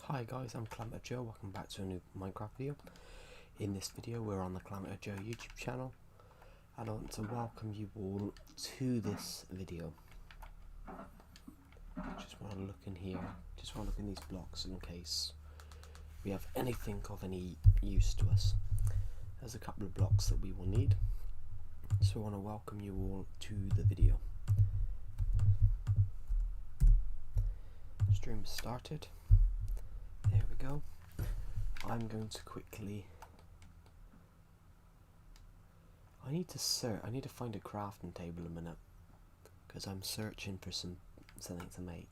Hi guys, I'm Climate Joe. Welcome back to a new Minecraft video. In this video we're on the Climate Joe YouTube channel and I want to welcome you all to this video. Just want to look in here, just want to look in these blocks in case we have anything of any use to us. There's a couple of blocks that we will need, so I want to welcome you all to the video. Stream started. There we go. I'm going to quickly... I need to find a crafting table a minute, because I'm searching for something to make.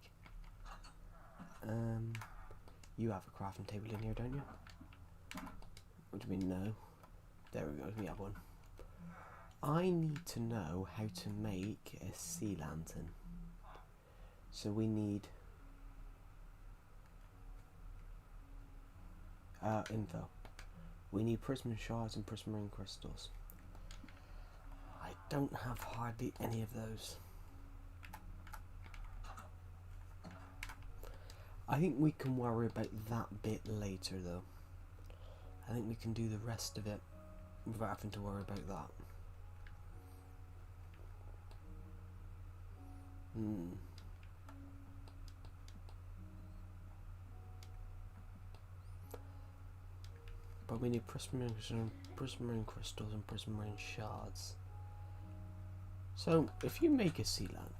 You have a crafting table in here, don't you? What do you mean no? There we go, we have one. I need to know how to make a sea lantern. So we need info. We need prism shards and prismarine crystals. I don't have hardly any of those. I think we can worry about that bit later though. I think we can do the rest of it without having to worry about that. But we need prismarine crystals and prismarine shards. So if you make a sea lamp,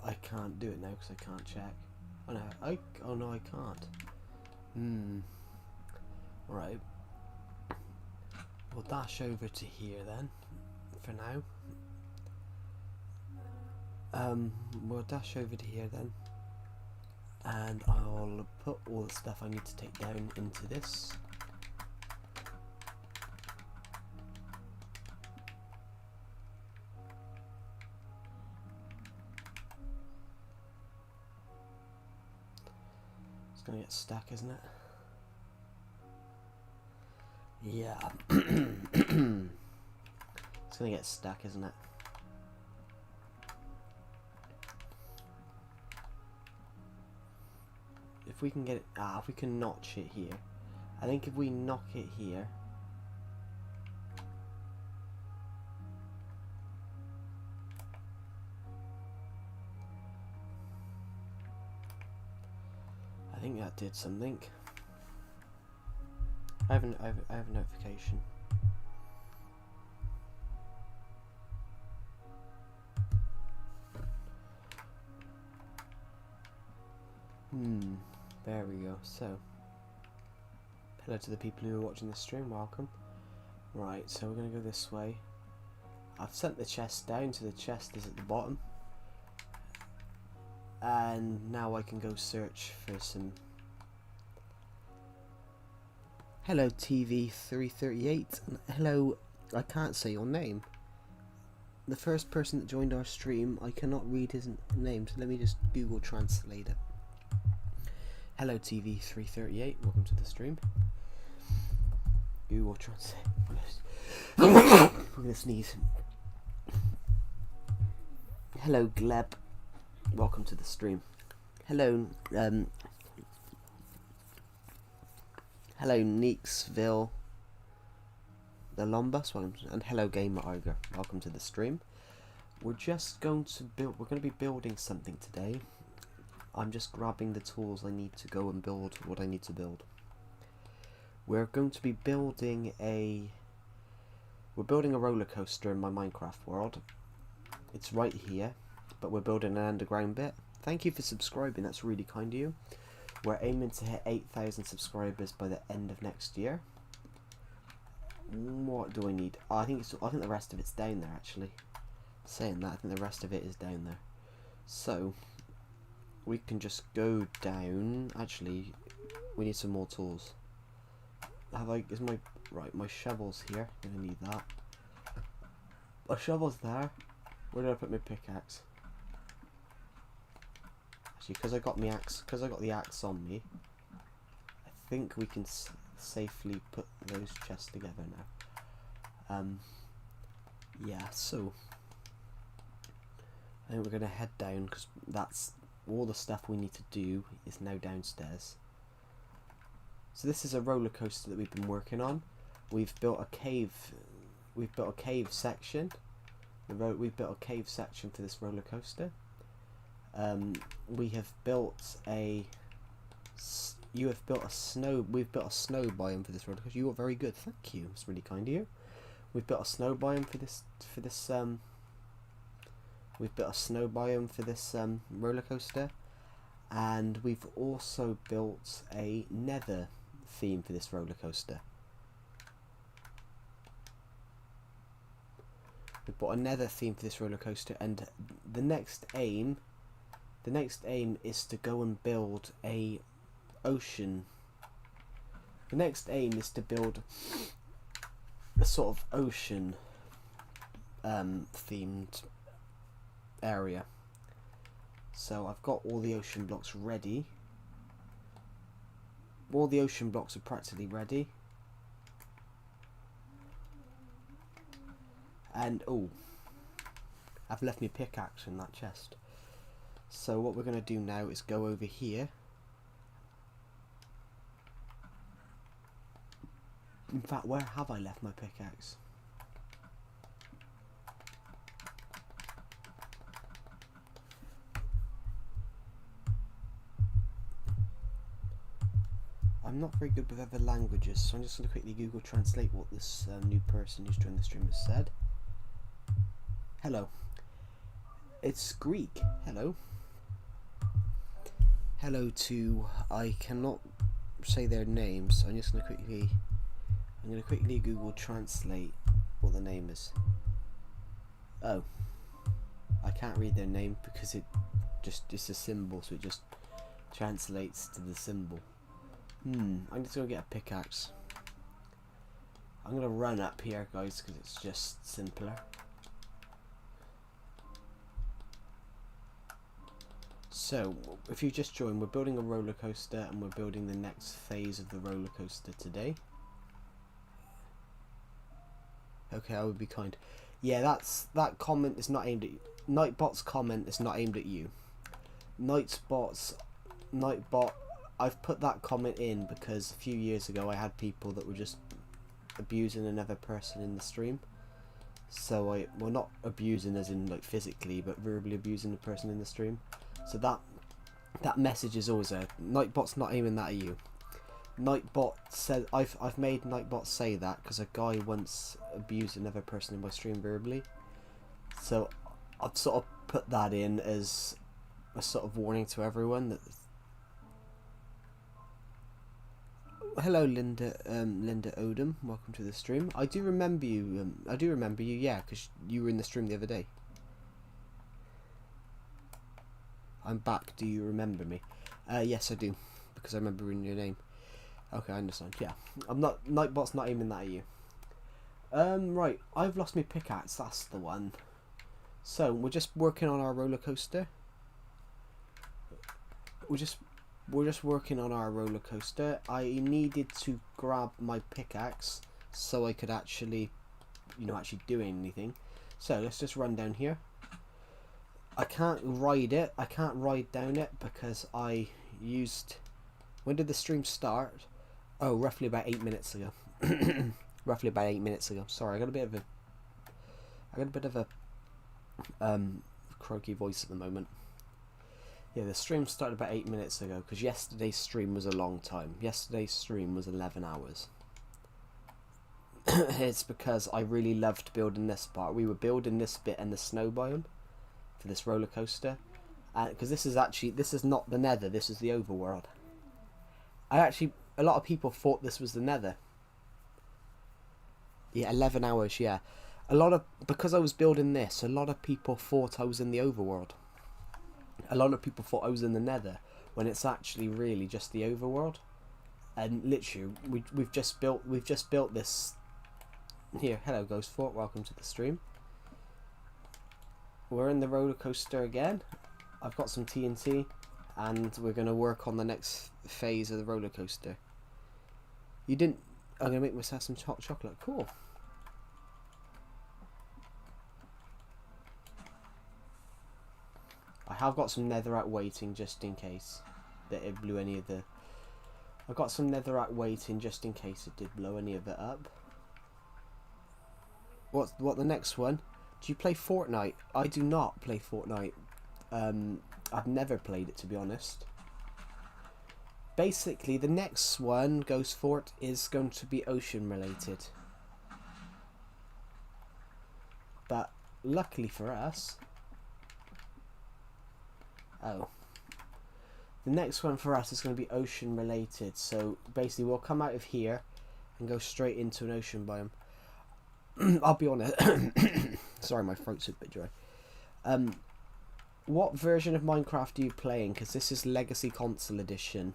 I can't do it now because I can't check. Oh no, I can't. Right. We'll dash over to here then, for now. We'll dash over to here then, and I'll put all the stuff I need to take down into this. It's gonna get stuck, isn't it? Yeah. It's gonna get stuck, isn't it? If we can get it, if we can notch it here. I think if we knock it here, I think that did something. I have a notification. There we go. So, hello to the people who are watching this stream, welcome. Right, so we're going to go this way. I've sent the chest down, so the chest is at the bottom. And now I can go search for some... Hello TV338, and hello, I can't say your name. The first person that joined our stream, I cannot read his name, so let me just Google Translate it. Hello TV338, welcome to the stream. Google Translate. I'm gonna sneeze. Hello Gleb, welcome to the stream. Hello, hello Neexville, the Lombus, and hello Gamer Arger, welcome to the stream. We're just going to build. We're going to be building something today. I'm just grabbing the tools I need to go and build what I need to build. We're going to be building a... We're building a roller coaster in my Minecraft world. It's right here, but we're building an underground bit. Thank you for subscribing, that's really kind of you. We're aiming to hit 8,000 subscribers by the end of next year. What do I need? Oh, I think the rest of it's down there actually. Saying that, I think the rest of it is down there. So we can just go down. Actually, we need some more tools. My shovel's here. I'm gonna need that. My shovel's there. Where did I put my pickaxe? Actually, because I got the axe on me, I think we can safely put those chests together now. Yeah. So I think we're gonna head down because that's all the stuff we need to do is now downstairs. So this is a roller coaster that we've been working on. We've built a cave. We've built a cave section. We've built a cave section for this roller coaster. We have built a. You have built a snow. We've built a snow biome for this roller coaster. You are very good. Thank you. It's really kind of you. We've built a snow biome for this. We've built a snow biome for this roller coaster, and we've also built a nether theme for this roller coaster. We've bought a nether theme for this roller coaster, and the next aim is to go and build a ocean. The next aim is to build a sort of ocean themed area. So I've got all the ocean blocks ready. All the ocean blocks are practically ready. And oh, I've left my pickaxe in that chest. So what we're going to do now is go over here. In fact, where have I left my pickaxe? I'm not very good with other languages, so I'm just going to quickly Google Translate what this new person who's joined the stream has said. Hello. It's Greek. Hello. Hello to, I cannot say their names, so I'm just going to quickly Google Translate what the name is. Oh, I can't read their name because it's a symbol, so it just translates to the symbol. I'm just going to get a pickaxe. I'm going to run up here, guys, because it's just simpler. So, if you just joined, we're building a roller coaster, and we're building the next phase of the roller coaster today. Okay, I would be kind. Yeah, that comment is not aimed at you. Nightbot's comment is not aimed at you. Nightbot, I've put that comment in because a few years ago I had people that were just abusing another person in the stream. So well, not abusing as in like physically, but verbally abusing the person in the stream. So that message is always there. Nightbot's not aiming that at you. Nightbot said I've made Nightbot say that because a guy once abused another person in my stream verbally. So I've sort of put that in as a sort of warning to everyone that. Hello, Linda Odom. Welcome to the stream. I do remember you. Yeah, because you were in the stream the other day. I'm back. Do you remember me? Yes, I do, because I remember your name. Okay, I understand. Yeah, I'm not. Nightbot's not aiming that at you. Right. I've lost my pickaxe. That's the one. So we're just working on our roller coaster. We're just working on our roller coaster. I needed to grab my pickaxe so I could actually do anything. So let's just run down here. I can't ride it. I can't ride down it because I used. When did the stream start? Oh, roughly about 8 minutes ago. Roughly about 8 minutes ago. Sorry, I got a bit of a croaky voice at the moment. Yeah, the stream started about 8 minutes ago because yesterday's stream was a long time. Yesterday's stream was 11 hours. It's because I really loved building this part. We were building this bit and the snow biome for this roller coaster, because this is not the Nether. This is the overworld. A lot of people thought this was the Nether. Yeah, 11 hours. Yeah, because I was building this, a lot of people thought I was in the overworld. A lot of people thought I was in the Nether when it's actually really just the overworld. And literally, we've just built this. Here, hello Ghost Fort, welcome to the stream. We're in the roller coaster again. I've got some TNT, and we're gonna work on the next phase of the roller coaster. I'm gonna make myself some hot chocolate. Cool. I have got some netherite waiting just in case that it blew any of the I got some netherite waiting just in case it did blow any of it up. What the next one? Do you play Fortnite? I do not play Fortnite. I've never played it, to be honest. Basically, the next one, Ghost Fort, is going to be ocean related. But luckily for us... Oh. The next one for us is going to be ocean related. So basically we'll come out of here and go straight into an ocean biome. I'll be honest. Sorry, my throat's a bit dry. What version of Minecraft are you playing? Because this is Legacy Console Edition,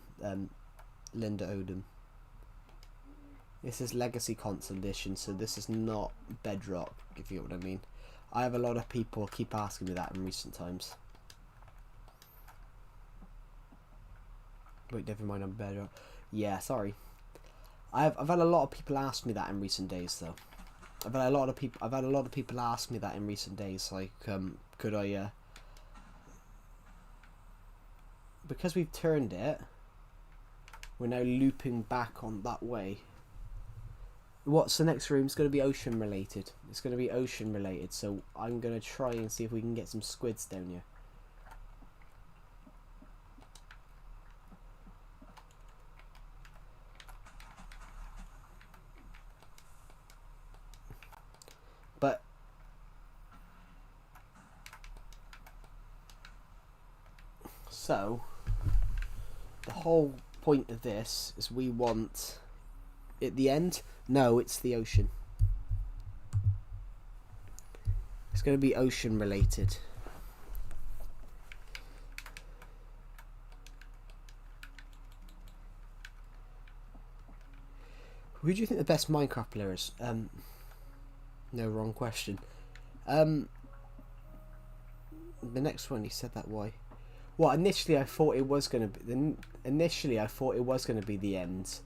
Linda Odom. This is Legacy Console Edition, so this is not Bedrock, if you know what I mean. I have a lot of people keep asking me that in recent times. Wait, never mind, I'm Bedrock. Yeah, sorry. I've had a lot of people ask me that in recent days, though. I've had a lot of people ask me that in recent days. Like, could I? Because we've turned it, we're now looping back on that way. What's the next room? It's going to be ocean related. It's going to be ocean related. So I'm going to try and see if we can get some squids down here. But so the whole point of this is we want at the end. No, it's the ocean. It's going to be ocean related. Who do you think the best Minecraft player is? No, wrong question. The next one, he said that why? Well, initially I thought it was gonna be. Initially I thought it was gonna be the end.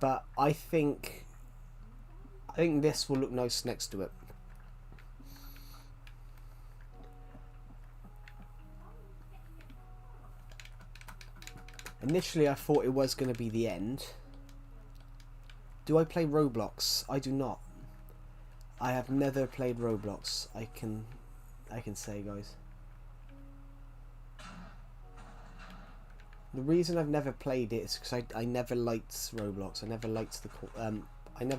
But I think this will look nice next to it. Initially I thought it was gonna be the end. Do I play Roblox? I do not. I have never played Roblox. I can say, guys. The reason I've never played it is because I never liked Roblox. I never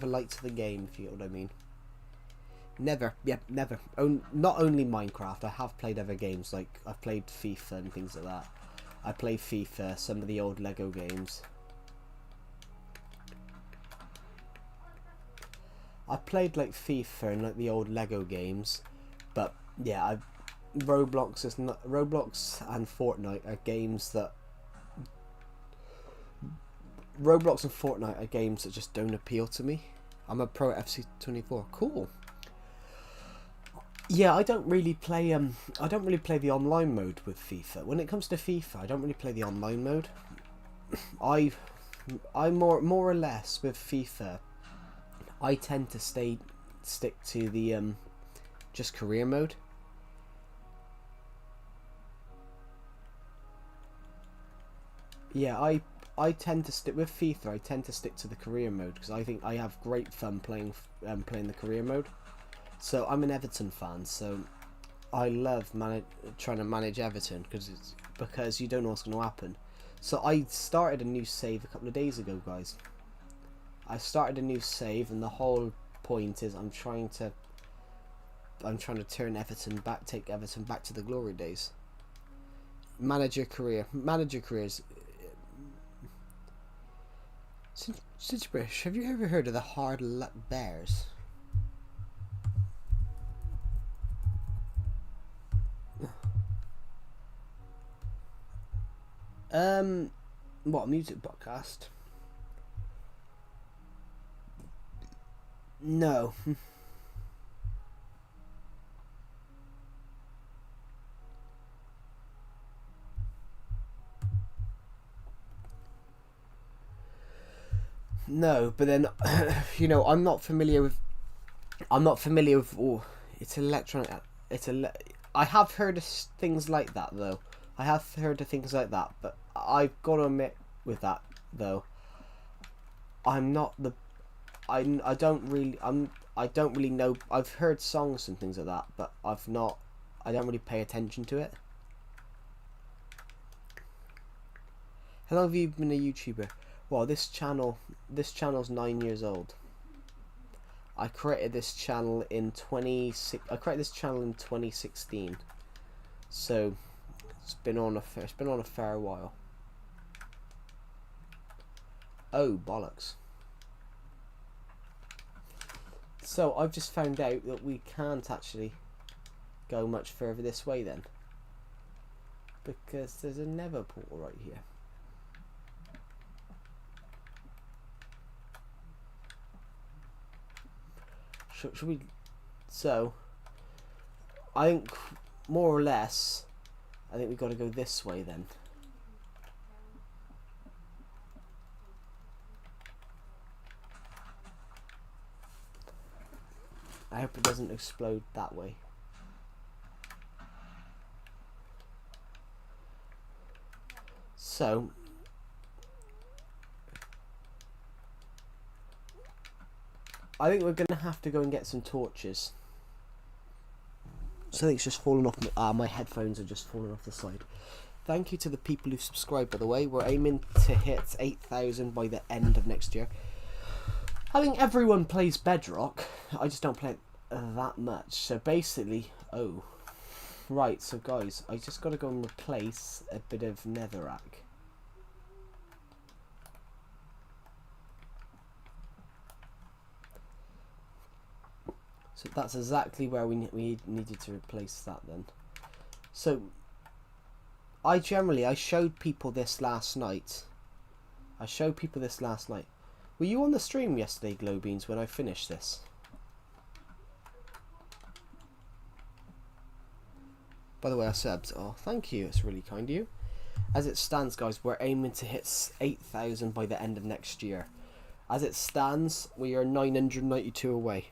liked the game, if you get what I mean. Never, yeah, never. Not only Minecraft. I have played other games, like I've played FIFA and things like that. I play FIFA, some of the old Lego games. I played like FIFA and like the old Lego games, but yeah, Roblox and Fortnite are games that just don't appeal to me. I'm a pro at FC24. Cool. Yeah, I don't really play the online mode with FIFA. When it comes to FIFA, I don't really play the online mode. I more or less with FIFA, I tend to stick to the just career mode. Yeah, I tend to stick with FIFA. I tend to stick to the career mode because I think I have great fun playing the career mode. So I'm an Everton fan, so I love trying to manage Everton because you don't know what's going to happen. So I started a new save a couple of days ago, guys. I started a new save, and the whole point is I'm trying to turn Everton back, take Everton back to the glory days. Manage your careers. Since British, have you ever heard of the Hard Luck Bears? What, music podcast? No. No, but then you know, I'm not familiar with it's electronic. I have heard of things like that though. I have heard of things like that, but I've got to admit with that though. I'm not the I don't really know. I've heard songs and things like that, but I don't really pay attention to it. How long have you been a YouTuber? Well, this channel's 9 years old. I created this channel in 2016. So it's been on a fair while. Oh, bollocks. So I've just found out that we can't actually go much further this way then, because there's a nether portal right here. Should we? So I think more or less, I think we've got to go this way then. I hope it doesn't explode that way. So I think we're gonna have to go and get some torches. Something's just fallen off. My headphones are just falling off the side. Thank you to the people who've subscribed, by the way. We're aiming to hit 8,000 by the end of next year. I think everyone plays Bedrock. I just don't play it that much. So basically, oh, right. So guys, I just got to go and replace a bit of netherrack. So that's exactly where we needed to replace that then. So I showed people this last night. Were you on the stream yesterday, Glowbeans, when I finished this? By the way, I subbed. Oh, thank you. It's really kind of you. As it stands, guys, we're aiming to hit 8,000 by the end of next year. As it stands, we are 992 away.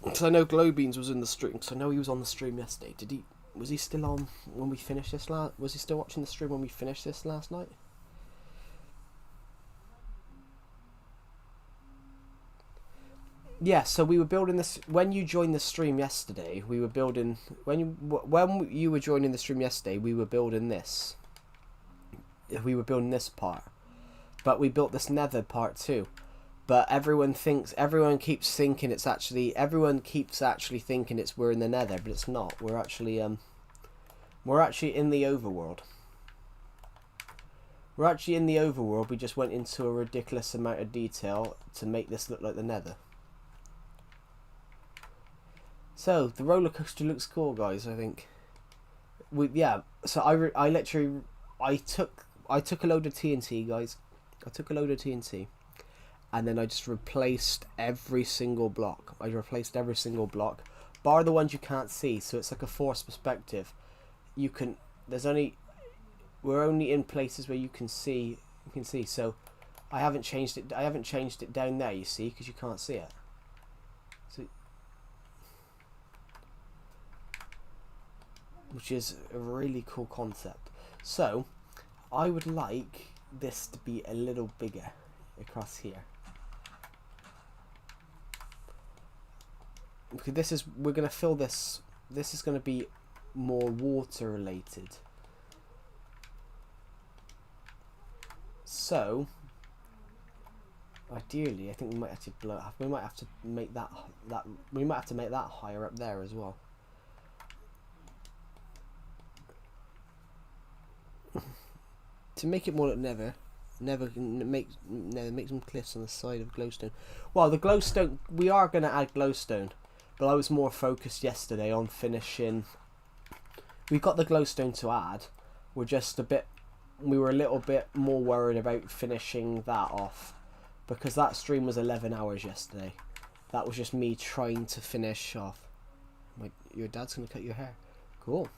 Because I know Glowbeans was in the stream. Because I know he was on the stream yesterday. Was he still on when we finished this was he still watching the stream when we finished this last night? Yeah, so we were building this when you joined the stream yesterday. We were building when you were joining the stream yesterday. We were building this. We were building this part, but we built this nether part too. But everyone keeps thinking it's actually we're in the nether, but it's not. We're actually in the overworld. We're actually in the overworld. We just went into a ridiculous amount of detail to make this look like the nether. So the roller coaster looks cool, guys. I think. So I took a load of TNT, guys. I took a load of TNT. And then I just replaced every single block. Bar the ones you can't see. So it's like a forced perspective. We're only in places where you can see. So I haven't changed it down there, you see, because you can't see it. So, which is a really cool concept. So I would like this to be a little bigger across here. Because we're going to fill this. This is going to be more water related. So ideally, I think we might have to We might have to make that higher up there as well. To make it more like Nether make some cliffs on the side of glowstone. Well, the glowstone, we are going to add glowstone, but I was more focused yesterday on finishing. We've got the glowstone to add. We were a little bit more worried about finishing that off, because that stream was 11 hours yesterday. That was just me trying to finish off. Your dad's going to cut your hair. Cool.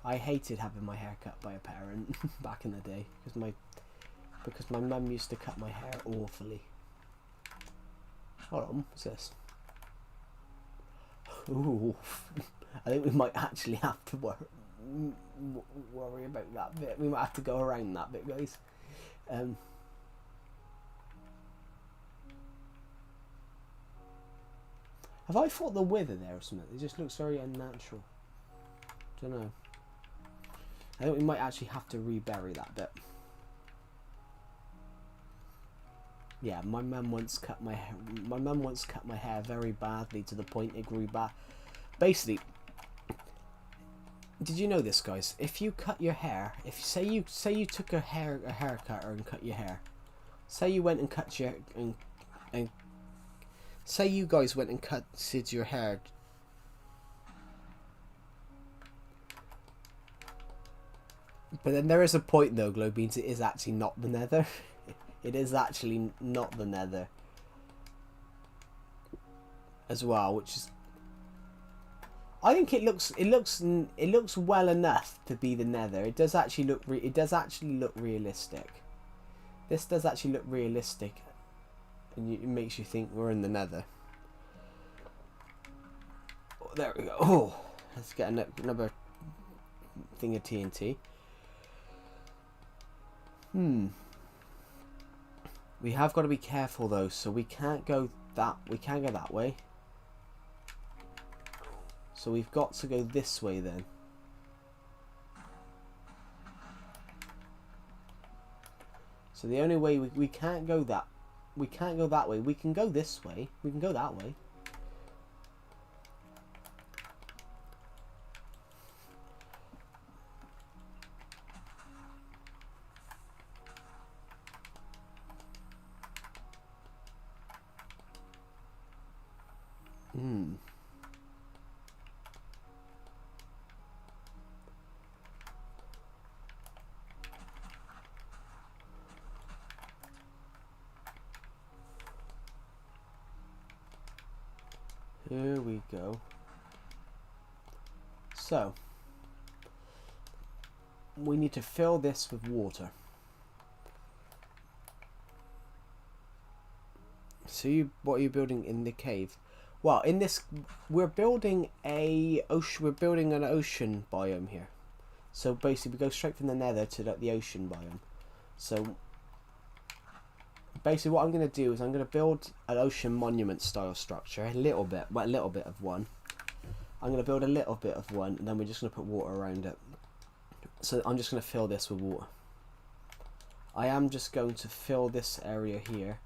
I hated having my hair cut by a parent back in the day, because my mum used to cut my hair awfully. Hold on, what's this? Ooh, I think we might actually have to worry about that bit. We might have to go around that bit, guys. Have I thought the wither there or something? It just looks very unnatural. Don't know. I think we might actually have to rebury that bit. Yeah, my mum once cut my hair. My mum once cut my hair very badly to the point it grew back. Basically, did you know this, guys? If you cut your hair, if say you took a hair cutter and cut your hair, say you went and cut your and say you guys went and cut your hair. But then there is a point though, Glowbeans, it is actually not the nether. It is actually not the nether as well, which is, I think it looks well enough to be the nether. It does actually look realistic. This does actually look realistic, and it makes you think we're in the nether. Oh, there we go. Oh, let's get another thing of TNT. We have got to be careful though, so we can't go that way. So we've got to go this way then. So the only way we can't go that way. We can go this way. We can go that way. Here we go. So we need to fill this with water. So what are you building in the cave? Well, in this we're building an ocean biome here. So basically we go straight from the nether to the ocean biome. So basically what I'm going to do is I'm going to build an ocean monument style structure, a little bit of one. I'm going to build a little bit of one, and then we're just going to put water around it. So I'm just going to fill this with water. I am just going to fill this area here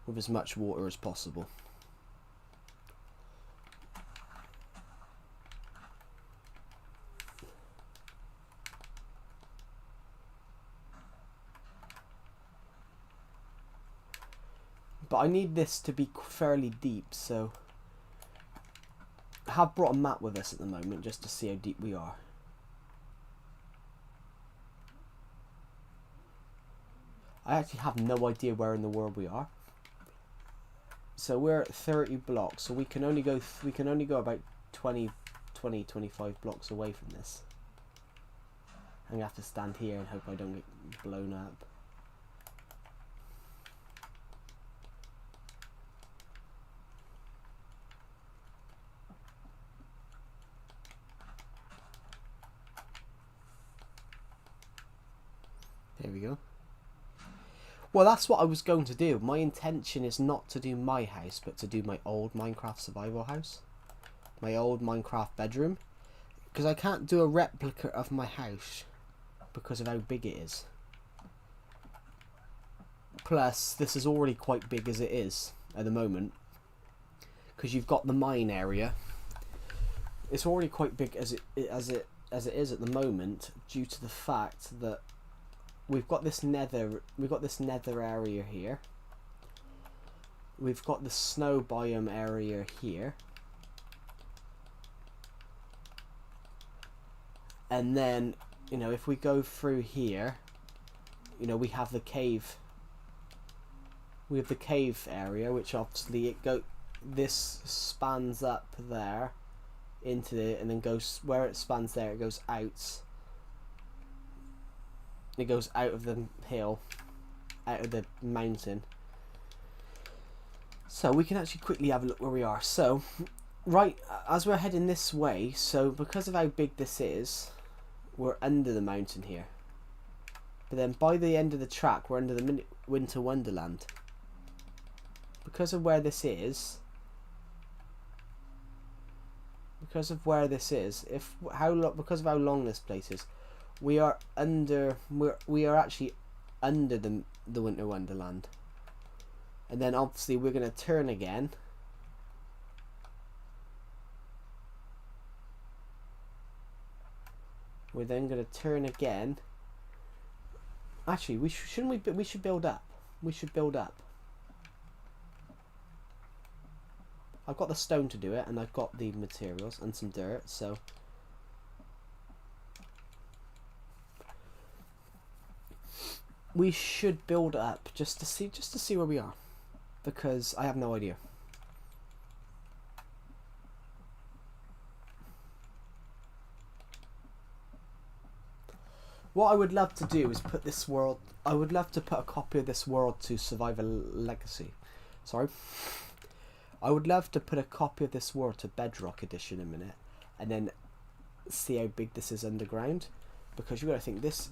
with as much water as possible. But I need this to be fairly deep, so I have brought a map with us at the moment just to see how deep we are. I actually have no idea where in the world we are. So we're at 30 blocks, so we can only go about 25 blocks away from this. I'm gonna have to stand here and hope I don't get blown up. There we go. Well, that's what I was going to do. My intention is not to do my house, but to do my old Minecraft survival house. My old Minecraft bedroom. Because I can't do a replica of my house because of how big it is. Plus, this is already quite big as it is at the moment. Because you've got the mine area. It's already quite big as it is at the moment, due to the fact that we've got this nether area here. We've got the snow biome area here. And then, you know, if we go through here, you know, we have the cave. We have the cave area, which obviously this spans up there into it, and then goes where it spans there, it goes out. It goes out of the hill, out of the mountain. So we can actually quickly have a look where we are. So, right as we're heading this way, so because of how big this is, we're under the mountain here. But then by the end of the track, we're under the Winter Wonderland. Because of where this is, because of how long this place is, we are actually under the Winter Wonderland. And then obviously we're going to turn again. We're then going to turn again. Actually, we should build up. We should build up. I've got the stone to do it, and I've got the materials and some dirt, so we should build up just to see where we are, because I have no idea. What I would love to do is put this world. I would love to put a copy of this world to Survivor Legacy. Sorry. I would love to put a copy of this world to Bedrock Edition in a minute, and then see how big this is underground, because you got to think this.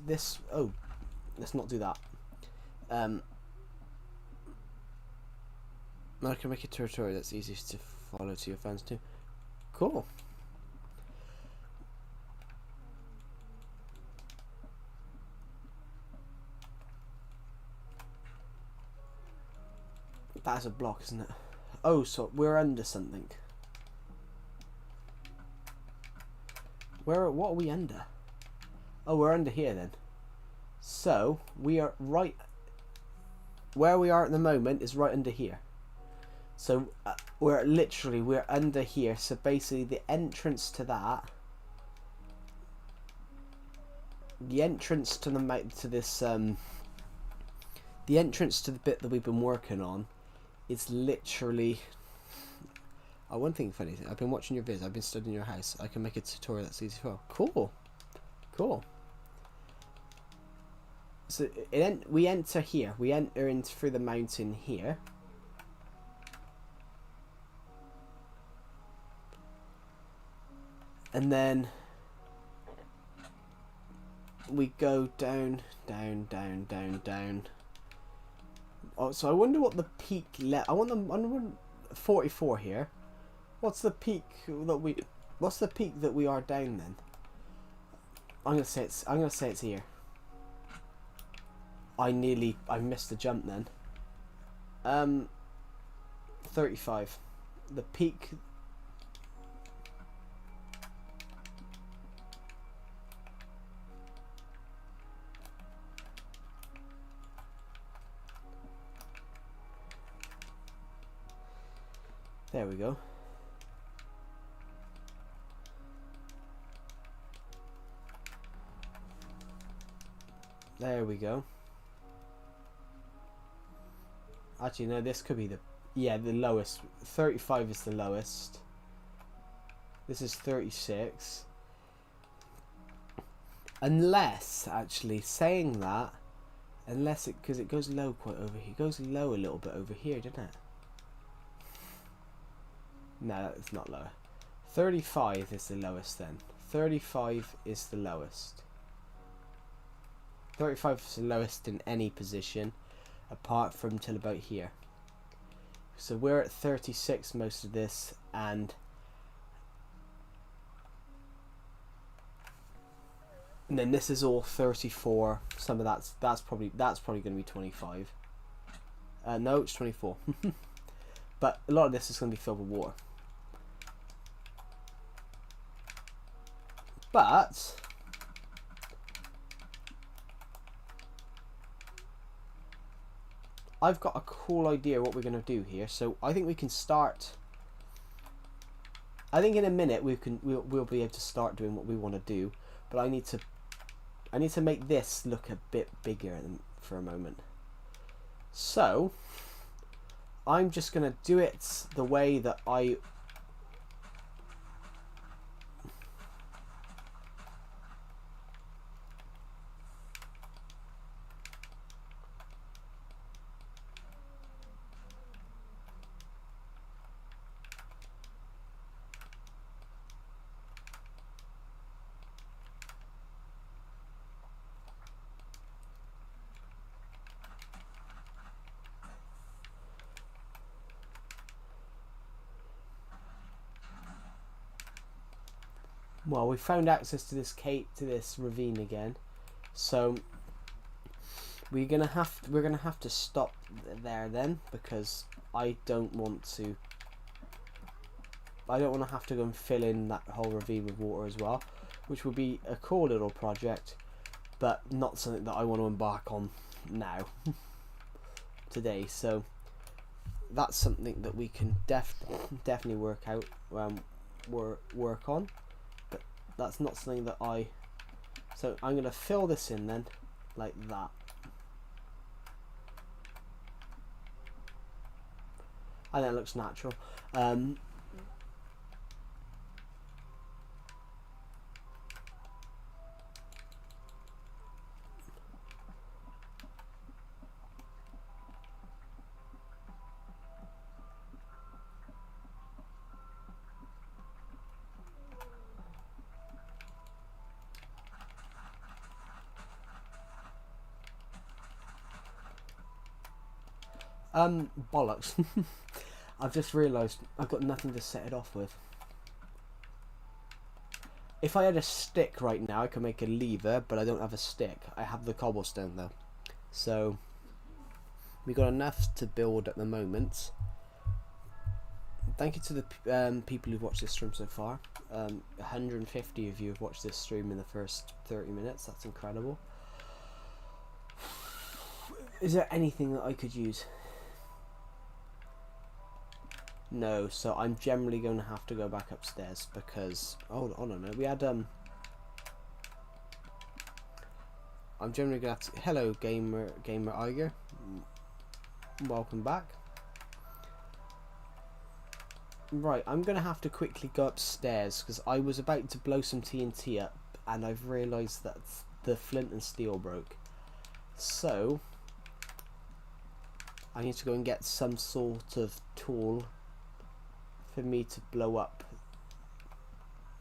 Oh, let's not do that. I can make a tutorial that's easy to follow to your fans too. Cool. That's a block, isn't it? Oh, so we're under something. What are we under? Oh, we're under here then. So we are right where we are at the moment is right under here. So we're under here. So basically the entrance to that, the entrance to the entrance to the bit that we've been working on is literally. Oh, one thing funny. I've been watching your vids. I've been studying your house. I can make a tutorial that's easy for. Cool. So we enter here. We enter in through the mountain here. And then we go down. Oh, so I wonder what the peak I wonder 44 here. What's the peak that we are down then? I'm gonna say it's here. I missed the jump then. 35. The peak. There we go. There we go. Actually, no, this could be the lowest. 35 is the lowest. This is 36. Unless, actually, saying that, because it goes low quite over here. It goes low a little bit over here, doesn't it? No, it's not lower. 35 is the lowest then. 35 is the lowest. 35 is the lowest in any position, apart from till about here. So we're at 36 most of this, and then this is all 34. Some of that's probably going to be 25. No, it's 24. But a lot of this is going to be filled with water. But I've got a cool idea what we're going to do here. So I think we can start. I think in a minute we'll be able to start doing what we want to do. But I need to make this look a bit bigger for a moment. So I'm just going to do it the way that I. Well, we found access to this ravine again, so we're gonna have to stop there then, because I don't want to have to go and fill in that whole ravine with water as well, which would be a cool little project, but not something that I want to embark on now today. So that's something that we can definitely work out, work on, but that's not something that so I'm gonna fill this in then like that, and that looks natural. Bollocks. I've just realised I've got nothing to set it off with. If I had a stick right now, I could make a lever, but I don't have a stick. I have the cobblestone though. So we got enough to build at the moment. Thank you to the people who've watched this stream so far. 150 of you have watched this stream in the first 30 minutes. That's incredible. Is there anything that I could use? No, so I'm generally going to have to go back upstairs because oh no, we had I'm generally going to have to. Hello, gamer Iger, welcome back. Right, I'm going to have to quickly go upstairs because I was about to blow some TNT up and I've realised that the flint and steel broke. So I need to go and get some sort of tool for me to blow up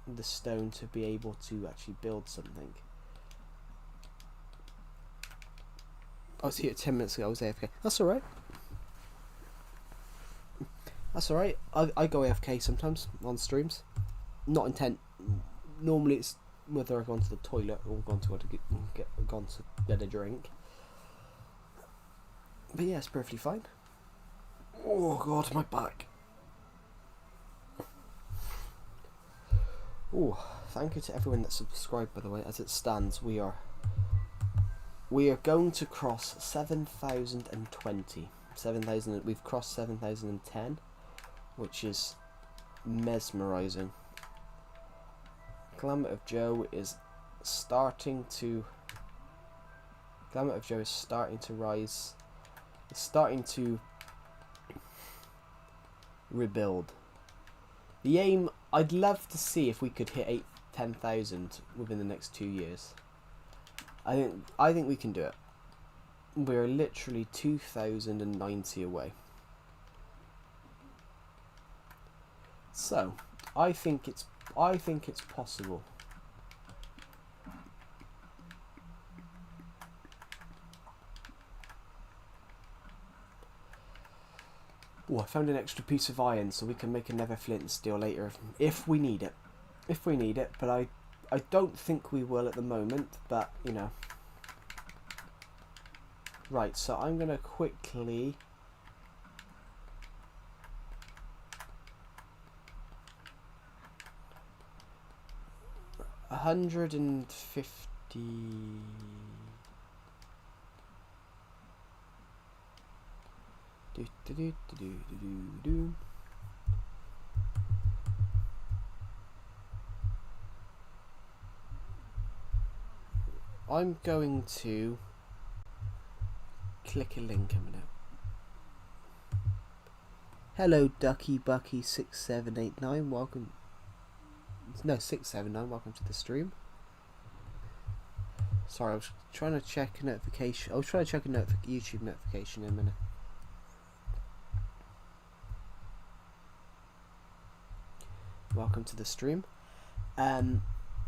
the stone to be able to actually build something. I was here 10 minutes ago, I was AFK. That's alright. That's alright. I go AFK sometimes on streams. Not intent. Normally it's whether I've gone to the toilet or gone to get a drink. But yeah, it's perfectly fine. Oh god, my back. Oh, thank you to everyone that subscribed, by the way. As it stands, we are going to cross 7,020. 7,000. We've crossed 7,010, which is mesmerizing. Climate of Joe is starting to rise. It's starting to rebuild. The aim, I'd love to see if we could hit 10,000 within the next 2 years. I think we can do it. We're literally 2,090 away. So, I think it's possible. Oh, I found an extra piece of iron, so we can make another flint and steel later if we need it. If we need it, but I don't think we will at the moment, but you know. Right, so I'm gonna quickly $150. I'm going to click a link a minute. Hello, Ducky Bucky 6789. Welcome. No, 679. Welcome to the stream. Sorry, I was trying to check a notification. I was trying to check a YouTube notification in a minute. Welcome to the stream.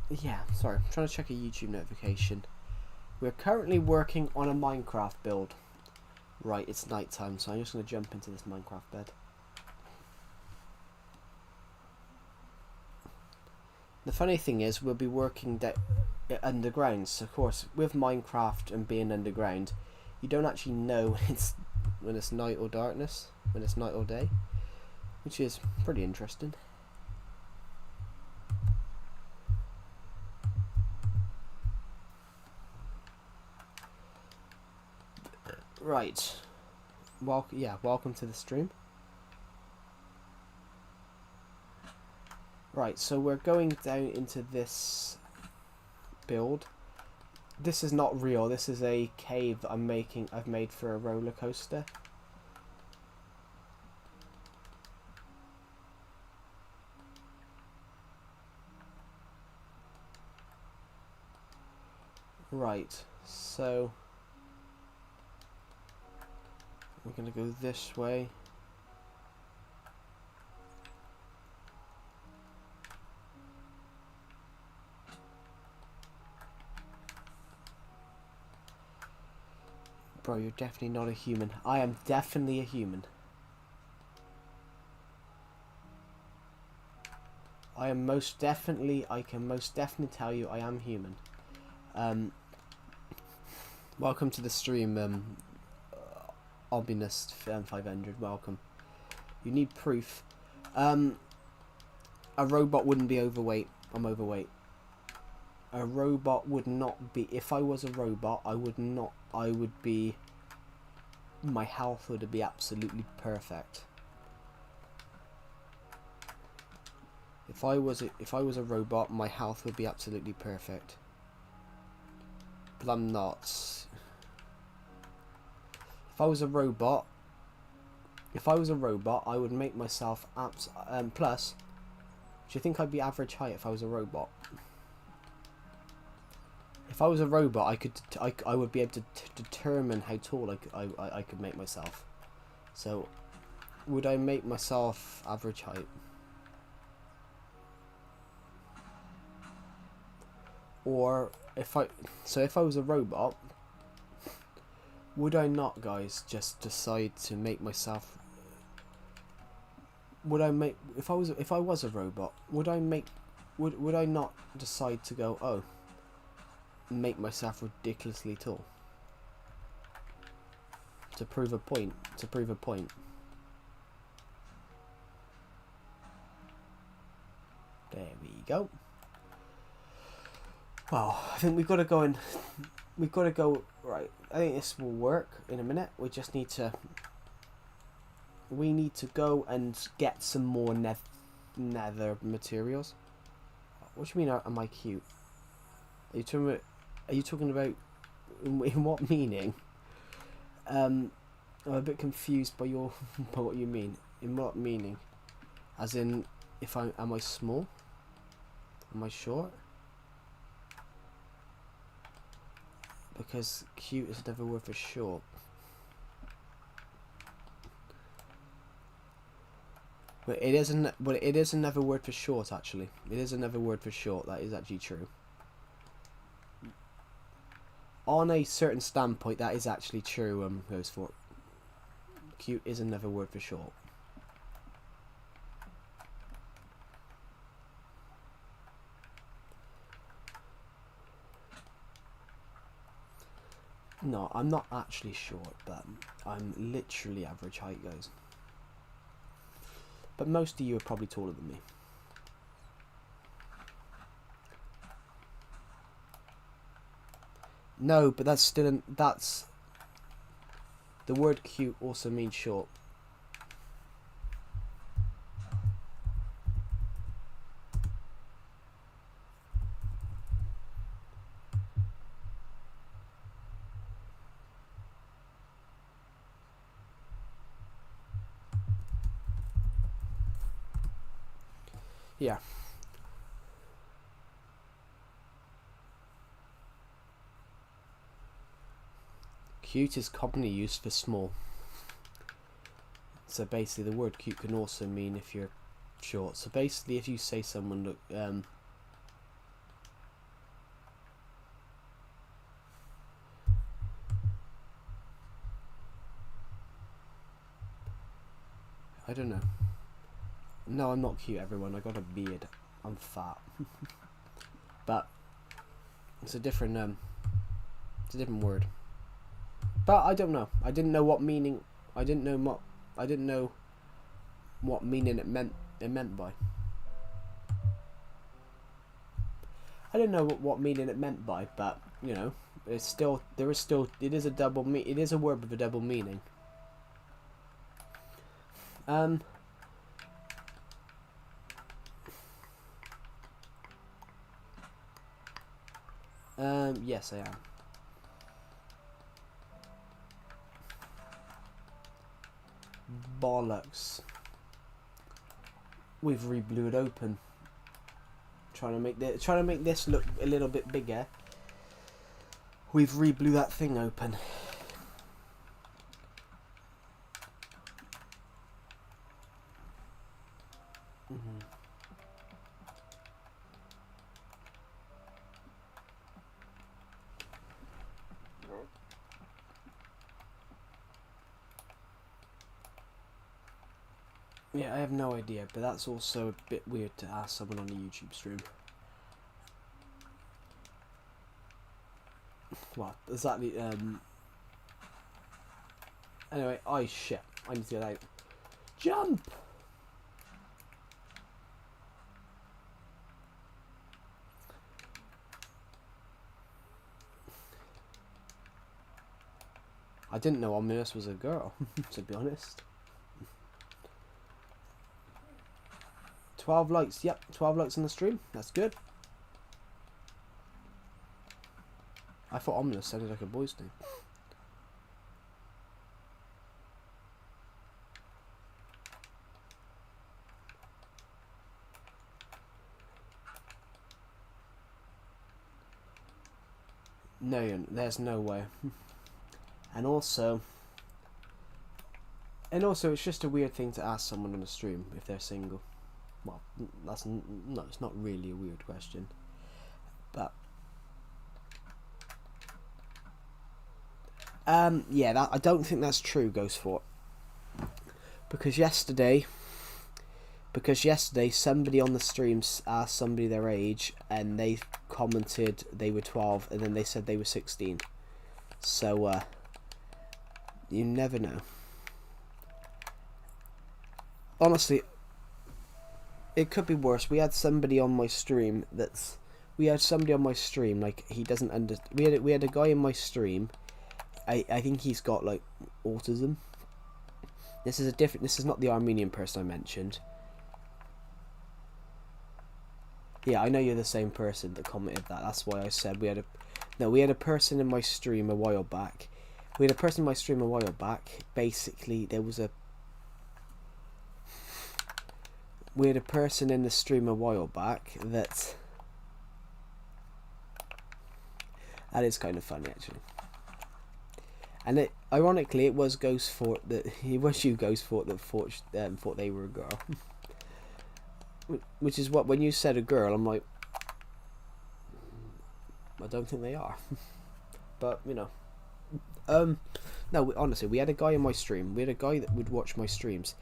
Yeah, sorry, I'm trying to check a YouTube notification. We're currently working on a Minecraft build. Right, it's night time, so I'm just going to jump into this Minecraft bed. The funny thing is, we'll be working underground. So of course, with Minecraft and being underground, you don't actually know when it's night or darkness, when it's night or day, which is pretty interesting. Right. Welcome to the stream. Right, so we're going down into this build. This is not real. This is a cave that I've made for a roller coaster. Right, so we're gonna go this way. Bro, you're definitely not a human. I am definitely a human. I can most definitely tell you I am human. Welcome to the stream, Obinist 500, welcome. You need proof. A robot wouldn't be overweight. I'm overweight. A robot would not be. If I was a robot, I would be. My health would be absolutely perfect. If I was a robot, my health would be absolutely perfect. But I'm not. If I was a robot, I would make myself plus. Do you think I'd be average height if I was a robot? If I was a robot, I would be able to determine how tall I could make myself. So, would I make myself average height? Or if I was a robot, would I not, guys, just decide to make myself? Would I make if I was a robot? Would I not decide to go, oh, make myself ridiculously tall to prove a point? There we go. Well, I think we've got to go right. I think this will work in a minute. We just need to go and get some more nether materials. What do you mean, am I cute? Are you talking about in what meaning? I'm a bit confused by by what you mean. In what meaning? As in, am I small? Am I short? Because cute is never word for short. But it isn't. But it is another word for short. Actually, it is another word for short. That is actually true. On a certain standpoint, that is actually true. Goes for cute is another word for short. No, I'm not actually short, but I'm literally average height, guys. But most of you are probably taller than me. No, but that's still that's the word cute also means short. Yeah. Cute is commonly used for small. So basically the word cute can also mean if you're short. So basically if you say someone look I don't know. No, I'm not cute, everyone. I got a beard. I'm fat. But it's a different word. But I don't know. I didn't know what meaning. I didn't know what meaning it meant. It meant by. I didn't know what meaning it meant by, but you know, it is a double it is a word with a double meaning. Yes, I am. Bollocks. We've re-blew it open. Trying to make this look a little bit bigger. We've re-blew that thing open. Yeah, I have no idea, but that's also a bit weird to ask someone on a YouTube stream. Well, exactly. Anyway, shit. I need to get out. Jump! I didn't know Ominous was a girl, to be honest. 12 likes, yep, 12 likes on the stream, that's good. I thought Ominous sounded like a boy's name. No, there's no way. And also, it's just a weird thing to ask someone on a stream if they're single. Well, it's not really a weird question, but yeah, I don't think that's true, Ghostfort, because yesterday somebody on the streams asked somebody their age, and they commented they were 12, and then they said they were 16. So you never know. Honestly, it could be worse. We had somebody on my stream like he doesn't we had a guy in my stream. I think he's got like autism. This is not the Armenian person I mentioned. Yeah, I know you're the same person that commented that. That's why I said we had a person in my stream a while back. Basically, we had a person in the stream a while back that is kind of funny, actually. And ironically, it was Ghostfort that thought they were a girl. Which is what, when you said a girl, I'm like, I don't think they are. But you know, no, honestly, we had a guy in my stream. We had a guy that would watch my streams.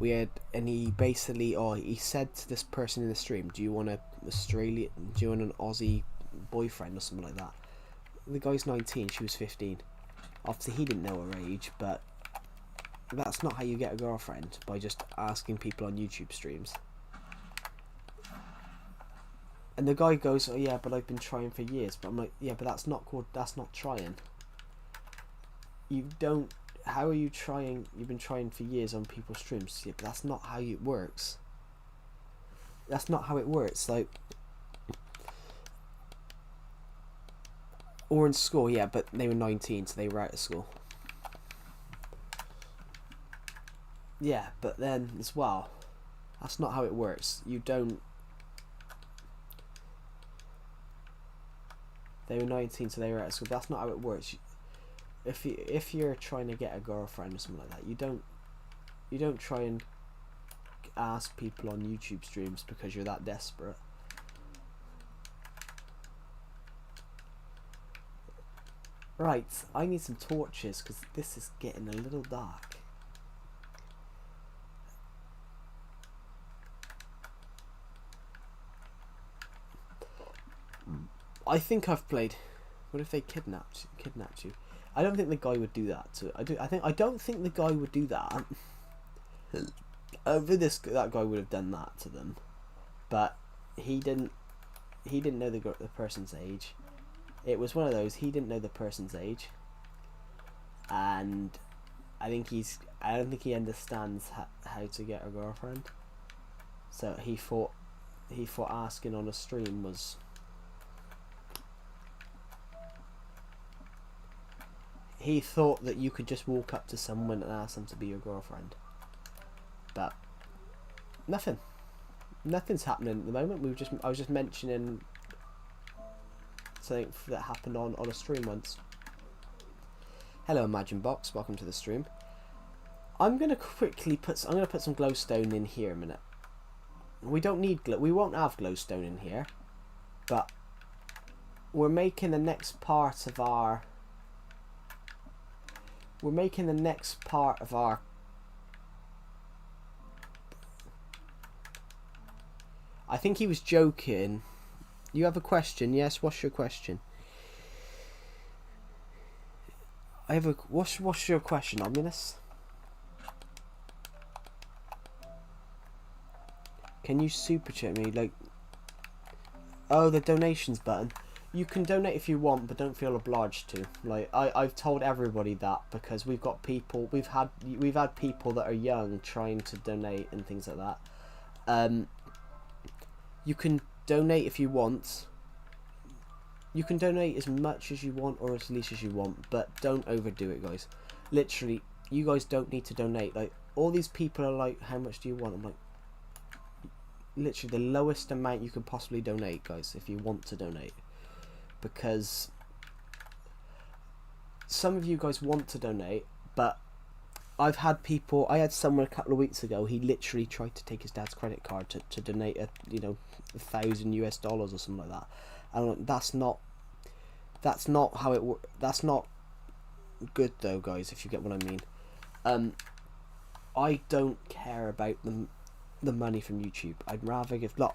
And he basically, he said to this person in the stream, do you want an Aussie boyfriend or something like that? The guy's 19, she was 15. Obviously he didn't know her age, but that's not how you get a girlfriend, by just asking people on YouTube streams. And the guy goes, oh yeah, but I've been trying for years. But I'm like, yeah, but that's not trying. How are you trying? You've been trying for years on people's streams. Yeah, but that's not how it works. That's not how it works. Like, or in school, yeah, but they were 19, so they were out of school. Yeah, but then as well, that's not how it works. They were 19, so they were out of school. That's not how it works. If you're trying to get a girlfriend or something like that, you don't try and ask people on YouTube streams because you're that desperate. Right, I need some torches because this is getting a little dark. I think I've played. What if they kidnapped you? I don't think the guy would do that. I don't think the guy would do that. That guy would have done that to them, but he didn't. He didn't know the person's age. It was one of those. He didn't know the person's age, and I don't think he understands how to get a girlfriend. So he thought asking on a stream was. He thought that you could just walk up to someone and ask them to be your girlfriend. But nothing's happening at the moment. I was just mentioning something that happened on a stream once. Hello Imagine Box, welcome to the stream. I'm gonna quickly put some glowstone in here a minute. We don't need we won't have glowstone in here, but we're making the next part of our I think he was joking. You have a question? Yes, what's your question? What's your question, Ominous? Can you super chat me? Like, oh, the donations button. You can donate if you want, but don't feel obliged to. Like, I've told everybody that because we've had people that are young trying to donate and things like that. You can donate if you want. You can donate as much as you want or as least as you want, but don't overdo it, guys. Literally, you guys don't need to donate. Like, all these people are like, how much do you want? I'm like, literally the lowest amount you can possibly donate, guys, if you want to donate. Because some of you guys want to donate, but I had someone a couple of weeks ago, he literally tried to take his dad's credit card to donate $1,000 US or something like that. And that's not how it works. That's not good though, guys, if you get what I mean. I don't care about the money from YouTube. I'd rather give, like,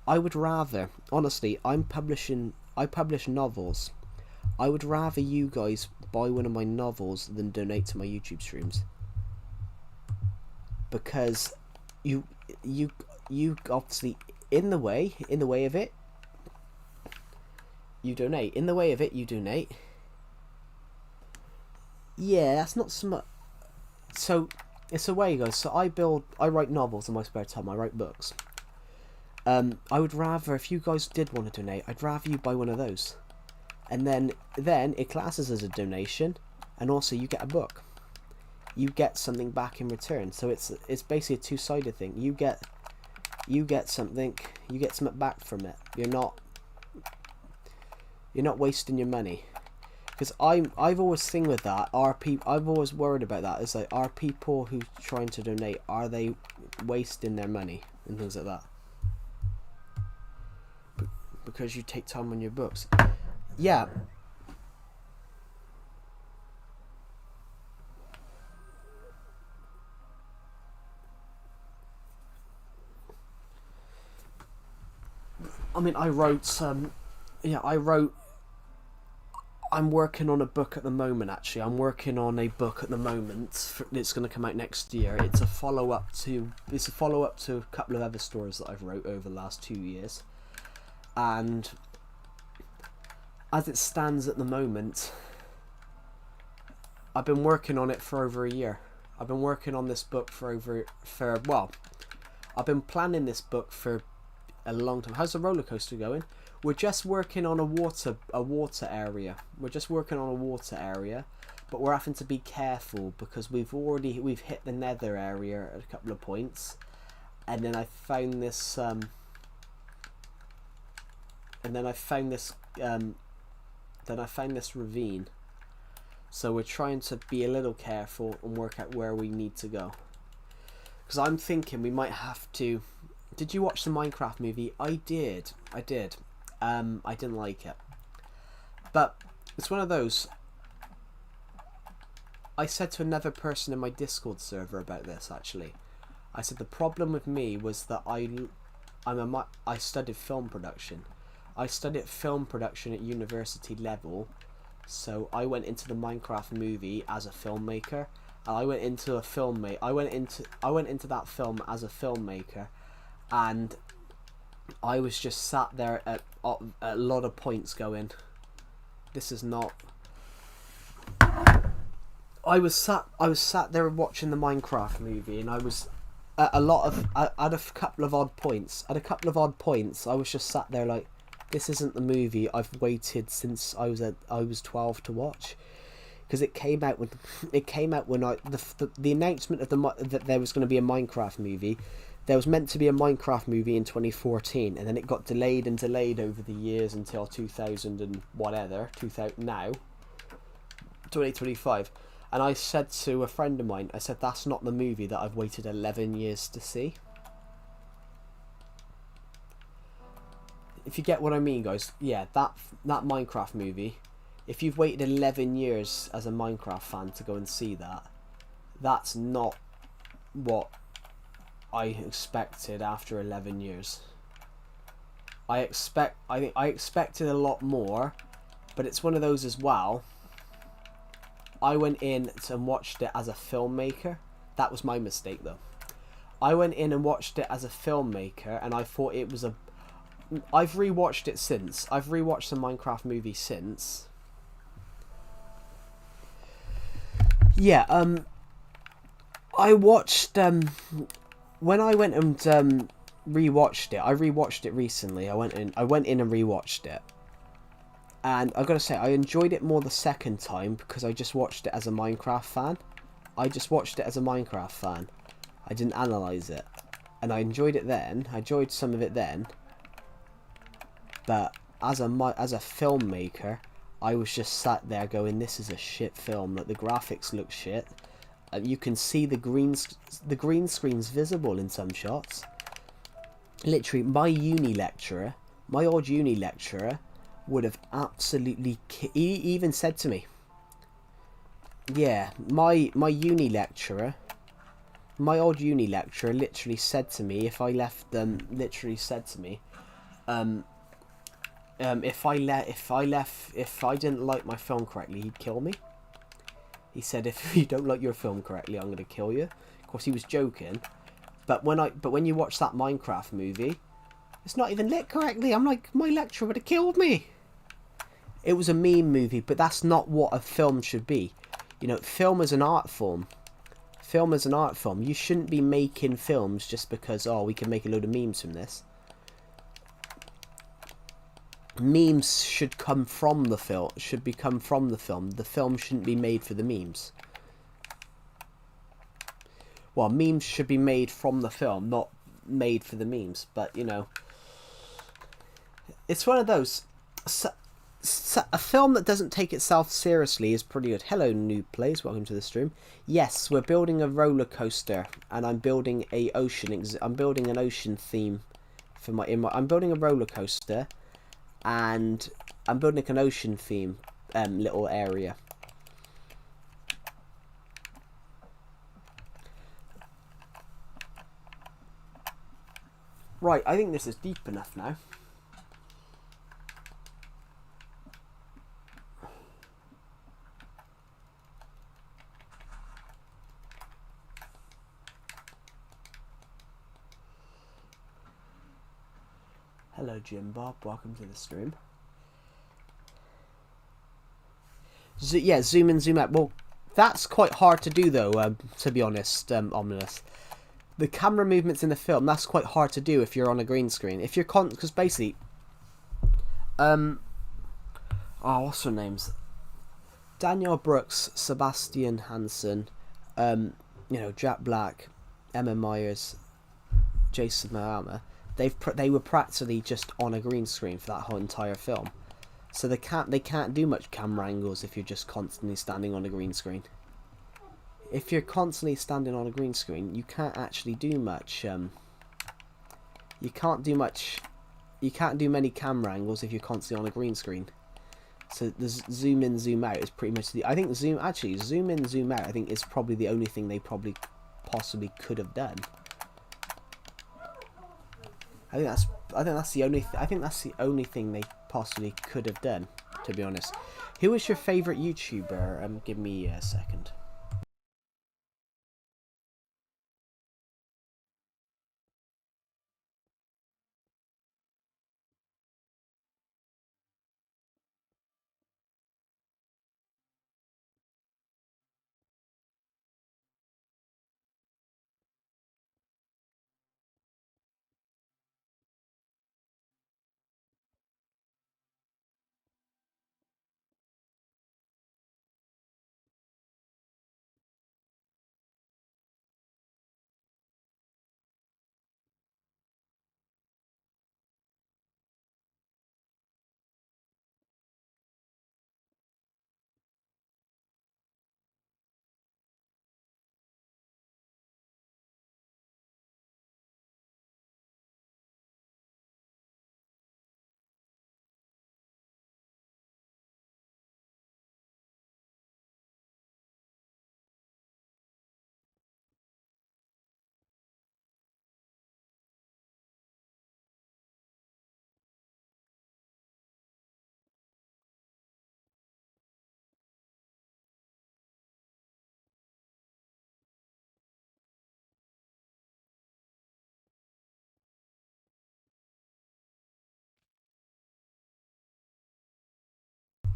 I would rather, honestly, I publish novels. I would rather you guys buy one of my novels than donate to my YouTube streams. Because you obviously, in the way of it, you donate. In the way of it, you donate. Yeah, that's not so much. So, it's a way, guys. So I write novels in my spare time. I write books. I would rather, if you guys did want to donate, I'd rather you buy one of those. And then it classes as a donation, and also you get a book. You get something back in return. So it's basically a two-sided thing. You get something back from it. You're not wasting your money. Because I've always thing with that. I've always worried about that. It's like, are people who trying to donate, are they wasting their money and things like that? Because you take time on your books. Yeah. I mean, I'm working on a book at the moment, actually. I'm working on a book at the moment. It's going to come out next year. It's a follow-up to a couple of other stories that I've wrote over the last 2 years. And as it stands at the moment, I've been working on it for over a year. I've been working on this book I've been planning this book for a long time. How's the roller coaster going? We're just working on a water area. We're just working on a water area, but we're having to be careful because we've hit the nether area at a couple of points, and then I found this ravine. So we're trying to be a little careful and work out where we need to go. Because I'm thinking we might have to. Did you watch the Minecraft movie? I did. I didn't like it. But it's one of those. I said to another person in my Discord server about this, actually. I said the problem with me was that I studied film production. I studied film production at university level, so I went into the Minecraft movie as a filmmaker. And I went into that film as a filmmaker, and I was just sat there at a lot of points going, this is not. I was sat there watching the Minecraft movie, and I was at at a couple of odd points. At a couple of odd points, I was just sat there like, this isn't the movie I've waited since I was 12 to watch. Because it came out when the announcement of that there was going to be a Minecraft movie. There was meant to be a Minecraft movie in 2014, and then it got delayed and delayed over the years until 2000 and whatever, 2000 now, 2025. And I said to a friend of mine, I said, that's not the movie that I've waited 11 years to see. If you get what I mean, guys, yeah, that Minecraft movie. If you've waited 11 years as a Minecraft fan to go and see that, that's not what I expected after 11 years. I expected a lot more, but it's one of those as well. I went in and watched it as a filmmaker. That was my mistake, though. I went in and watched it as a filmmaker, and I thought it was a... I've rewatched it since. I've rewatched the Minecraft movie since. Yeah, I watched, when I went and rewatched it, I rewatched it recently. I went in and rewatched it, and I gotta say, I enjoyed it more the second time because I just watched it as a Minecraft fan. I didn't analyze it, and I enjoyed it then. I enjoyed some of it then, but as a filmmaker, I was just sat there going, this is a shit film. Like, the graphics look shit. You can see the green screen's visible in some shots. Literally, my old uni lecturer would have absolutely... He even said to me... Yeah, my old uni lecturer literally said to me, if I left them... if I didn't like my film correctly, he'd kill me. He said, if you don't like your film correctly, I'm going to kill you. Of course, he was joking. But when you watch that Minecraft movie, it's not even lit correctly. I'm like, my lecturer would have killed me. It was a meme movie, but that's not what a film should be. You know, film is an art form. You shouldn't be making films just because, oh, we can make a load of memes from this. Memes should come from the film. The film shouldn't be made for the memes. Well, memes should be made from the film, not made for the memes. But, you know, it's one of those. A film that doesn't take itself seriously is pretty good. Hello, new players. Welcome to the stream. Yes, we're building a roller coaster, and I'm building an ocean theme for my. I'm building a roller coaster. And I'm building an ocean theme little area. Right, I think this is deep enough now. Hello, Jim Bob. Welcome to the stream. Yeah, zoom in, zoom out. Well, that's quite hard to do, though, to be honest, Ominous. The camera movements in the film, that's quite hard to do if you're on a green screen. If you're because basically... oh, what's her names? Danielle Brooks, Sebastian Hansen, you know, Jack Black, Emma Myers, Jason Momoa. They were practically just on a green screen for that whole entire film, so they can't do much camera angles if you're just constantly standing on a green screen. If you're constantly standing on a green screen, you can't actually do much. You can't do many camera angles if you're constantly on a green screen. So the zoom in, zoom out is pretty much I think zoom in, zoom out. I think is probably the only thing they possibly could have done. I I think that's the only. I think that's the only thing they possibly could have done. To be honest, who is your favorite YouTuber? Give me a second.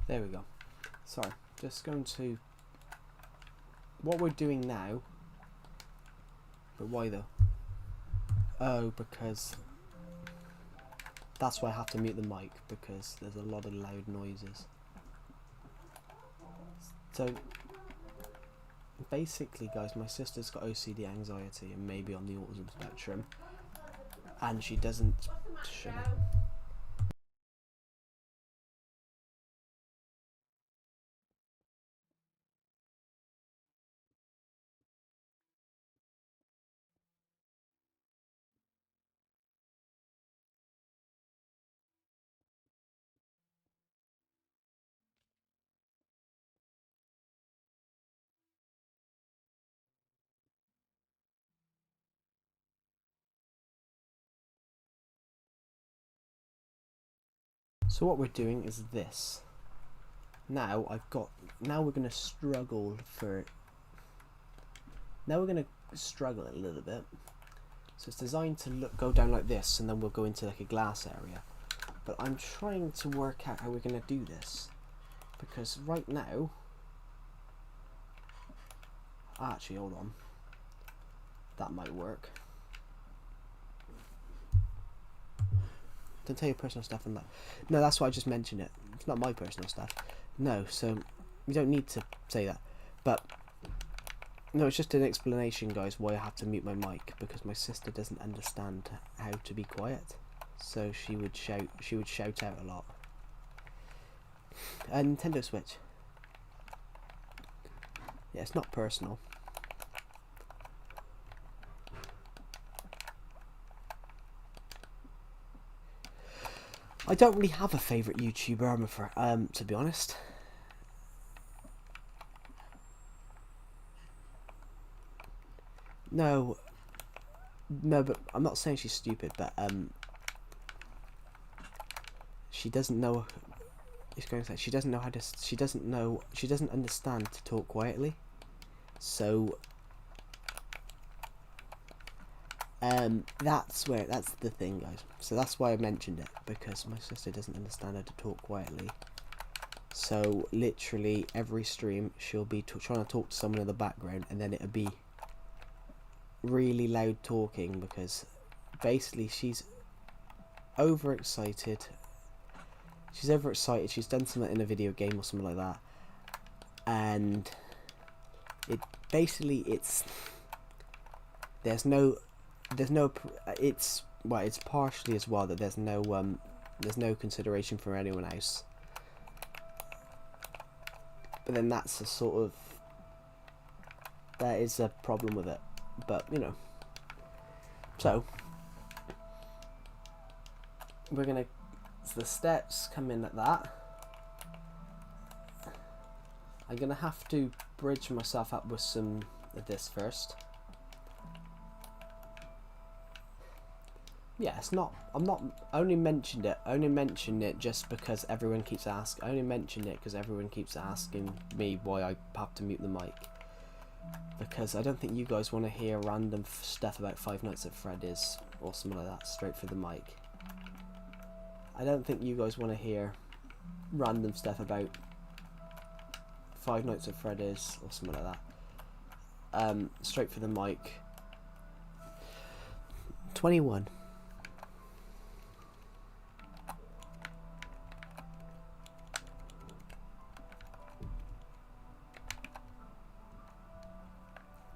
There we go. Sorry, just going to what we're doing now. But why though? Oh, because that's why I have to mute the mic, because there's a lot of loud noises. So basically, guys, my sister's got OCD, anxiety, and maybe on the autism spectrum, and she doesn't. So what we're doing is this. Now we're gonna struggle for. Now we're gonna struggle a little bit. So it's designed to go down like this, and then we'll go into like a glass area. But I'm trying to work out how we're gonna do this, because right now. Actually, hold on. That might work. Don't tell your personal stuff on that. No, that's why I just mentioned it. It's not my personal stuff. No, so you don't need to say that. But no, it's just an explanation, guys, why I have to mute my mic, because my sister doesn't understand how to be quiet. So she would shout out a lot. A Nintendo Switch. Yeah, it's not personal. I don't really have a favourite YouTuber, I'm afraid, to be honest. No, but I'm not saying she's stupid, but she doesn't know. It's going to say she doesn't know how to. She doesn't understand to talk quietly. So that's the thing, guys. So that's why I mentioned it, because my sister doesn't understand how to talk quietly. So literally every stream she'll be trying to talk to someone in the background, and then it'll be really loud talking, because basically she's overexcited. She's done something in a video game or something like that, and it's partially as well that there's no consideration for anyone else. But then that is a problem with it. But you know, so the steps come in at that. I'm gonna have to bridge myself up with some of this first. Yeah, it's not. I'm not. I only mentioned it. I only mentioned it just because everyone keeps asking. I only mentioned it because everyone keeps asking me why I have to mute the mic. Because I don't think you guys want to hear random stuff about Five Nights at Freddy's or something like that straight through the mic. I don't think you guys want to hear random stuff about Five Nights at Freddy's or something like that. Straight through the mic. 21.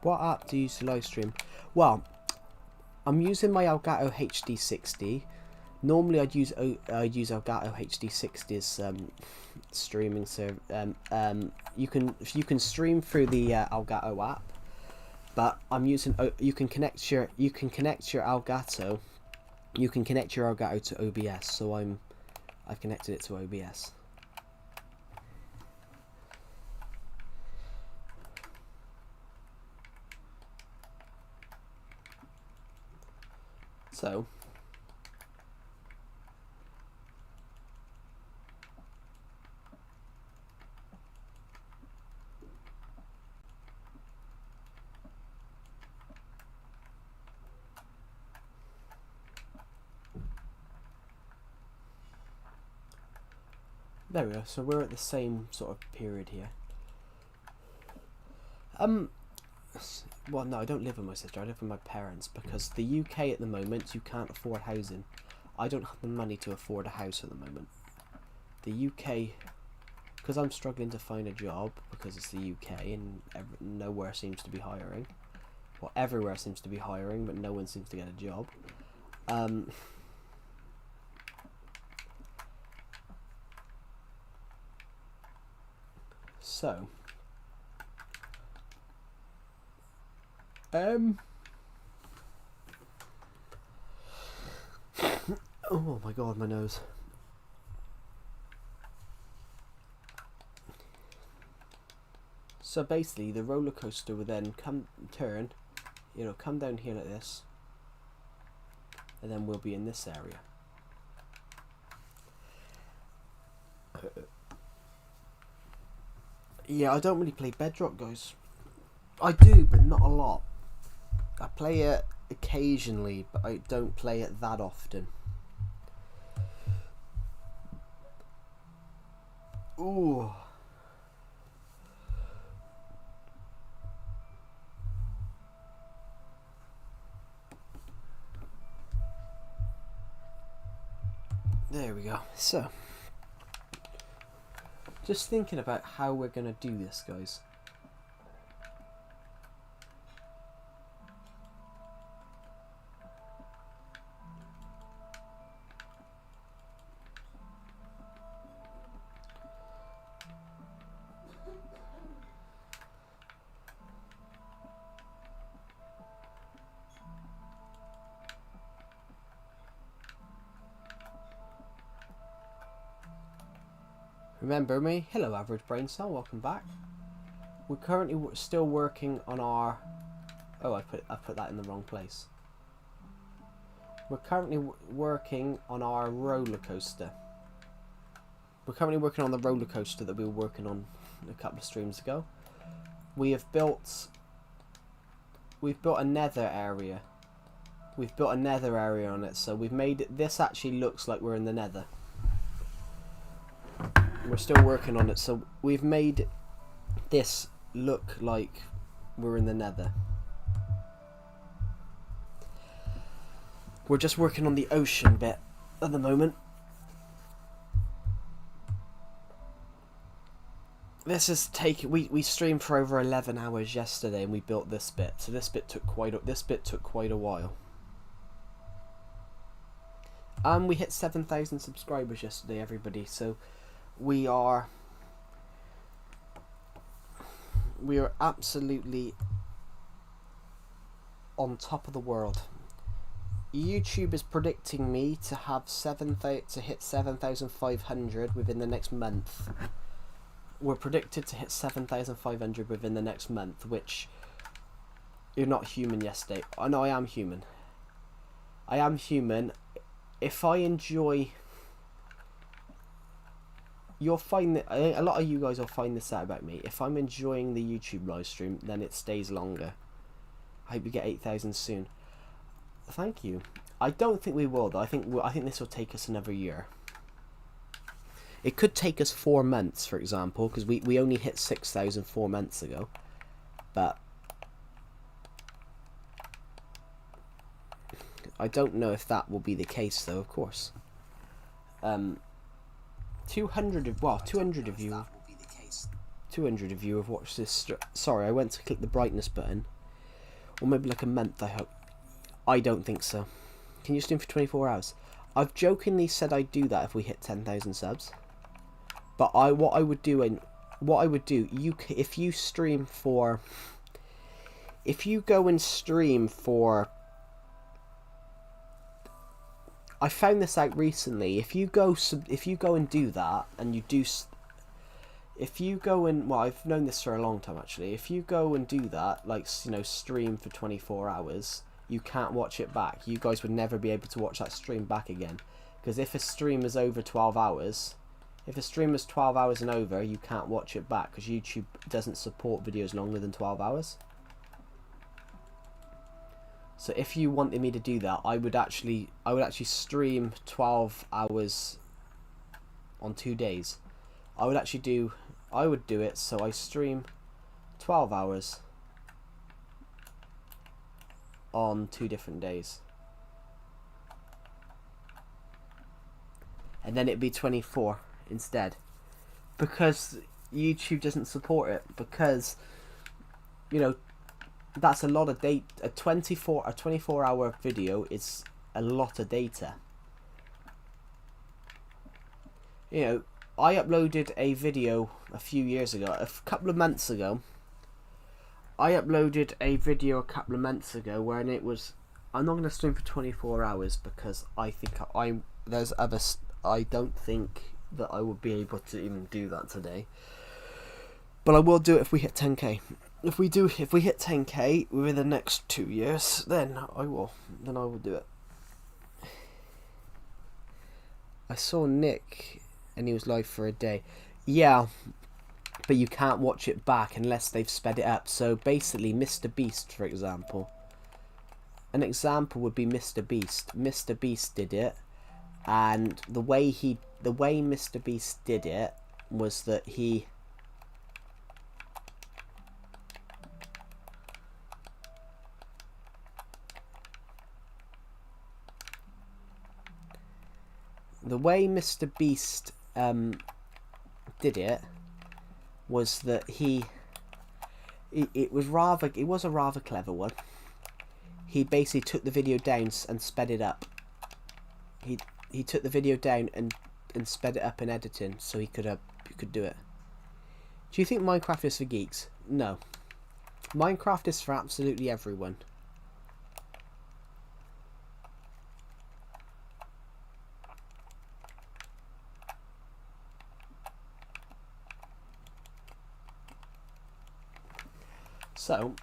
What app do you use to live stream? Well, I'm using my Elgato HD60. Normally, I'd use Elgato HD60's streaming service. You can stream through the Elgato app, but I'm using. You can connect your Elgato. You can connect your Elgato to OBS. So I've connected it to OBS. So there we go. So we're at the same sort of period here. Well, no, I don't live with my sister. I live with my parents because the UK at the moment, you can't afford housing. I don't have the money to afford a house at the moment. The UK, because I'm struggling to find a job because it's the UK and nowhere seems to be hiring. Well, everywhere seems to be hiring, but no one seems to get a job. So, oh my god, my nose. So basically, the roller coaster will then turn, it'll come down here like this, and then we'll be in this area. Yeah, I don't really play Bedrock, guys. I do, but not a lot. I play it occasionally, but I don't play it that often. Ooh. There we go. So, just thinking about how we're going to do this, guys. Remember me? Hello, Average Brain Cell. Welcome back. We're currently still working on our. Oh, I put that in the wrong place. We're currently working on our roller coaster. We're currently working on the roller coaster that we were working on a couple of streams ago. We've built a nether area. We've built a nether area on it, so we've made it. This actually looks like we're in the nether. We're still working on it, so we've made this look like we're in the nether. We're just working on the ocean bit at the moment. This is we streamed for over 11 hours yesterday and we built this bit, so this bit took quite a while. We hit 7,000 subscribers yesterday, everybody, so we are absolutely on top of the world. YouTube is predicting me to have hit 7,500 within the next month. We're predicted to hit 7,500 within the next month, which you're not human yesterday. Oh no, I am human. I am human. If I enjoy... You'll find that a lot of you guys will find this out about me. If I'm enjoying the YouTube live stream, then it stays longer. I hope you get 8,000 soon. Thank you. I don't think we will though. I think this will take us another year. It could take us 4 months, for example, because we only hit 6,000 4 months ago. But I don't know if that will be the case though. Of course. 200 of you. 200 of you have watched this. Sorry, I went to click the brightness button. Or maybe like a month, I hope. I don't think so. Can you stream for 24 hours? I've jokingly said I'd do that if we hit 10,000 subs. But what I would do, if you stream for, if you go and stream for, I found this out recently. If you go and do that, and you do, if you go and, well, I've known this for a long time actually. If you go and do that, like, you know, stream for 24 hours, you can't watch it back. You guys would never be able to watch that stream back again, because if a stream is over 12 hours, if a stream is 12 hours and over, you can't watch it back because YouTube doesn't support videos longer than 12 hours. So if you wanted me to do that, I would actually stream 12 hours on 2 days. I would do it so I stream 12 hours on 2 different days. And then it'd be 24 instead. Because YouTube doesn't support it. Because, you know, that's a lot of data. A 24 hour video is a lot of data. You know, I uploaded a video a few years ago, a couple of months ago. I uploaded a video a couple of months ago where it was, I'm not going to stream for 24 hours because I think I don't think that I would be able to even do that today. But I will do it if we hit 10k. If we hit 10k within the next 2 years, then I will do it. I saw Nick and he was live for a day. Yeah, but you can't watch it back unless they've sped it up. So basically, Mr. Beast, for example. An example would be Mr. Beast. Mr. Beast did it, and the way Mr. Beast did it was that he did it was that it was a rather clever one. He basically took the video down and sped it up. He took the video down and sped it up in editing so he could do it. Do you think Minecraft is for geeks? No. Minecraft is for absolutely everyone. So,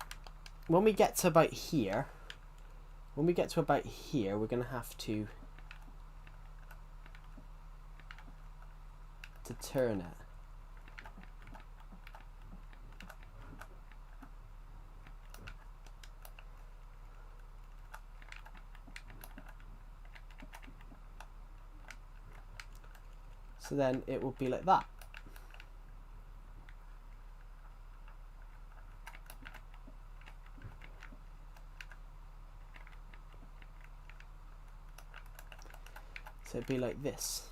when we get to about here, we're going to have to turn it. So then it will be like that. So it'd be like this.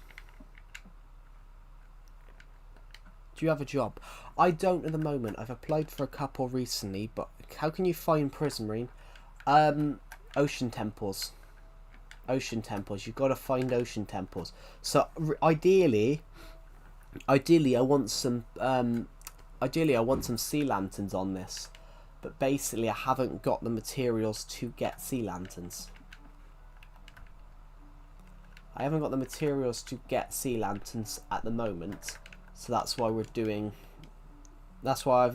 Do you have a job? I don't at the moment. I've applied for a couple recently, but how can you find Prismarine? Ocean temples. Ocean temples. You've got to find ocean temples. So ideally I want some sea lanterns on this, but basically I haven't got the materials to get sea lanterns. I haven't got the materials to get sea lanterns at the moment, so that's why I've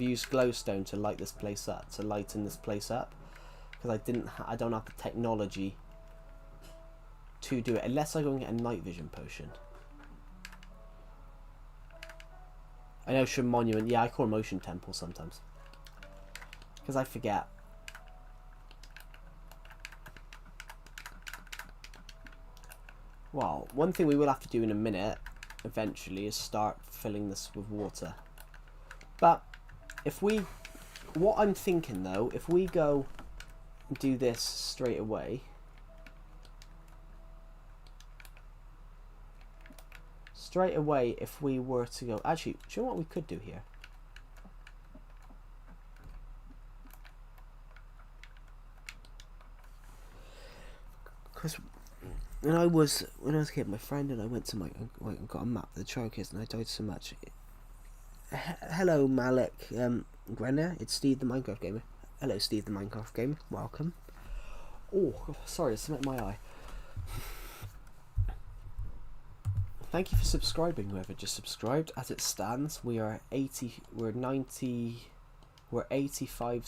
used glowstone to light this place up, to lighten this place up, because I don't have the technology to do it, unless I go and get a night vision potion. An ocean monument. Yeah, I call them ocean temples sometimes. Because I forget. Well, one thing we will have to do in a minute, eventually, is start filling this with water. But, if we... What I'm thinking, though, if we go and do this straight away... Straight away, if we were to go... Actually, do you know what we could do here? Because when I was a kid, my friend and I went to and got a map of the Chokers, and I died so much. Hello, Malik Grenner. It's Steve the Minecraft Gamer. Hello, Steve the Minecraft Gamer. Welcome. Oh, sorry, it's something in my eye. Thank you for subscribing, whoever just subscribed. As it stands, we are 80. We're 90. We're 85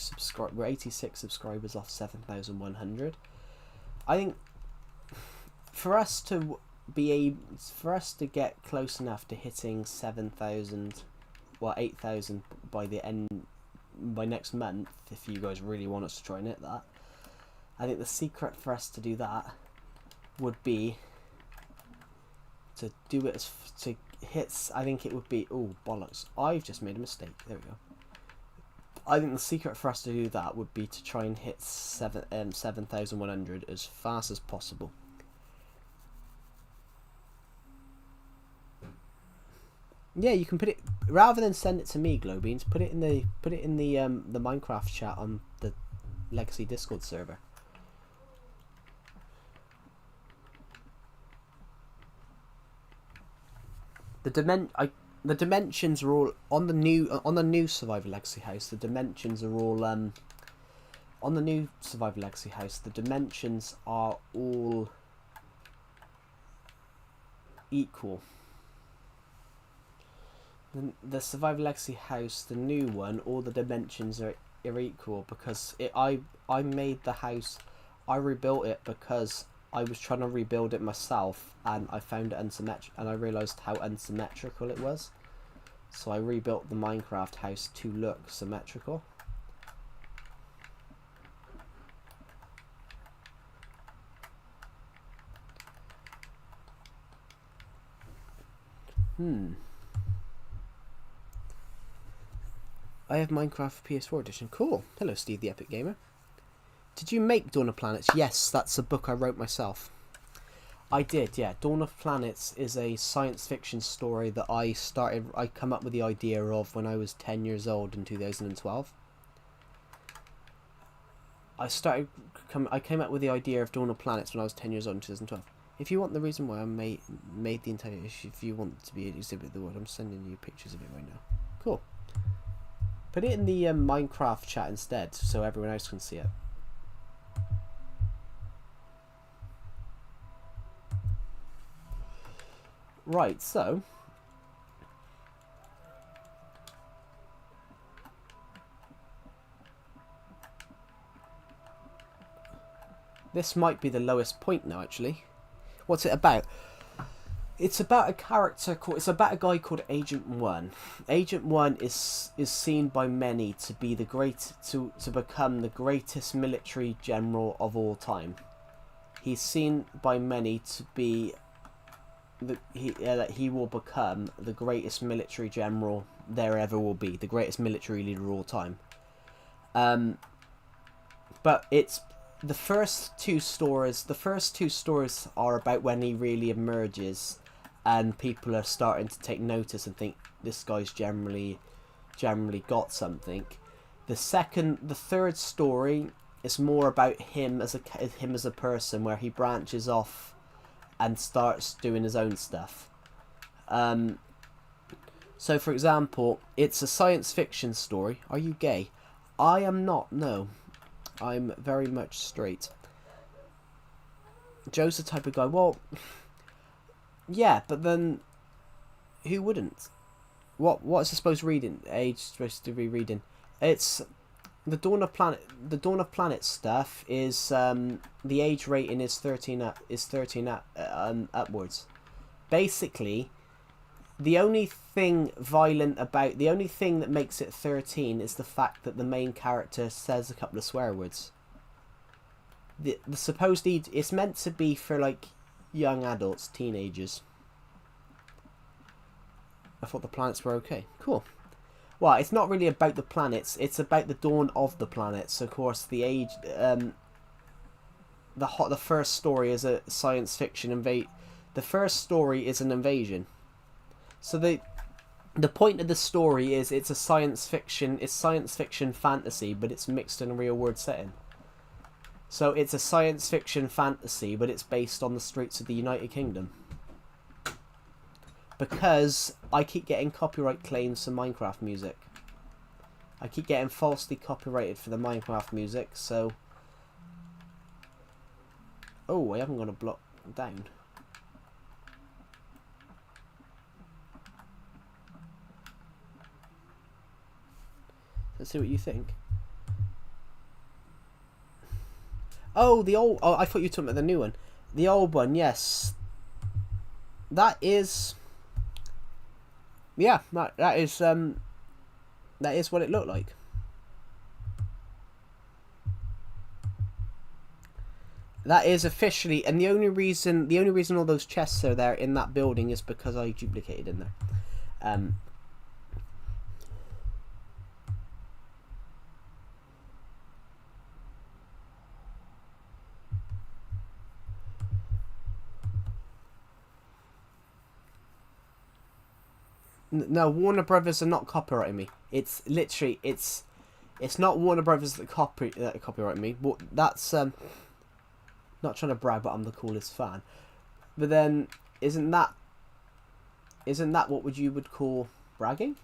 We're 86 subscribers off 7,100. I think for us to get close enough to hitting 7,000, well 8,000 by next month, if you guys really want us to try and hit that, I think the secret for us to do that would be to do it to hit. I think it would be, oh bollocks, I've just made a mistake. There we go. I think the secret for us to do that would be to try and hit 7,100 as fast as possible. Yeah, you can put it, rather than send it to me, Glowbeans. Put it in the Minecraft chat on the Legacy Discord server. The dimensions are all on the new Survivor Legacy house. The dimensions are all on the new Survivor Legacy house. The dimensions are all equal. The Survivor Legacy house, the new one, all the dimensions are equal because I made the house. I rebuilt it because I was trying to rebuild it myself, and I found it unsymmetrical, and I realised how unsymmetrical it was. So I rebuilt the Minecraft house to look symmetrical. I have Minecraft PS4 edition. Cool. Hello, Steve the Epic Gamer. Did you make Dawn of Planets? Yes, that's a book I wrote myself. I did, yeah. Dawn of Planets is a science fiction story that I come up with the idea of when I was 10 years old in 2012. I came up with the idea of Dawn of Planets when I was 10 years old in 2012. If you want the reason why I made the entire issue, if you want to be an exhibit of the world, I'm sending you pictures of it right now. Cool. Put it in the Minecraft chat instead, so everyone else can see it. Right, so this might be the lowest point now, actually. What's it about? It's about a character called. It's about a guy called Agent 1. Agent 1 is seen by many to be the to become the greatest military general of all time. He's seen by many to be that he will become the greatest military general there ever will be, the greatest military leader of all time. But it's the first two stories. The first two stories are about when he really emerges, and people are starting to take notice and think this guy's generally got something. The third story is more about him as a person, where he branches off and starts doing his own stuff. So, for example, it's a science fiction story. Are you gay? I am not, no. I'm very much straight. Joe's the type of guy, well, yeah, but then who wouldn't? What is supposed to be reading? Age supposed to be reading? It's the Dawn of Planet stuff is the age rating is 13 upwards. Basically, the only thing the only thing that makes it 13 is the fact that the main character says a couple of swear words. The supposed it's meant to be for like young adults, teenagers. I thought the planets were okay. Cool. Well, it's not really about the planets. It's about the dawn of the planets. Of course, the age, the first story is a science fiction The first story is an invasion. So the point of the story is it's science fiction fantasy, but it's mixed in a real world setting. So it's a science fiction fantasy, but it's based on the streets of the United Kingdom. Because I keep getting copyright claims for Minecraft music. I keep getting falsely copyrighted for the Minecraft music, so... Oh, I haven't got a block down. Let's see what you think. Oh, the old... Oh, I thought you were talking about the new one. The old one, yes. That is... Yeah, that is what it looked like. That is officially, and the only reason all those chests are there in that building is because I duplicated in there. No, Warner Brothers are not copyrighting me. It's literally it's not Warner Brothers that copyright me. That's not trying to brag, but I'm the coolest fan. But then isn't that what you would call bragging?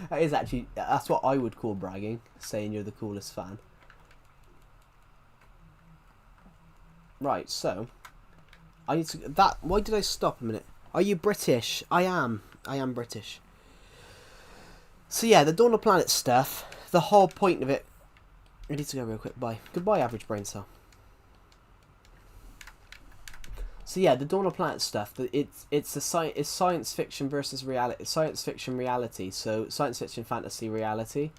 That's what I would call bragging, saying you're the coolest fan. Right, so I need to why did I stop a minute? Are you British? I am British. So yeah, the Dawn of Planet stuff, the whole point of it... I need to go real quick, bye. Goodbye, average brain cell. So yeah, the Dawn of Planet stuff, it's science fiction versus reality, science fiction reality, so science fiction fantasy reality.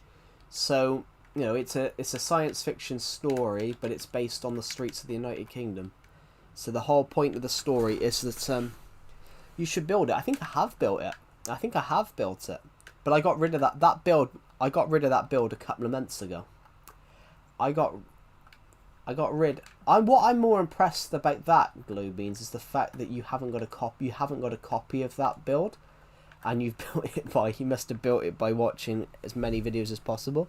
So, you know, it's a science fiction story, but it's based on the streets of the United Kingdom. So the whole point of the story is that you should build it. I think I have built it. But I got rid of that build. I got rid of that build a couple of months ago. What I'm more impressed about that, Glue Beans, is the fact that you haven't got a copy. You haven't got a copy of that build, and you must have built it by watching as many videos as possible.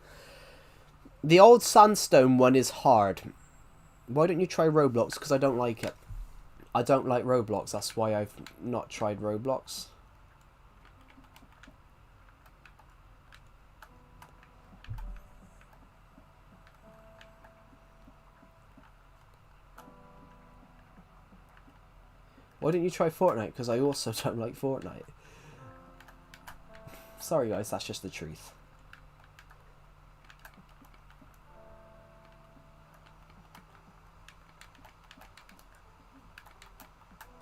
The old sandstone one is hard. Why don't you try Roblox? Because I don't like it. I don't like Roblox. That's why I've not tried Roblox. Why don't you try Fortnite? Because I also don't like Fortnite. Sorry guys, that's just the truth.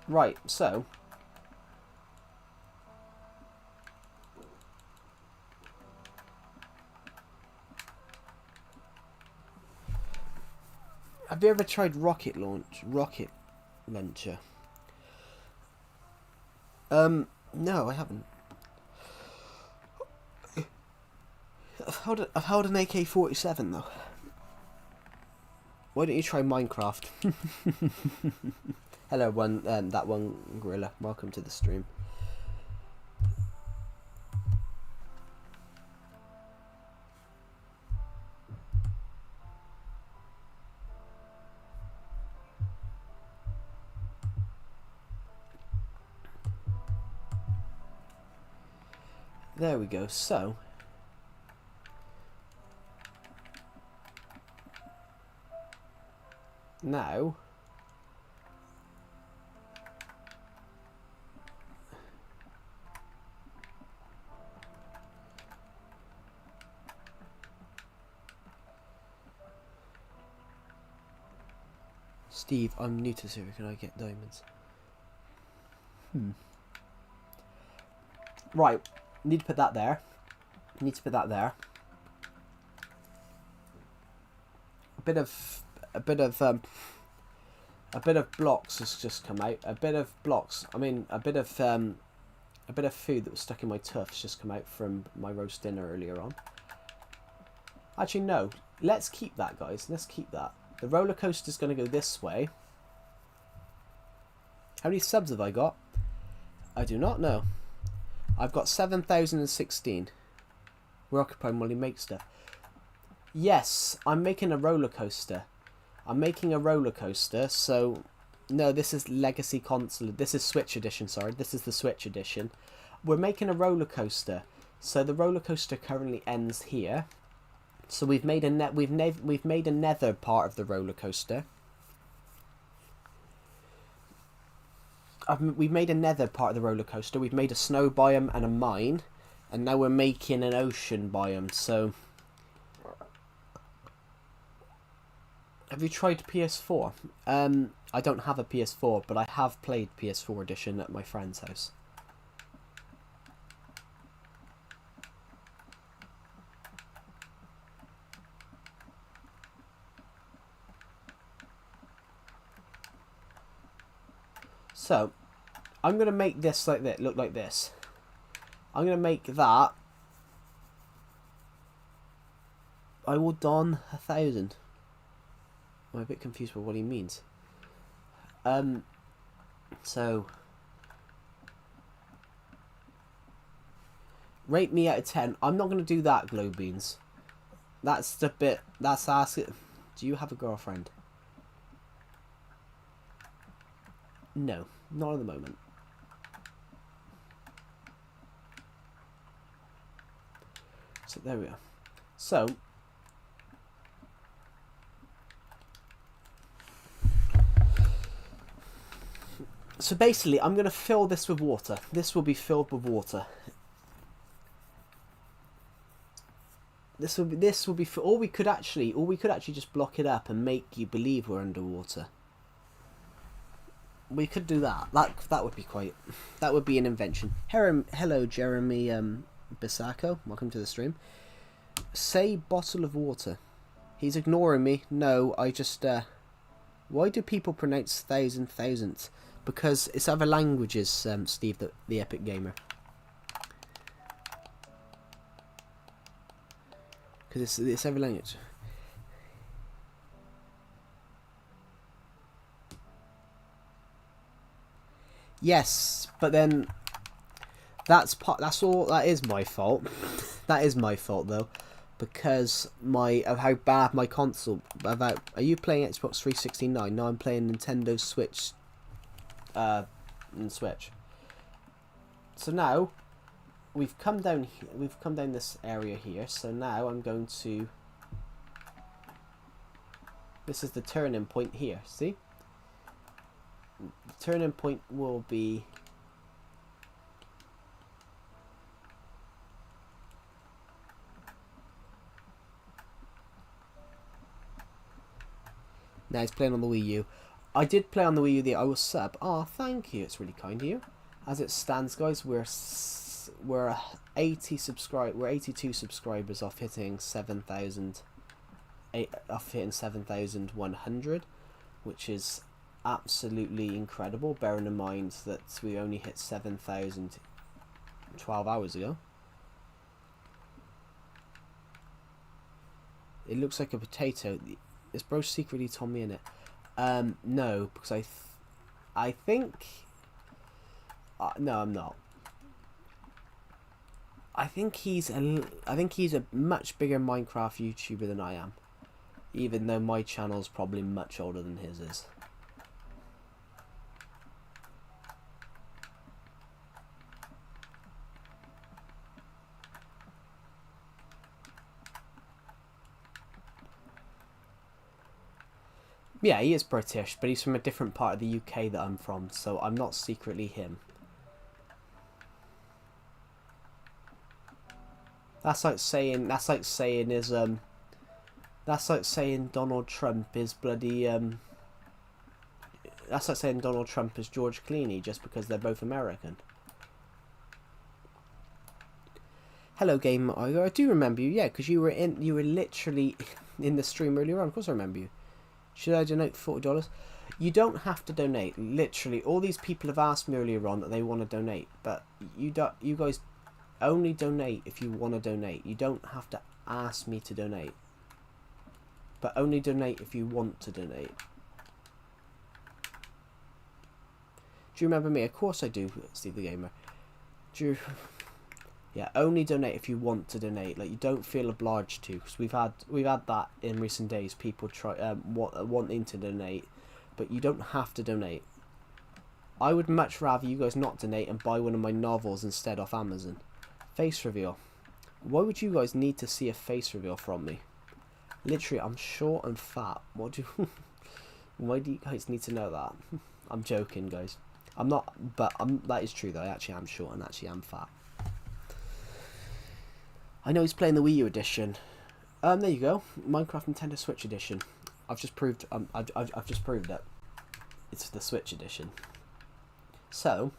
Right, so... Have you ever tried rocket launcher? No, I haven't. I've held an AK-47 though. Why don't you try Minecraft? Hello, that one gorilla. Welcome to the stream. There we go. So, now Steve, I'm new to Syria. Can I get diamonds? Right. Need to put that there. Need to put that there. A bit of blocks has just come out. A bit of food that was stuck in my tufts just come out from my roast dinner earlier on. Actually, no. Let's keep that, guys. Let's keep that. The roller coaster's going to go this way. How many subs have I got? I do not know. I've got 7,016. We're occupied while he makes stuff. Yes, I'm making a roller coaster. I'm making a roller coaster, so... No, this is Legacy Console. This is Switch Edition, sorry. This is the Switch Edition. We're making a roller coaster. So the roller coaster currently ends here. So we've made a nether part of the roller coaster. We've made a nether part of the roller coaster. We've made a snow biome and a mine, and now we're making an ocean biome. So, have you tried PS4? I don't have a PS4, but I have played PS4 edition at my friend's house. So, I'm going to make this like that, look like this. I'm going to make that. I will don 1,000. I'm a bit confused with what he means. So, rate me out of 10. I'm not going to do that, Glow Beans. That's the bit, that's asking. Do you have a girlfriend? No, not at the moment. So there we are. So basically, I'm going to fill this with water. This will be filled with water. This will be. Or we could actually just block it up and make you believe we're underwater. We could do that. That would be quite. That would be an invention. Hello, Jeremy Bisacco. Welcome to the stream. Say bottle of water. He's ignoring me. No, I just. Why do people pronounce thousandths? Because it's other languages, Steve, the Epic Gamer. Because it's every language. Yes, but then that's is my fault. That is my fault though, because of how bad my console. Are you playing Xbox 369? No, I'm playing Nintendo Switch. Switch. So now we've come down here. We've come down this area here. So now I'm going to. This is the turning point here. See. The turning point will be now he's playing on the Wii U. I did play on the Wii U. I was sub. Oh, thank you. It's really kind of you. As it stands, guys, we're 82 subscribers off hitting 7,000. Off hitting 7,100, which is absolutely incredible, bearing in mind that we only hit 7,000 12 hours ago. It looks like a potato. Is bro secretly Tommy in it? No, because I think no, I'm not. I think he's a much bigger Minecraft YouTuber than I am, even though my channel's probably much older than his is. Yeah, he is British, but he's from a different part of the UK that I'm from, so I'm not secretly him. That's like saying Donald Trump is bloody That's like saying Donald Trump is George Clooney just because they're both American. Hello, Game Iger. I do remember you, yeah, because you were literally in the stream earlier on. Of course, I remember you. Should I donate $40? You don't have to donate. Literally, all these people have asked me earlier on that they want to donate, but you guys only donate if you want to donate. You don't have to ask me to donate, but only donate if you want to donate. Do you remember me? Of course I do, Steve the Gamer. Do you... Yeah, only donate if you want to donate. Like, you don't feel obliged to, because we've had that in recent days. People wanting to donate, but you don't have to donate. I would much rather you guys not donate and buy one of my novels instead off Amazon. Face reveal. Why would you guys need to see a face reveal from me? Literally, I'm short and fat. Why do you guys need to know that? I'm joking, guys. I'm not, but that is true though. I actually am short and actually am fat. I know he's playing the Wii U edition. There you go, Minecraft Nintendo Switch edition. I've just proved it. It's the Switch edition. So,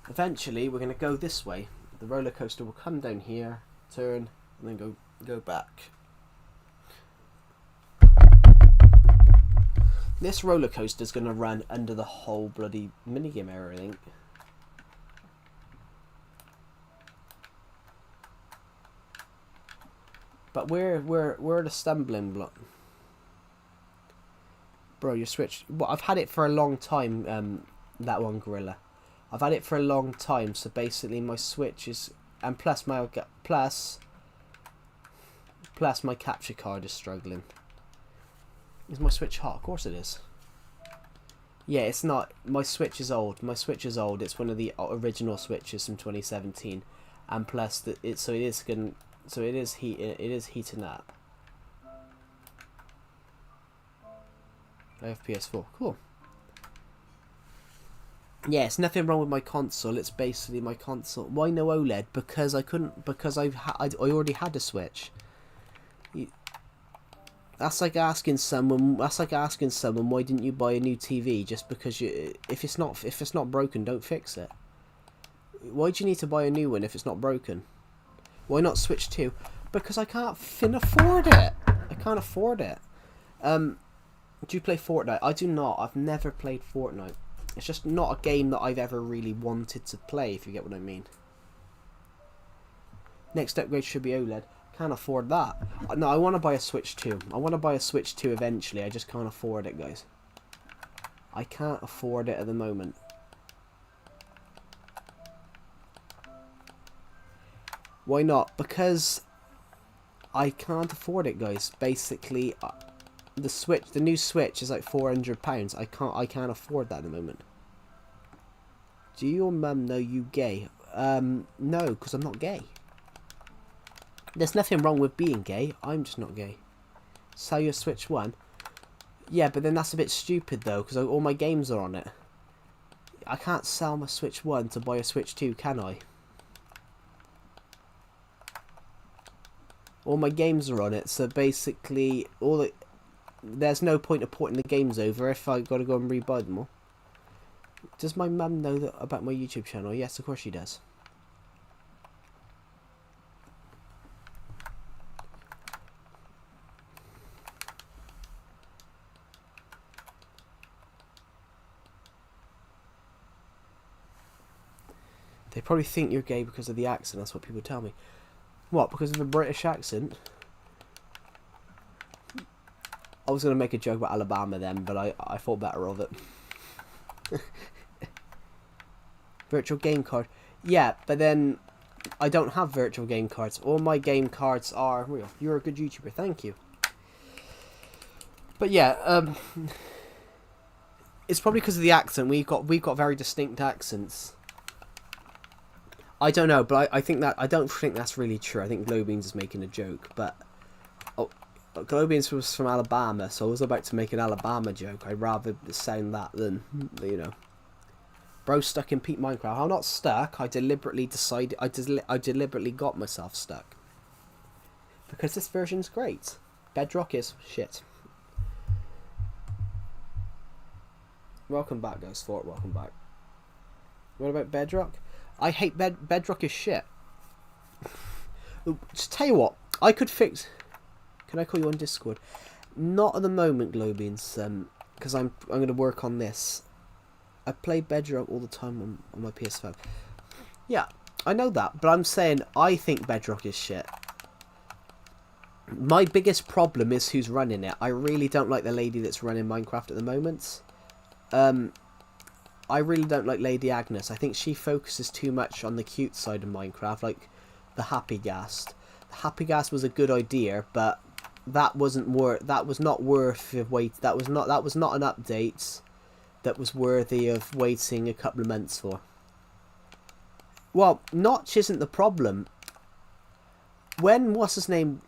eventually we're gonna go this way. The roller coaster will come down here, turn, and then go back. This roller coaster is gonna run under the whole bloody minigame area, I think. But we're the stumbling block. Bro, your Switch... Well, I've had it for a long time, that one, Gorilla. I've had it for a long time, so basically my Switch is... And plus my capture card is struggling. Is my Switch hot? Of course it is. Yeah, it's not... My Switch is old. My Switch is old. It's one of the original Switches from 2017. And plus, it is heating up. I have PS4. Cool. Yeah, it's nothing wrong with my console. It's basically my console. Why no OLED? Because I couldn't. Because I already had a Switch. That's like asking someone. Why didn't you buy a new TV? Just because if it's not broken, don't fix it. Why do you need to buy a new one if it's not broken? Why not Switch 2? Because I can't afford it. I can't afford it. Do you play Fortnite? I do not. I've never played Fortnite. It's just not a game that I've ever really wanted to play, if you get what I mean. Next upgrade should be OLED. Can't afford that. No, I want to buy a Switch 2. I want to buy a Switch 2 eventually. I just can't afford it, guys. I can't afford it at the moment. Why not? Because I can't afford it, guys. Basically, the new Switch is like £400. I can't afford that at the moment. Do your mum know you gay? No, because I'm not gay. There's nothing wrong with being gay. I'm just not gay. Sell your Switch 1? Yeah, but then that's a bit stupid though, because all my games are on it. I can't sell my Switch 1 to buy a Switch 2, can I? All my games are on it, so basically there's no point of porting the games over if I got to go and rebuy them all. Does my mum know that about my YouTube channel? Yes, of course she does. They probably think you're gay because of the accent. That's what people tell me. What? Because of the British accent? I was going to make a joke about Alabama then, but I thought better of it. Virtual game card. Yeah, but then I don't have virtual game cards. All my game cards are real. You're a good YouTuber. Thank you. But yeah, it's probably because of the accent. We've got very distinct accents. I don't know, but I don't think that's really true. I think Glowbeans is making a joke, but Glowbeans was from Alabama, so I was about to make an Alabama joke. I'd rather sound that than, you know. Bro stuck in Pete Minecraft. I'm not stuck. I deliberately decided. I deliberately got myself stuck because this version's great. Bedrock is shit. Welcome back, Ghost Fort. Welcome back. What about Bedrock? I hate Bedrock is shit. Just tell you what, I could fix. Can I call you on Discord? Not at the moment, Globeans. Because I'm going to work on this. I play Bedrock all the time on my PS5. Yeah, I know that, but I'm saying I think Bedrock is shit. My biggest problem is who's running it. I really don't like the lady that's running Minecraft at the moment. I really don't like Lady Agnes. I think she focuses too much on the cute side of Minecraft, like the Happy Ghast. The Happy Ghast was a good idea, but that wasn't that was not worth of wait. That was not an update that was worthy of waiting a couple of months for. Well, Notch isn't the problem. When what's his name?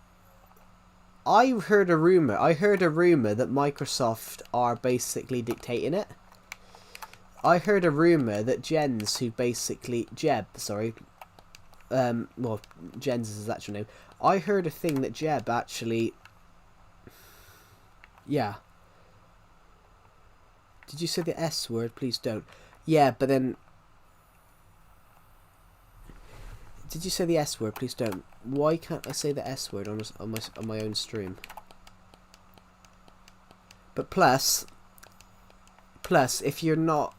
I heard a rumor that Microsoft are basically dictating it. I heard a rumor that Jeb, well, Jens is his actual name. I heard a thing that Jeb actually, yeah. Did you say the S word? Please don't. Yeah, but then, did you say the S word? Please don't. Why can't I say the S word on my own stream? But plus, if you're not,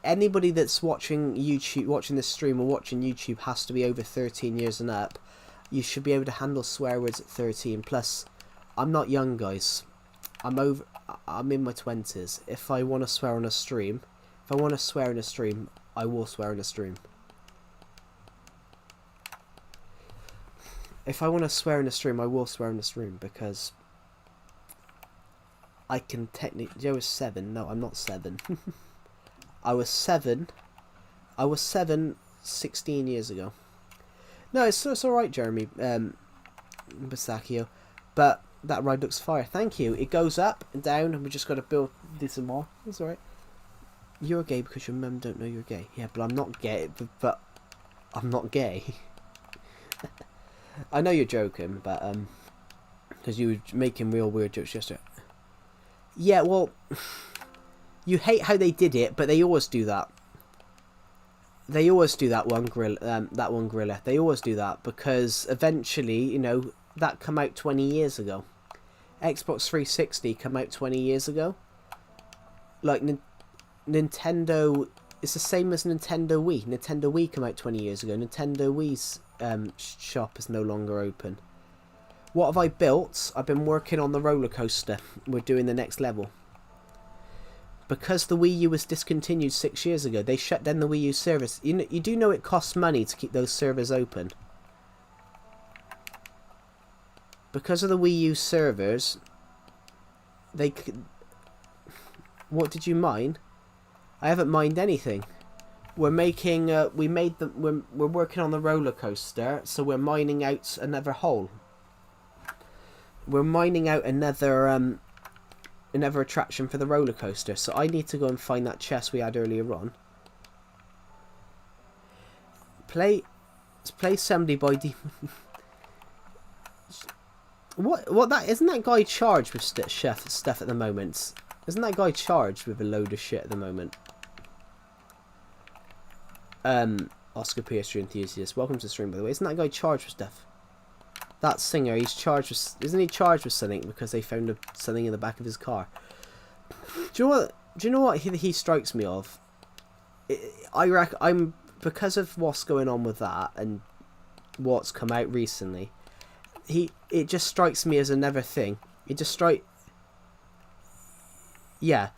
anybody that's watching this stream or watching YouTube has to be over 13 years and up. You should be able to handle swear words at 13. Plus, I'm not young, guys. I'm in my 20s. If I want to swear on a stream, I will swear on a stream. If I want to swear in a stream, I will swear in a stream, because I can technically... Joe is 7. No, I'm not 7. I was 7 16 years ago. No, it's alright, Jeremy Basacchio. But that ride looks fire. Thank you. It goes up and down, and we just got to do some more. It's alright. You're gay because your mum don't know you're gay. Yeah, but I'm not gay. But I'm not gay. I know you're joking, but because you were making real weird jokes yesterday. Yeah, well, you hate how they did it, but they always do that. They always do that one gorilla. They always do that because eventually, you know, that come out 20 years ago. Xbox 360 come out 20 years ago. Like Nintendo, it's the same as Nintendo Wii. Nintendo Wii come out 20 years ago. Nintendo Wii's shop is no longer open. What have I built? I've been working on the roller coaster. We're doing the next level. Because the Wii U was discontinued 6 years ago, they shut down the Wii U service. You do know it costs money to keep those servers open. Because of the Wii U servers, what did you mine? I haven't mined anything. We're making, we're working on the roller coaster, so we're mining out another hole. We're mining out another attraction for the roller coaster, so I need to go and find that chest we had earlier on. Play somebody by demon. What that isn't that guy charged with stuff at the moment? Isn't that guy charged with a load of shit at the moment? Oscar PS3 enthusiast, welcome to the stream, by the way. Isn't that guy charged with stuff? That singer, he's charged with... Isn't he charged with something because they found something in the back of his car? Do you know what he strikes me of? I'm because of what's going on with that and what's come out recently. It just strikes me as another thing. It just yeah.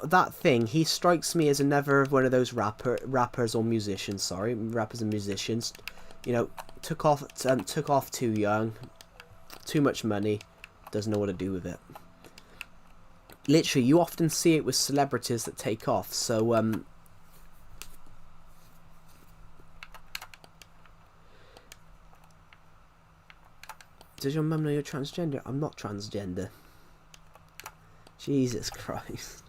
That thing, he strikes me as another one of those rappers or musicians. Sorry, rappers and musicians. You know, took off too young, too much money, doesn't know what to do with it. Literally, you often see it with celebrities that take off. So does your mum know you're transgender? I'm not transgender. Jesus Christ.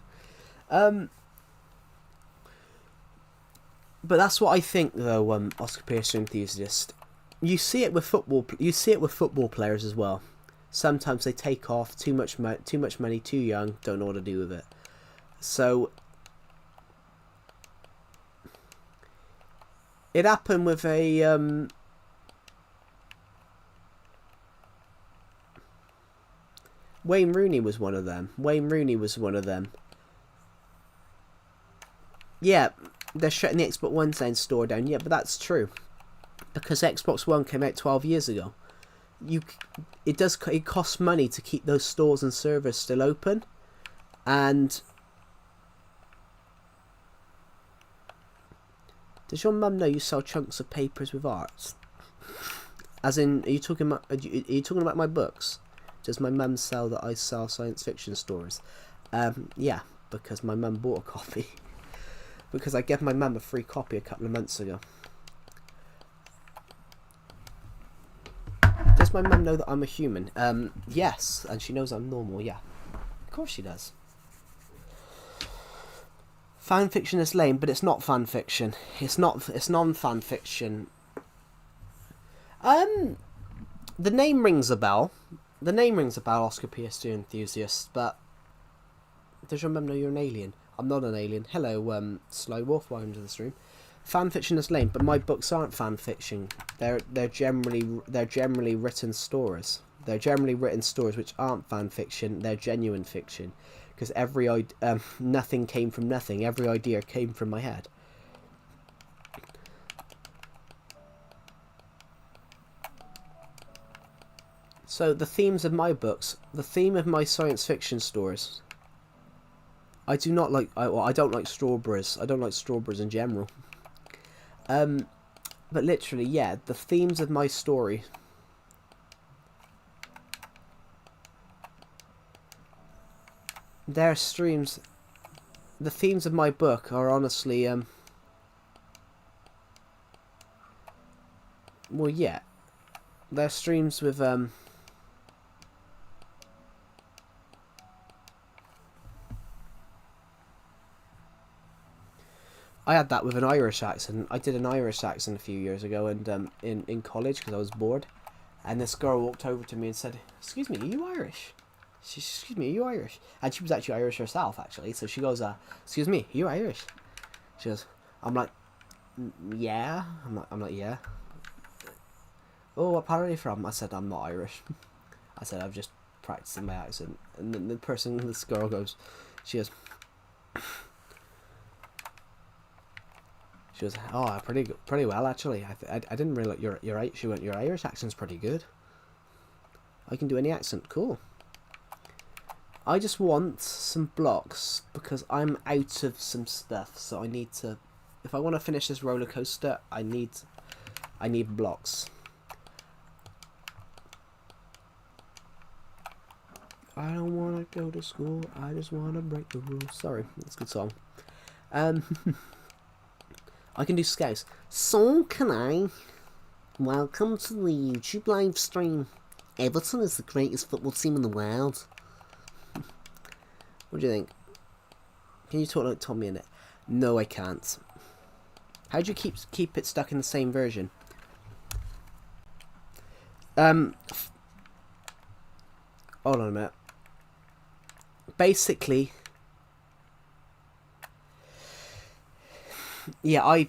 But that's what I think, though. Oscar Pearson enthusiast. You see it with football. You see it with football players as well. Sometimes they take off too much money, too young, don't know what to do with it. So it happened with a Wayne Rooney was one of them. Yeah, they're shutting the Xbox One store down. Yeah, but that's true, because Xbox One came out 12 years ago. It costs money to keep those stores and servers still open, and does your mum know you sell chunks of papers with art? As in, are you talking about my books? Does my mum sell that I sell science fiction stories? Yeah, because my mum bought a copy. Because I gave my mum a free copy a couple of months ago. Does my mum know that I'm a human? Yes, and she knows I'm normal, yeah. Of course she does. Fan fiction is lame, but it's not fan fiction. It's non-fan fiction. The name rings a bell. Oscar PS2 enthusiast, but does your mum know you're an alien? I'm not an alien. Hello, Slow Wolf, welcome to the stream. Fan fiction is lame, but my books aren't fan fiction. They're generally written stories. They're generally written stories which aren't fan fiction. They're genuine fiction, because nothing came from nothing. Every idea came from my head. So the themes of my books, the theme of my science fiction stories. I don't like strawberries. I don't like strawberries in general. But literally, yeah, the themes of my story. Their streams. The themes of my book are honestly, well, yeah. They're streams with, I had that with an Irish accent. I did an Irish accent a few years ago, and in college, because I was bored, and this girl walked over to me and said, "Excuse me, are you Irish?" Excuse me, are you Irish? And she was actually Irish herself, actually. So she goes, "Excuse me, are you Irish?" She goes, I'm like, "Yeah." I'm like, "Yeah." "Oh, what part are you from?" I said, "I'm not Irish." I said, "I've just practicing my accent." And then this girl goes, she goes, "Oh, pretty well actually. I didn't really like your She went, "Your Irish accent's pretty good." I can do any accent. Cool. I just want some blocks because I'm out of some stuff. So I need to, if I want to finish this roller coaster, I need blocks. I don't want to go to school. I just want to break the rules. Sorry, that's a good song. I can do scouts. So can I. Welcome to the YouTube live stream. Everton is the greatest football team in the world. What do you think? Can you talk like Tommy in it? No, I can't. How do you keep it stuck in the same version? Hold on a minute. Basically, yeah,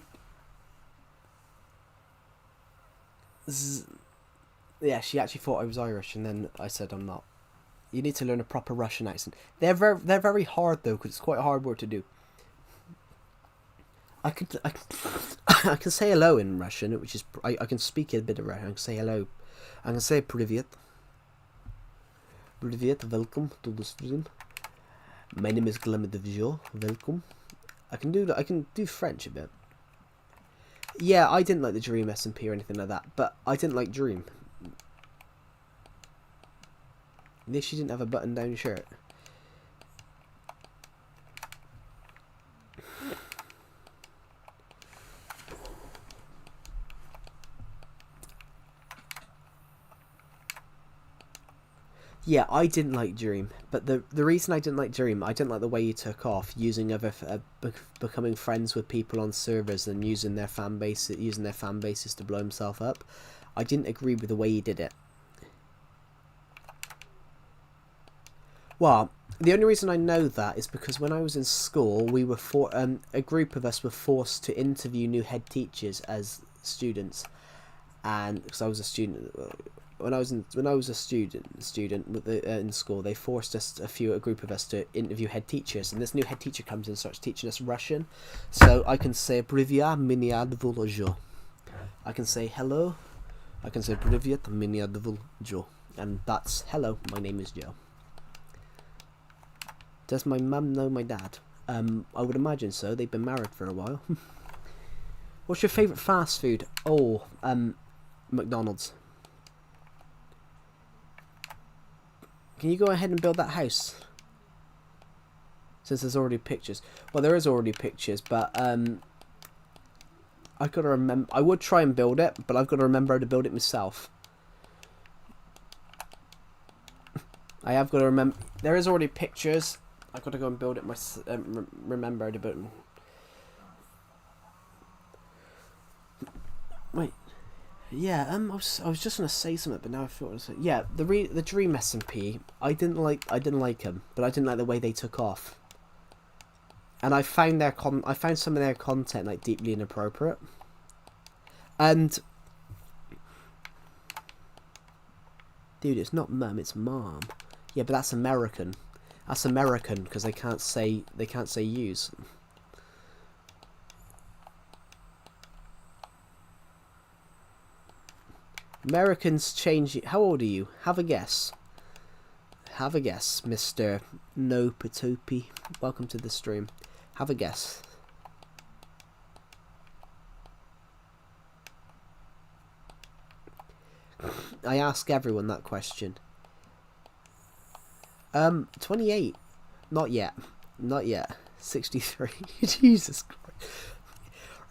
she actually thought I was Irish, and then I said I'm not. You need to learn a proper Russian accent. They're very hard though, because it's quite a hard word to do. I can say hello in Russian, which is I can speak a bit of Russian. I can say hello. I can say привет. Привет, welcome to the stream. My name is Glamidavjo. Welcome. I can do French a bit. Yeah, I didn't like the Dream SMP or anything like that, but I didn't like Dream. At least she didn't have a button-down shirt. Yeah, I didn't like Dream, but the reason I didn't like Dream, I didn't like the way you took off using becoming friends with people on servers and using their fan bases to blow himself up. I didn't agree with the way he did it. Well, the only reason I know that is because when I was in school, we were a group of us were forced to interview new head teachers as students, and because I was a student, when I was a student with in school, they forced us a group of us to interview head teachers, and this new head teacher comes in and starts teaching us Russian, so I can say "Привет, меня зовут Joe." I can say hello. I can say "Привет, меня зовут Joe," and that's hello. My name is Joe. Does my mum know my dad? I would imagine so. They've been married for a while. What's your favourite fast food? Oh, McDonald's. Can you go ahead and build that house? Since there's already pictures. Well, there is already pictures, but I gotta remember. I would try and build it, but I've got to remember how to build it myself. I have got to remember. There is already pictures. I've got to go and build it myself. Remember how to build it. Wait. Yeah. I was just gonna say something, but now I thought. Yeah. The Dream SMP. I didn't like them, but I didn't like the way they took off. And I found some of their content like deeply inappropriate. And dude, it's not mum, it's mom. Yeah, but that's American. That's American because they can't say use. Americans change it. How old are you? Have a guess. Have a guess, Mr. No Patopi. Welcome to the stream. Have a guess. I ask everyone that question. 28. Not yet. Not yet. 63. Jesus Christ.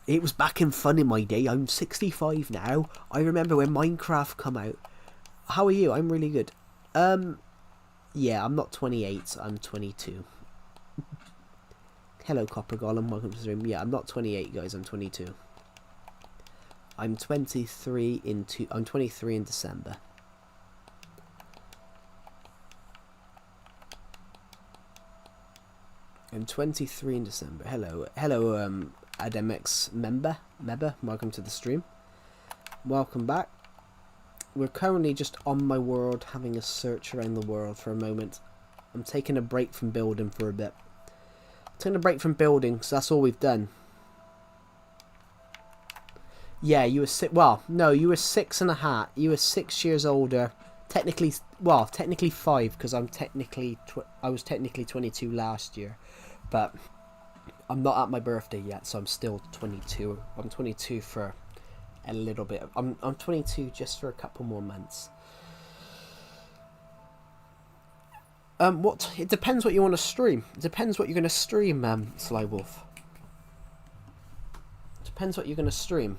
It was back in fun in my day. I'm 65 now. I remember when Minecraft come out. How are you? I'm really good. Yeah, I'm not 28. I'm 22. Hello, Copper Golem. Welcome to the stream. Yeah, I'm not 28, guys. I'm 22. I'm 23 in December. I'm 23 in December. Hello, Ademx member. Welcome to the stream. Welcome back. We're currently just on my world, having a search around the world for a moment. I'm taking a break from building for a bit. Taking a break from building, because that's all we've done. Yeah, you were well, no, you were 6.5. You were 6 years older. Technically 5, because I was technically 22 last year, but I'm not at my birthday yet, so I'm still 22. I'm 22 for a little bit. I'm 22 just for a couple more months. It depends what you want to stream. It depends what you're going to stream, Sly Wolf. It depends what you're going to stream.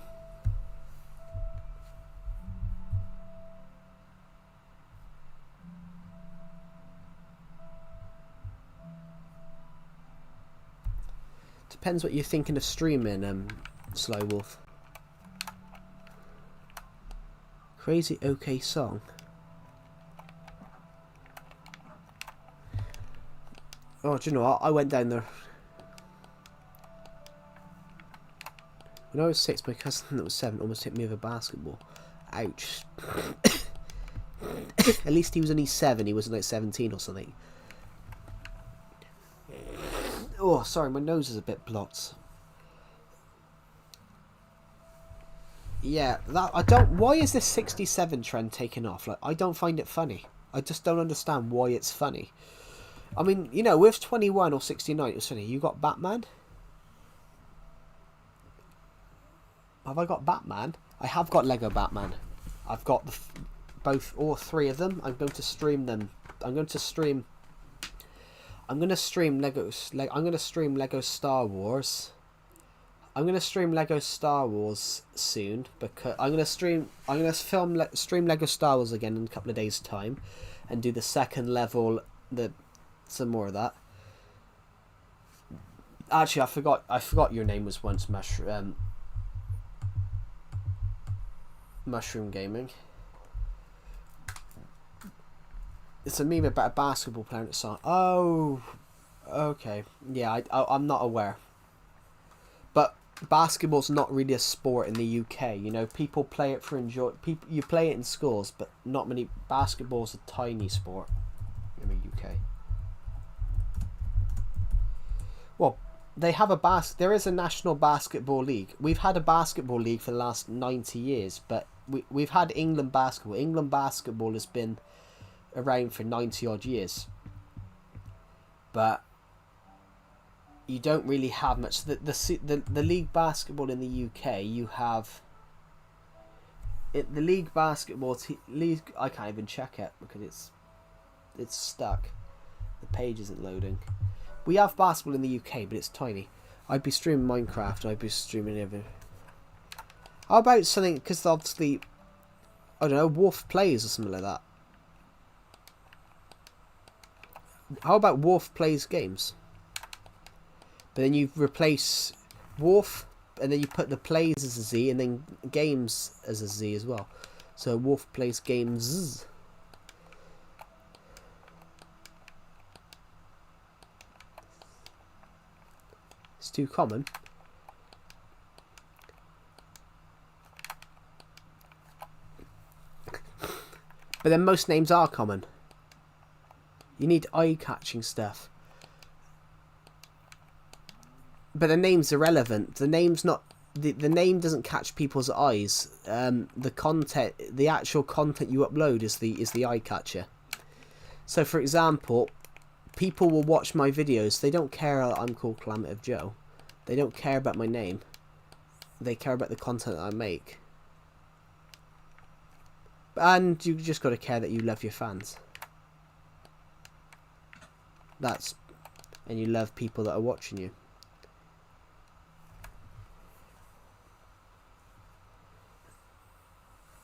Depends what you're thinking of streaming, Sly Wolf. Crazy OK song. Oh, do you know what? I went down there. When I was 6, my cousin that was 7 almost hit me with a basketball. Ouch. At least he was only 7. He wasn't like 17 or something. Oh, sorry, my nose is a bit blocked. Yeah, why is this 67 trend taking off? Like, I don't find it funny. I just don't understand why it's funny. I mean, you know, with 21 or 69, it was funny. You got Batman? Have I got Batman? I have got Lego Batman. I've got all 3 of them. I'm going to stream them. I'm going to stream Lego Star Wars. I'm gonna stream Lego Star Wars soon because I'm gonna stream Lego Star Wars again in a couple of days' time, and do the second level, some more of that. Actually, I forgot your name was once Mushroom Gaming. It's a meme about a basketball player. It's on. Oh, okay. Yeah, I'm not aware. But basketball's not really a sport in the UK. You know, people play it for enjoy. People, you play it in schools, but not many. Basketball's a tiny sport in the UK. Well, they have there is a national basketball league. We've had a basketball league for the last 90 years, but we've had England basketball. England basketball has been around for 90 odd years. But you don't really have much. The league basketball in the UK, you have the league basketball league. I can't even check it because it's stuck. The page isn't loading. We have basketball in the UK, but it's tiny. I'd be streaming Minecraft. I'd be streaming everything. How about something? Because obviously, I don't know, Wolf Plays or something like that. How about Wolf Plays Games? But then you replace Wolf, and then you put the plays as a Z, and then games as a Z as well. So Wolf Plays Games. It's too common. But then most names are common. You need eye-catching stuff. But the name's irrelevant. The name's not. The name doesn't catch people's eyes. The content, the actual content you upload is the eye catcher. So, for example, people will watch my videos. They don't care that I'm called Calamity Joe. They don't care about my name. They care about the content that I make. And you just got to care that you love your fans. And you love people that are watching you.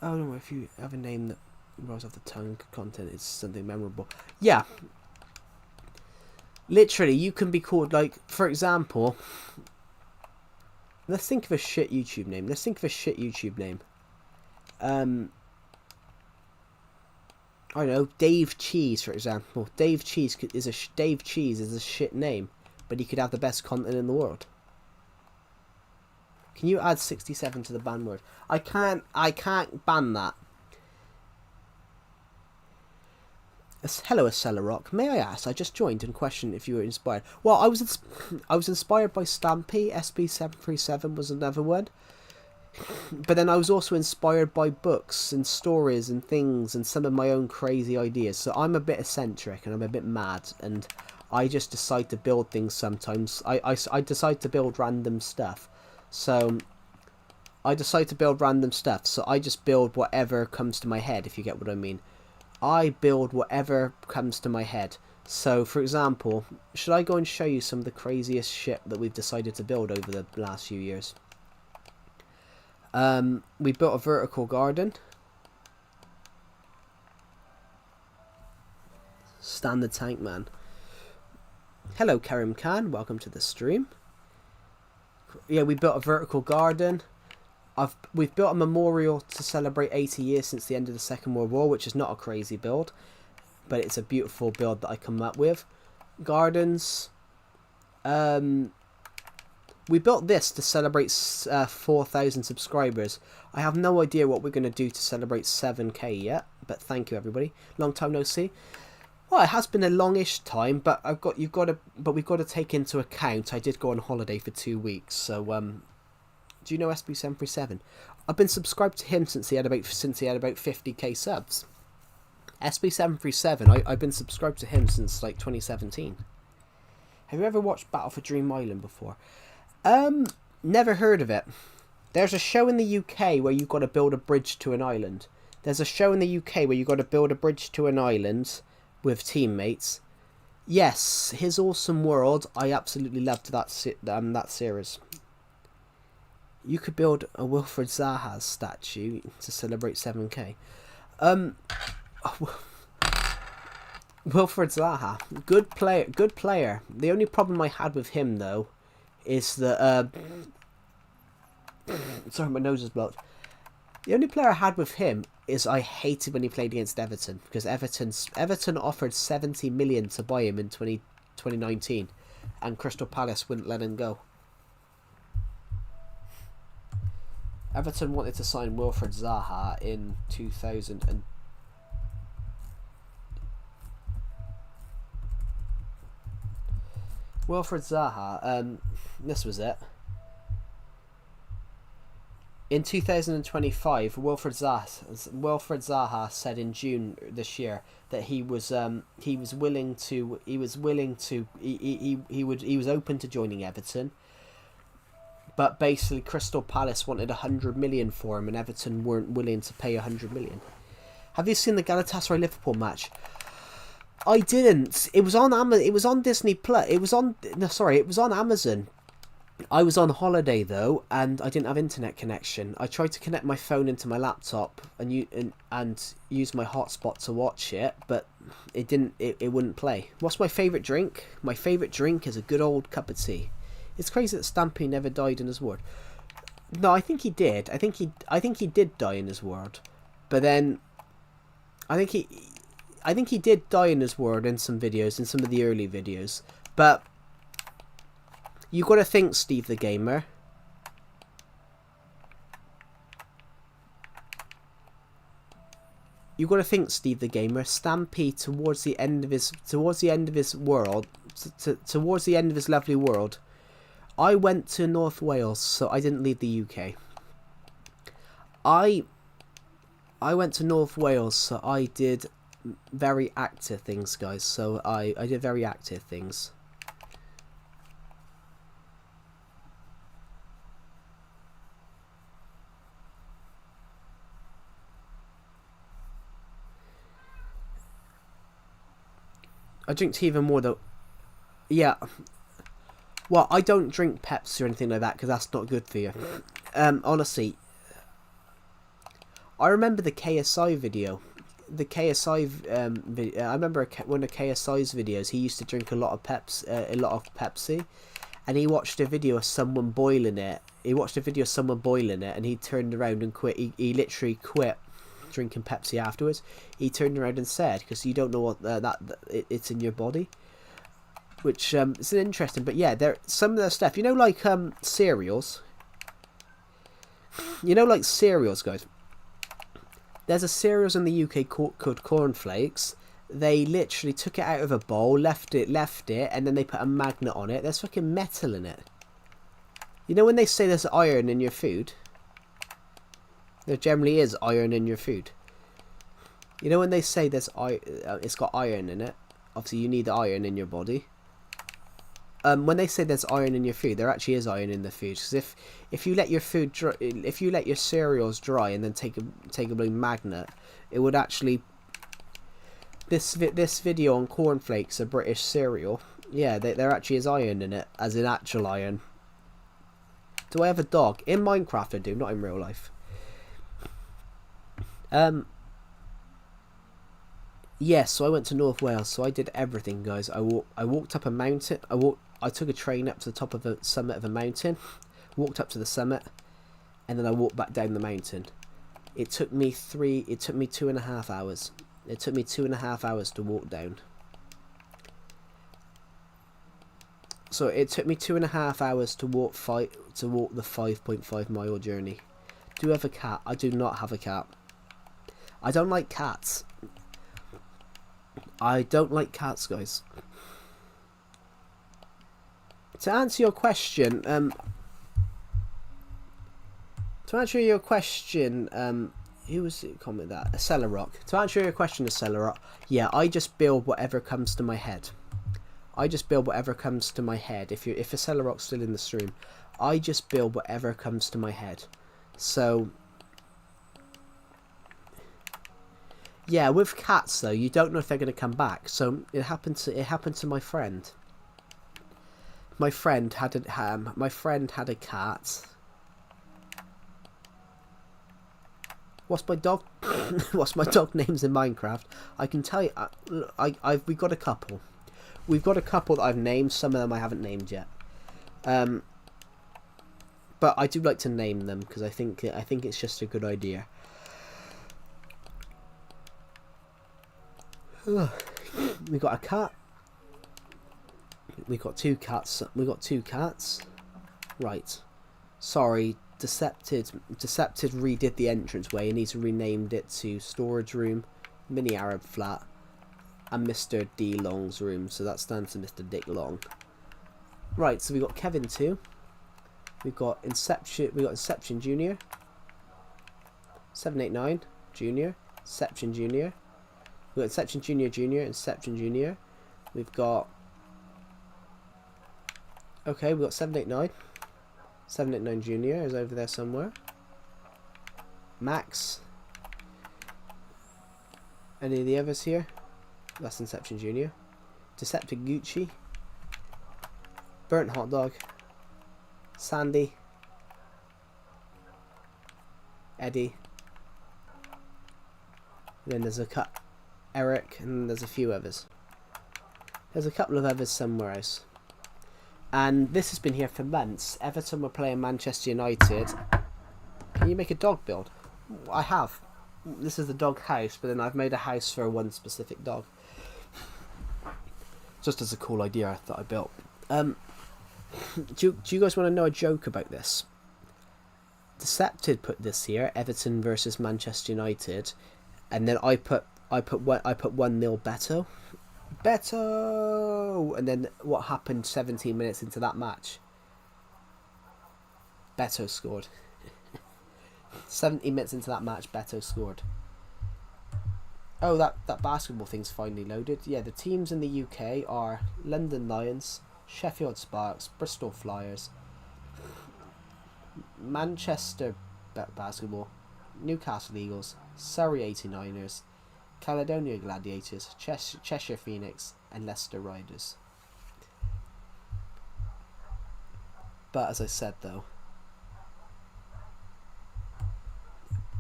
Oh no, if you have a name that rolls off the tongue, content is something memorable. Yeah. Literally, you can be called, like, for example, let's think of a shit YouTube name. I don't know, Dave Cheese, for example. Dave Cheese is a shit name, but he could have the best content in the world. Can you add 67 to the ban word? I can't ban that. Hello, Acela Rock. May I ask? I just joined and questioned if you were inspired. Well, I was inspired by Stampy. SB737 was another one. But then I was also inspired by books and stories and things and some of my own crazy ideas. So I'm a bit eccentric and I'm a bit mad, and I just decide to build things sometimes. I decide to build random stuff. So I just build whatever comes to my head, if you get what I mean. I build whatever comes to my head. So, for example, should I go and show you some of the craziest shit that we've decided to build over the last few years? We built a vertical garden. Standard tank man. Hello, Karim Khan. Welcome to the stream. Yeah, we built a vertical garden. We've built a memorial to celebrate 80 years since the end of the Second World War, which is not a crazy build, but it's a beautiful build that I come up with. Gardens. We built this to celebrate 4,000 subscribers. I have no idea what we're going to do to celebrate 7k yet, but thank you everybody. Long time no see. Well, it has been a longish time, but we've got to take into account I did go on holiday for 2 weeks. So do you know SB737? I've been subscribed to him since he had about 50k subs. SB737, I've been subscribed to him since like 2017. Have you ever watched Battle for Dream Island before? Never heard of it. There's a show in the UK where you've got to build a bridge to an island. There's a show in the UK where you've got to build a bridge to an island with teammates. Yes, His Awesome World. I absolutely loved that series. You could build a Wilfred Zaha statue to celebrate 7k. Wilfred Zaha, good player. The only problem I had with him though is that sorry, my nose is blocked. The only player I had with him is I hated when he played against Everton, because Everton offered 70 million to buy him in 2019, and Crystal Palace wouldn't let him go. Everton wanted to sign Wilfred Zaha in 2000 and Wilfred Zaha, this was it. In 2025, Wilfred Zaha said in June this year that he was open to joining Everton, but basically Crystal Palace wanted 100 million for him, and Everton weren't willing to pay 100 million. Have you seen the Galatasaray Liverpool match? I didn't. It was on It was on Disney Plus. It was on Amazon. I was on holiday though, and I didn't have internet connection. I tried to connect my phone into my laptop and use my hotspot to watch it, but it didn't. It wouldn't play. What's my favourite drink? My favourite drink is a good old cup of tea. It's crazy that Stampy never died in his ward. No, I think he did. I think he did die in his ward, but then I think he did die in his word in some videos, in some of the early videos. But you got to think, Steve the Gamer. You got to think, Steve the Gamer. Stampy towards the end of his lovely world. I went to North Wales, so I didn't leave the UK. I went to North Wales, so I did very active things, guys. So I did very active things. I drink tea even more though. Yeah. Well, I don't drink Pepsi or anything like that because that's not good for you. Honestly, I remember the KSI video. The KSI video. I remember one of KSI's videos. He used to drink a lot of Pepsi, and he watched a video of someone boiling it. And he turned around and quit. He literally quit drinking Pepsi afterwards. He turned around and said, because you don't know what it's in your body, which is interesting. But yeah, there some of the stuff, like cereals. Like cereals, guys. There's a cereals in the UK called cornflakes. They literally took it out of a bowl, left it, and then they put a magnet on it. There's fucking metal in it. When they say there's iron in your food, there generally is iron in your food. When they say it's got iron in it, obviously you need the iron in your body. When they say there's iron in your food, there actually is iron in the food. Because if you let your food dry, if you let your cereals dry and then take a blue magnet, it would actually. This video on cornflakes, a British cereal. Yeah, there actually is iron in it, as in actual iron. Do I have a dog in Minecraft? I do, not in real life. Yes, so I went to North Wales, so I did everything, guys. I walked up a mountain. I took a train up to the top of the summit of a mountain, walked up to the summit, and then I walked back down the mountain. It took me 2.5 hours. It took me 2.5 hours to walk down. So it took me 2.5 hours to walk the 5.5 mile journey. Do you have a cat? I do not have a cat. I don't like cats. I don't like cats, guys. To answer your question, who was it comment that? A Cellar Rock. To answer your question, a Cellar Rock, yeah, I just build whatever comes to my head. If a Cellar Rock's still in the stream, I just build whatever comes to my head. So yeah, with cats though, you don't know if they're going to come back. So it happened to my friend. My friend had a cat. What's my dog? What's my dog names in Minecraft? I can tell you. We've got a couple. We've got a couple that I've named. Some of them I haven't named yet. But I do like to name them because I think it's just a good idea. We got a cat. We got 2 cats. We got 2 cats. Right. Sorry, Decepted redid the entranceway and he's renamed it to Storage Room, Mini Arab Flat, and Mr. D Long's room. So that stands for Mr. Dick Long. Right, so we got Kevin 2. We've got Inception. We got Inception Junior. 789 Junior. Inception Junior. We got Inception Junior Junior. Inception Junior. We've got. Okay, we got 789. 789 Junior is over there somewhere. Max. Any of the others here? That's Inception Junior. Deceptive Gucci. Burnt Hot Dog. Sandy. Eddie. And then there's a cut. Eric, and there's a few others. There's a couple of others somewhere else. And this has been here for months. Everton were playing Manchester United. Can you make a dog build? I have. This is the dog house, but then I've made a house for one specific dog. Just as a cool idea that I built. Do you guys want to know a joke about this? Decepted put this here, Everton versus Manchester United, and then I put 1-0 Beto. Beto! And then what happened 17 minutes into that match? Beto scored. 70 minutes into that match, Beto scored. Oh, that basketball thing's finally loaded. Yeah, the teams in the UK are London Lions, Sheffield Sparks, Bristol Flyers, Manchester Basketball, Newcastle Eagles, Surrey 89ers, Caledonia Gladiators, Cheshire Phoenix, and Leicester Riders. But as I said though,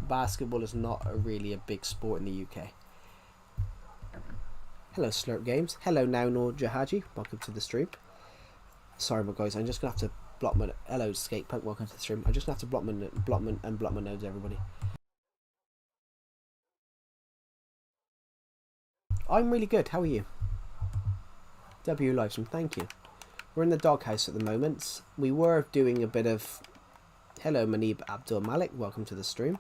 basketball is not really a big sport in the UK. Hello Slurp Games. Hello Naunor Jahaji. Welcome to the stream. Sorry my guys, I'm just going to have to block my... Hello Skatepunk, welcome to the stream. I'm just going to have to block my nodes, everybody. I'm really good, how are you? W Livestream, thank you. We're in the doghouse at the moment. We were doing a bit of... Hello Manib Abdul Malik, welcome to the stream.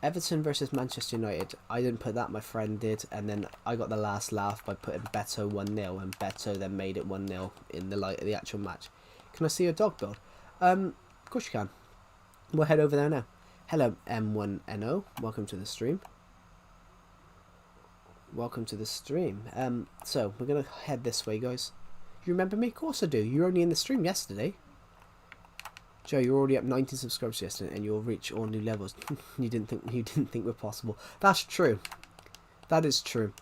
Everton versus Manchester United. I didn't put that, my friend did, and then I got the last laugh by putting Beto 1-0, and Beto then made it 1-0 in the light of the actual match. Can I see your dog build? Of course you can. We'll head over there now. Hello M1NO, welcome to the stream. Welcome to the stream. So we're gonna head this way, guys. You remember me? Of course I do. You were only in the stream yesterday. Joe, you're already up 19 subscribers yesterday, and you'll reach all new levels. you didn't think were possible. That's true. That is true.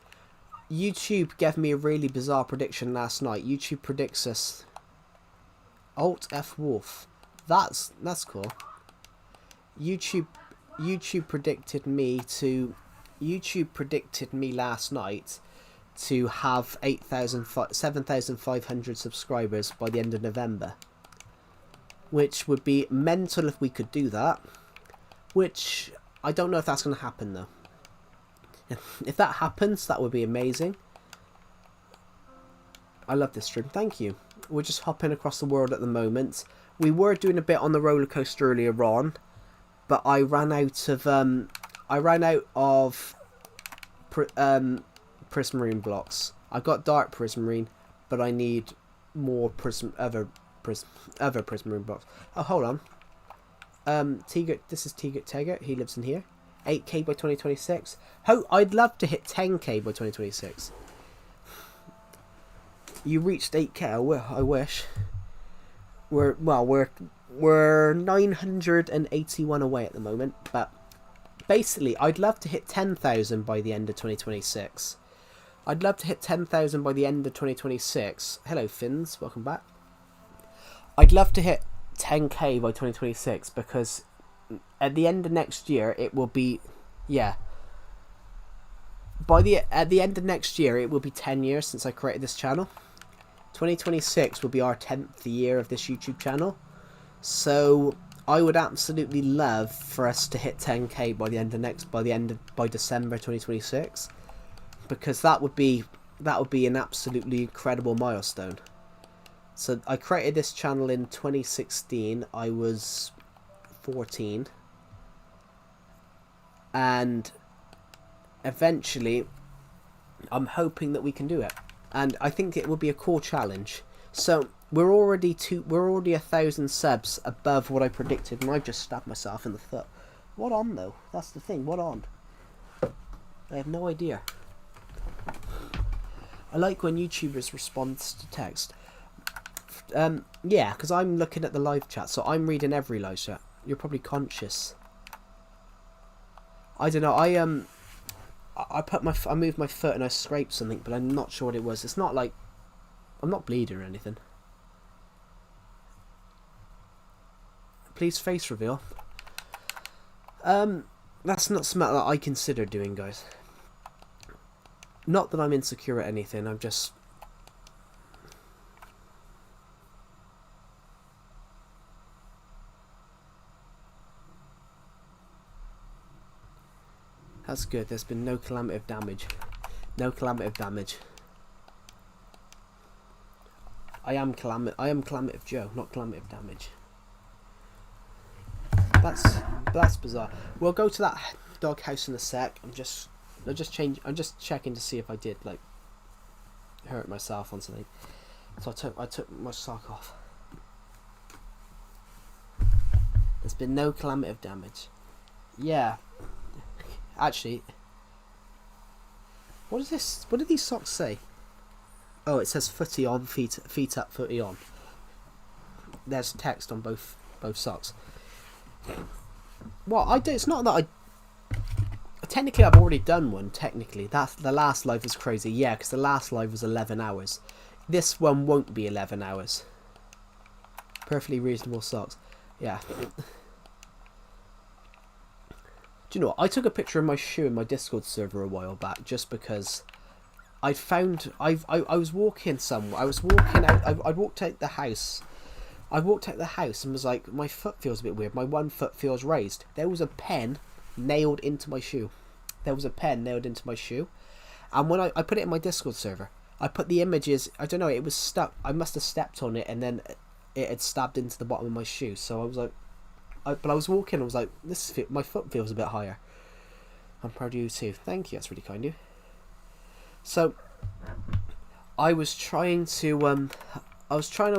YouTube gave me a really bizarre prediction last night. YouTube predicts us. Alt F Wolf. That's cool. YouTube predicted me last night to have 7,500 subscribers by the end of November. Which would be mental if we could do that. Which, I don't know if that's going to happen though. If that happens, that would be amazing. I love this stream, thank you. We're just hopping across the world at the moment. We were doing a bit on the roller coaster earlier on. But I ran out of prismarine blocks. I got dark prismarine, but I need more other prismarine blocks. Oh, hold on. This is Teger. He lives in here. 8k by 2026. I'd love to hit 10k by 2026. You reached 8k. I wish. We're 981 away at the moment, but basically I'd love to hit 10,000 by the end of 2026. I'd love to hit 10,000 by the end of 2026. Hello Finns, welcome back. I'd love to hit 10k by 2026 because at the end of next year it will be, at the end of next year it will be 10 years since I created this channel. 2026 will be our 10th year of this YouTube channel. So I would absolutely love for us to hit 10k by December 2026. because that would be an absolutely incredible milestone. So I created this channel in 2016. I was 14, and eventually I'm hoping that we can do it, and I think it will be a cool challenge. So we're already 1,000 subs above what I predicted, and I've just stabbed myself in the foot. What on though? That's the thing. What on? I have no idea. I like when YouTubers respond to text. Yeah, because I'm looking at the live chat, so I'm reading every live chat. You're probably conscious. I don't know. I moved my foot and I scraped something, but I'm not sure what it was. It's not like I'm not bleeding or anything. Please face reveal. That's not something that I consider doing, guys. Not that I'm insecure at anything. I'm just. That's good. There's been no calamitive damage. No calamitive damage. I am calamitive Joe, not calamitive damage. That's bizarre. We'll go to that dog house in a sec. I'm just checking to see if I did like hurt myself on something. So I took my sock off. There's been no calamitive damage. Yeah. Actually, what is this? What did these socks say? Oh, it says footy on, feet up, footy on. There's text on both socks. Well, it's not that I. Technically, I've already done one. Technically, the last live was crazy. Yeah, because the last live was 11 hours. This one won't be 11 hours. Perfectly reasonable socks. Yeah. Do you know what? I took a picture of my shoe in my Discord server a while back just because I was walking somewhere. I was walking out. I walked out the house. I walked out the house and was like, my foot feels a bit weird. My one foot feels raised. There was a pen nailed into my shoe. And when I put it in my Discord server, I put the images. I don't know. It was stuck. I must have stepped on it and then it had stabbed into the bottom of my shoe. So I was like. But I was walking, I was like, my foot feels a bit higher. I'm proud of you too. Thank you, that's really kind of you. So, I was trying to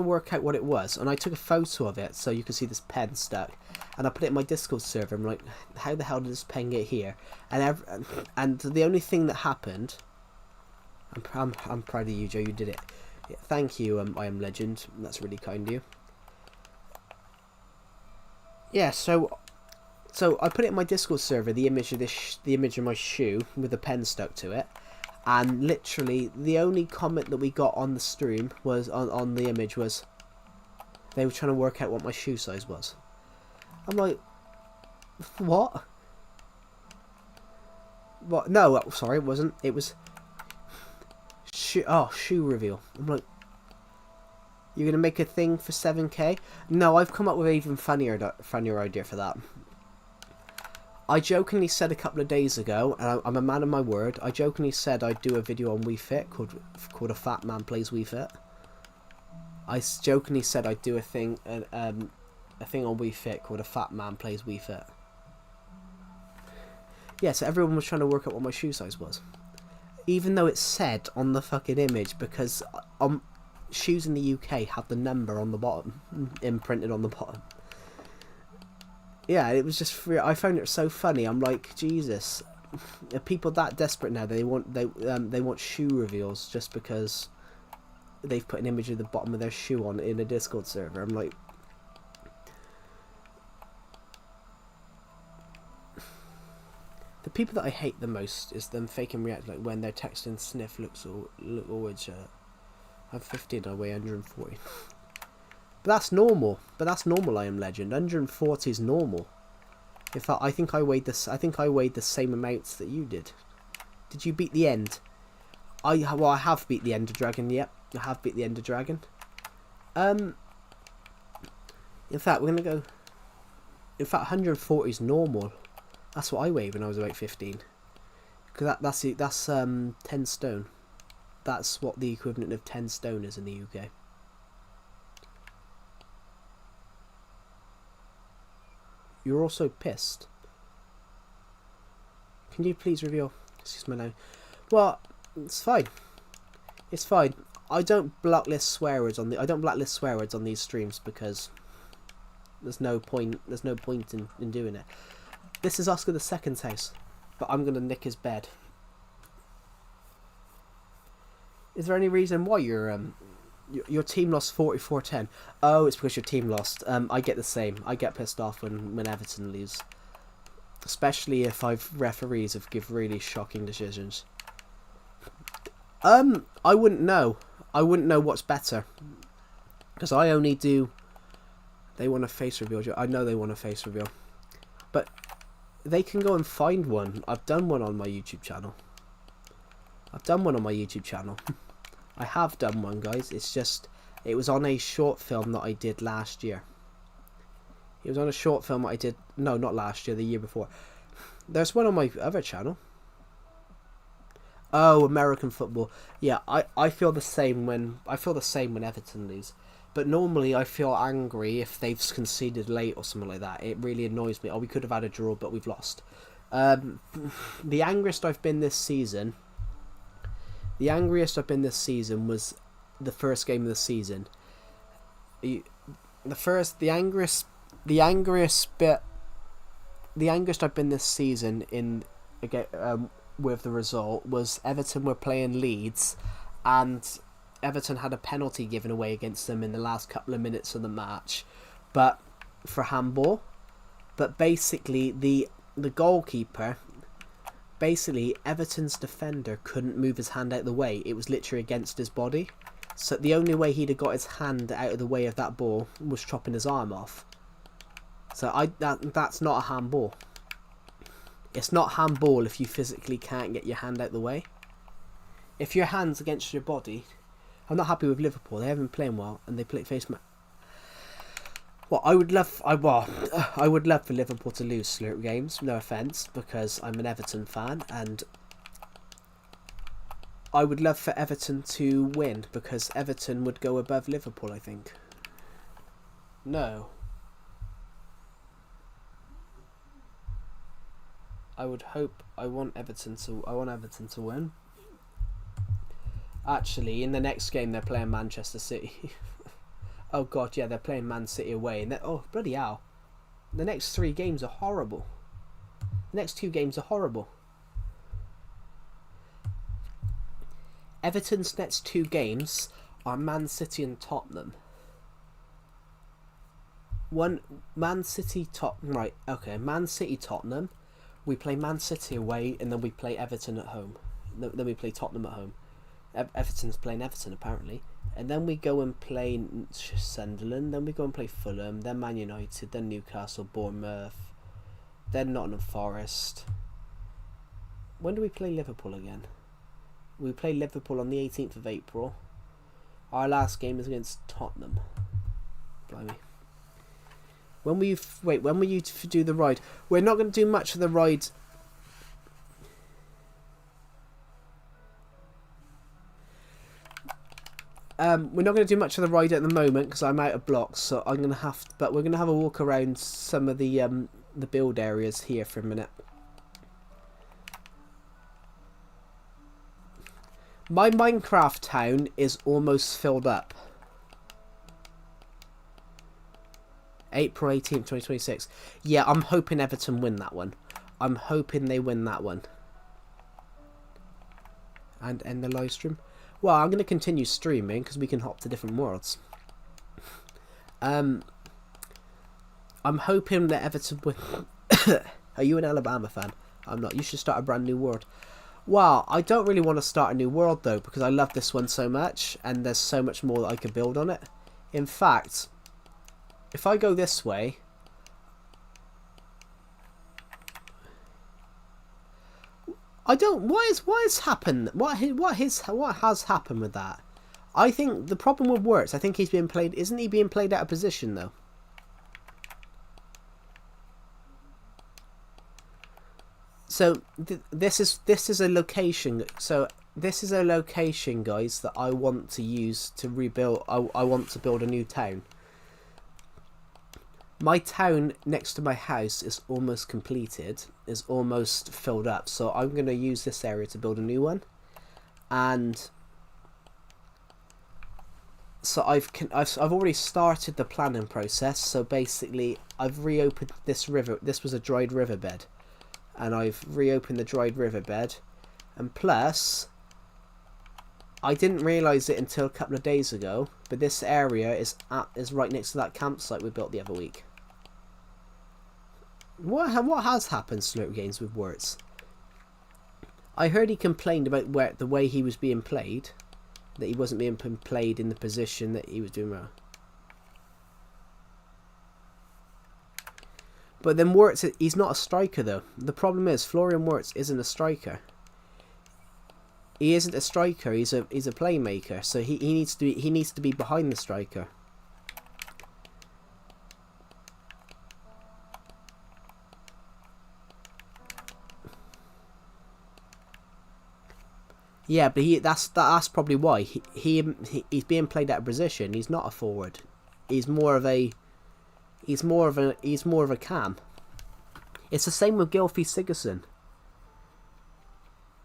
work out what it was, and I took a photo of it so you can see this pen stuck. And I put it in my Discord server, I'm like, how the hell did this pen get here? And the only thing that happened, I'm proud of you, Joe, you did it. Yeah, thank you, I am legend, that's really kind of you. Yeah, so I put it in my Discord server, the image of my shoe with the pen stuck to it, and literally the only comment that we got on the stream was on the image was they were trying to work out what my shoe size was. I'm like, what? What? No, sorry, it wasn't. It was shoe reveal. I'm like, you're going to make a thing for 7k? No, I've come up with an even funnier idea for that. I jokingly said a couple of days ago, and I'm a man of my word, I jokingly said I'd do a video on Wii Fit called A Fat Man Plays Wii Fit. I jokingly said I'd do a thing on Wii Fit called A Fat Man Plays Wii Fit. Yeah, so everyone was trying to work out what my shoe size was. Even though it said on the fucking image, because shoes in the UK have the number on the bottom, imprinted on the bottom. Yeah, it was just I found it so funny. I'm like, Jesus, are people that desperate now? They want shoe reveals just because they've put an image of the bottom of their shoe on in a Discord server. I'm like, the people that I hate the most is them faking react, like when they're texting sniff look always. I'm 15, I weigh 140. But that's normal. I am legend. 140 is normal. In fact, I think I weighed the same amounts that you did. Did you beat the end? I have beat the Ender Dragon. Yep, I have beat the Ender Dragon. In fact, we're gonna go. In fact, 140 is normal. That's what I weighed when I was about 15. Because that's 10 stone. That's what the equivalent of 10 stone is in the UK. You're also pissed. Can you please reveal? Excuse my name. Well, it's fine. It's fine. I don't blacklist swear words on these streams because there's no point. There's no point in doing it. This is Oscar II's house, but I'm gonna nick his bed. Is there any reason why your team lost 44-10? Oh, it's because your team lost. I get the same. I get pissed off when Everton lose, especially if referees have give really shocking decisions. I wouldn't know. I wouldn't know what's better because I only do. They want a face reveal. I know they want a face reveal, but they can go and find one. I've done one on my YouTube channel. I have done one, guys. It's just, it was on a short film that I did last year. It was on a short film that I did, no, not last year, the year before. There's one on my other channel. Oh, American football. Yeah, I feel the same when Everton lose. But normally I feel angry if they've conceded late or something like that. It really annoys me. Oh, we could have had a draw, but we've lost. The angriest I've been this season. The angriest I've been this season was the first game of the season. The angriest I've been this season in with the result was Everton were playing Leeds, and Everton had a penalty given away against them in the last couple of minutes of the match, but for handball. But basically, the goalkeeper. Basically, Everton's defender couldn't move his hand out of the way. It was literally against his body. So the only way he'd have got his hand out of the way of that ball was chopping his arm off. So that's not a handball. It's not handball if you physically can't get your hand out of the way. If your hand's against your body... I'm not happy with Liverpool. They haven't been playing well, and they face... Well, I would love for Liverpool to lose Slurp games. No offence, because I'm an Everton fan, and I would love for Everton to win because Everton would go above Liverpool, I think. No. I want Everton to win. Actually, in the next game they're playing Manchester City. Oh god, yeah, they're playing Man City away, and oh bloody hell, the next 3 games are horrible. The next 2 games are horrible. Everton's next 2 games are Man City and Tottenham. Man City, Tottenham. We play Man City away, and then we play Everton at home. Then we play Tottenham at home. Everton's playing Everton apparently. And then we go and play Sunderland, then we go and play Fulham, then Man United, then Newcastle, Bournemouth, then Nottingham Forest. When do we play Liverpool again? We play Liverpool on the 18th of April. Our last game is against Tottenham. Blimey. When will you do the ride? We're not going to do much of the ride. We're not going to do much of the ride at the moment because I'm out of blocks, so I'm going to have. But we're going to have a walk around some of the build areas here for a minute. My Minecraft town is almost filled up. April 18th, 2026. Yeah, I'm hoping Everton win that one. I'm hoping they win that one. And end the live stream. Well, I'm going to continue streaming because we can hop to different worlds. I'm hoping that Everton win. Are you an Alabama fan? I'm not. You should start a brand new world. Well, I don't really want to start a new world though because I love this one so much and there's so much more that I could build on it. In fact, if I go this way... What has happened with that? I think the problem with Wirtz, I think he's being played. Isn't he being played out of position though? So this is a location. So this is a location, guys, that I want to use to rebuild. I want to build a new town. My town next to my house is almost completed, is almost filled up. So I'm going to use this area to build a new one. And so I've already started the planning process. So basically, I've reopened this river. This was a dried riverbed, and I've reopened the dried riverbed. And plus, I didn't realise it until a couple of days ago, but this area is right next to that campsite we built the other week. What has happened, Slurp Games, with Wirtz? I heard he complained about the way he was being played, that he wasn't being played in the position that he was doing well. But then Wirtz, he's not a striker though. The problem is Florian Wirtz isn't a striker. He isn't a striker. He's a playmaker. So he needs to be behind the striker. Yeah, but that's probably why he's being played out of position. He's not a forward. He's more of a cam. It's the same with Gylfi Sigurdsson.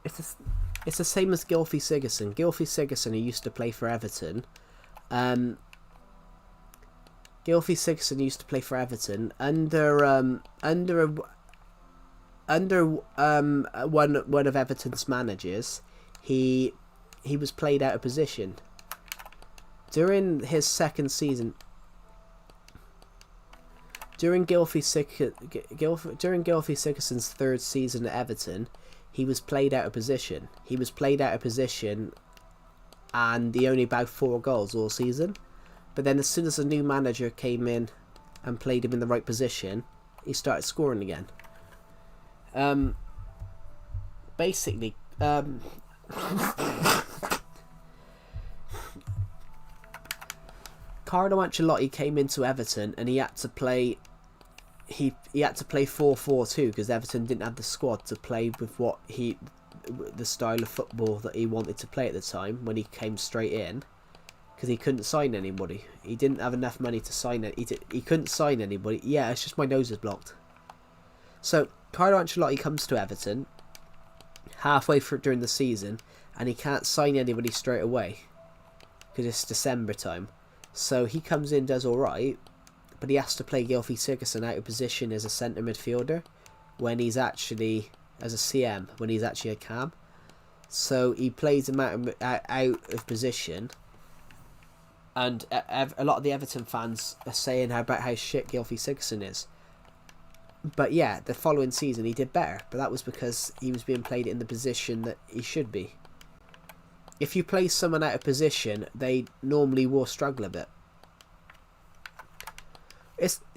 It's the same as Gylfi Sigurdsson. Gylfi Sigurdsson, who used to play for Everton. Gylfi Sigurdsson used to play for Everton under one of Everton's managers. He was played out of position during his second season. During Gylfi Sigurdsson's third season at Everton, he was played out of position. And he only bagged 4 goals all season. But then as soon as a new manager came in and played him in the right position, he started scoring again. Basically, Carlo Ancelotti came into Everton and he had to play 4-4-2 because Everton didn't have the squad to play with the style of football that he wanted to play at the time when he came straight in, because he couldn't sign anybody. He didn't have enough money to sign it. He couldn't sign anybody. Yeah, it's just my nose is blocked. So Carlo Ancelotti comes to Everton halfway through during the season and he can't sign anybody straight away because it's December time. So he comes in, does alright, but he has to play Gylfi Sigurdsson out of position as a centre midfielder when he's actually, as a CM, when he's actually a cam. So he plays him out of position, and a lot of the Everton fans are saying about how shit Gylfi Sigurdsson is. But yeah, the following season he did better, but that was because he was being played in the position that he should be. If you play someone out of position, they normally will struggle a bit.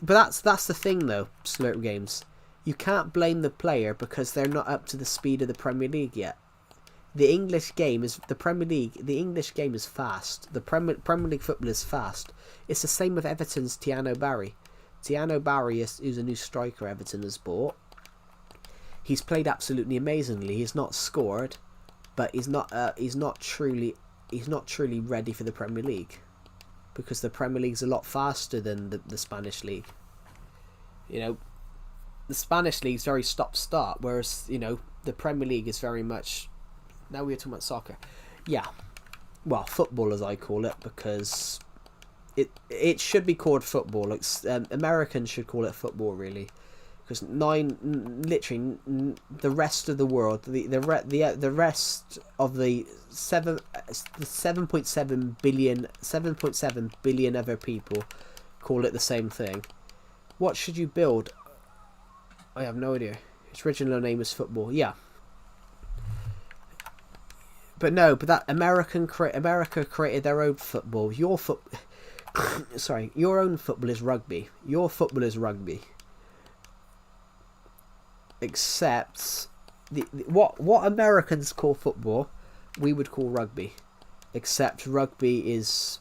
But that's the thing though, Slurp Games. You can't blame the player because they're not up to the speed of the Premier League yet. The English game is the Premier League. The English game is fast. The Premier League football is fast. It's the same with Everton's Tiano Barry. Tiano Barry is a new striker Everton has bought. He's played absolutely amazingly. He's not scored, but he's not truly ready for the Premier League, because the Premier League's a lot faster than the Spanish league. You know, the Spanish league's very stop-start, whereas, you know, the Premier League is very much... Now we're talking about soccer. Yeah. Well, football as I call it, because it should be called football. Like, Americans should call it football, really. Because literally, the rest of the world, the rest of the 7.7 billion other people call it the same thing. What should you build? I have no idea. Its original name is football. Yeah. But no, but that America created their own football. Your own football is rugby. Your football is rugby. Except what Americans call football, we would call rugby. Except rugby is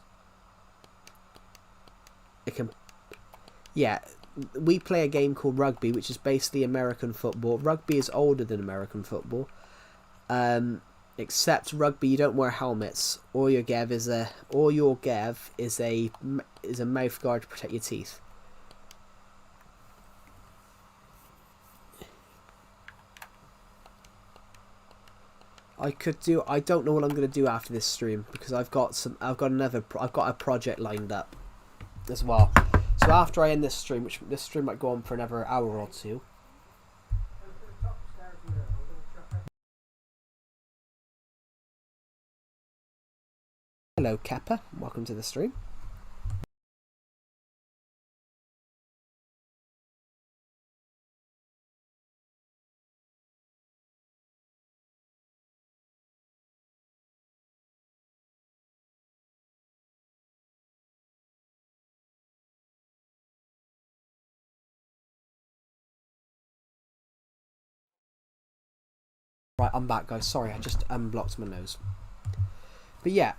we play a game called rugby, which is basically American football. Rugby is older than American football. Except rugby, you don't wear helmets. All your gev is a mouth guard to protect your teeth. I don't know what I'm gonna do after this stream because I've got a project lined up as well. So after I end this stream, which this stream might go on for another hour or two. Hello, Kappa. Welcome to the stream. Right, I'm back, guys. Sorry, I just unblocked my nose. But yeah,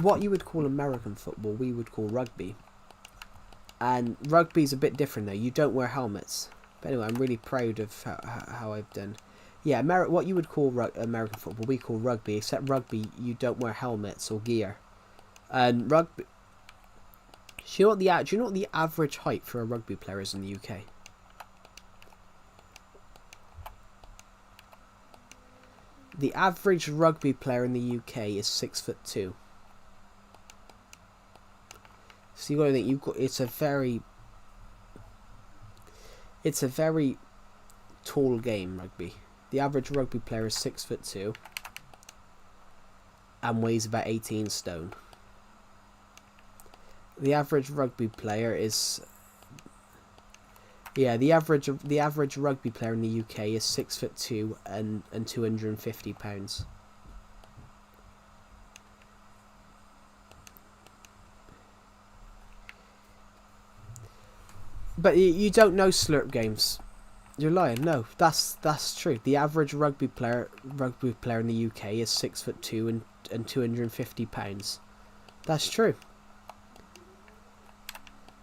what you would call American football, we would call rugby. And rugby's a bit different though. You don't wear helmets. But anyway, I'm really proud of how I've done. Yeah, what you would call American football, we call rugby. Except rugby, you don't wear helmets or gear. And rugby. Do you know what the average height for a rugby player is in the UK? The average rugby player in the UK is 6'2". So you got to think it's a very tall game, rugby. The average rugby player is 6'2" and weighs about 18 stone. The average rugby player is the average rugby player in the UK is 6'2" and 250 pounds. But you don't know slurp games. You're lying. No, that's true. The average rugby player in the UK is 6'2" and 250 pounds. That's true.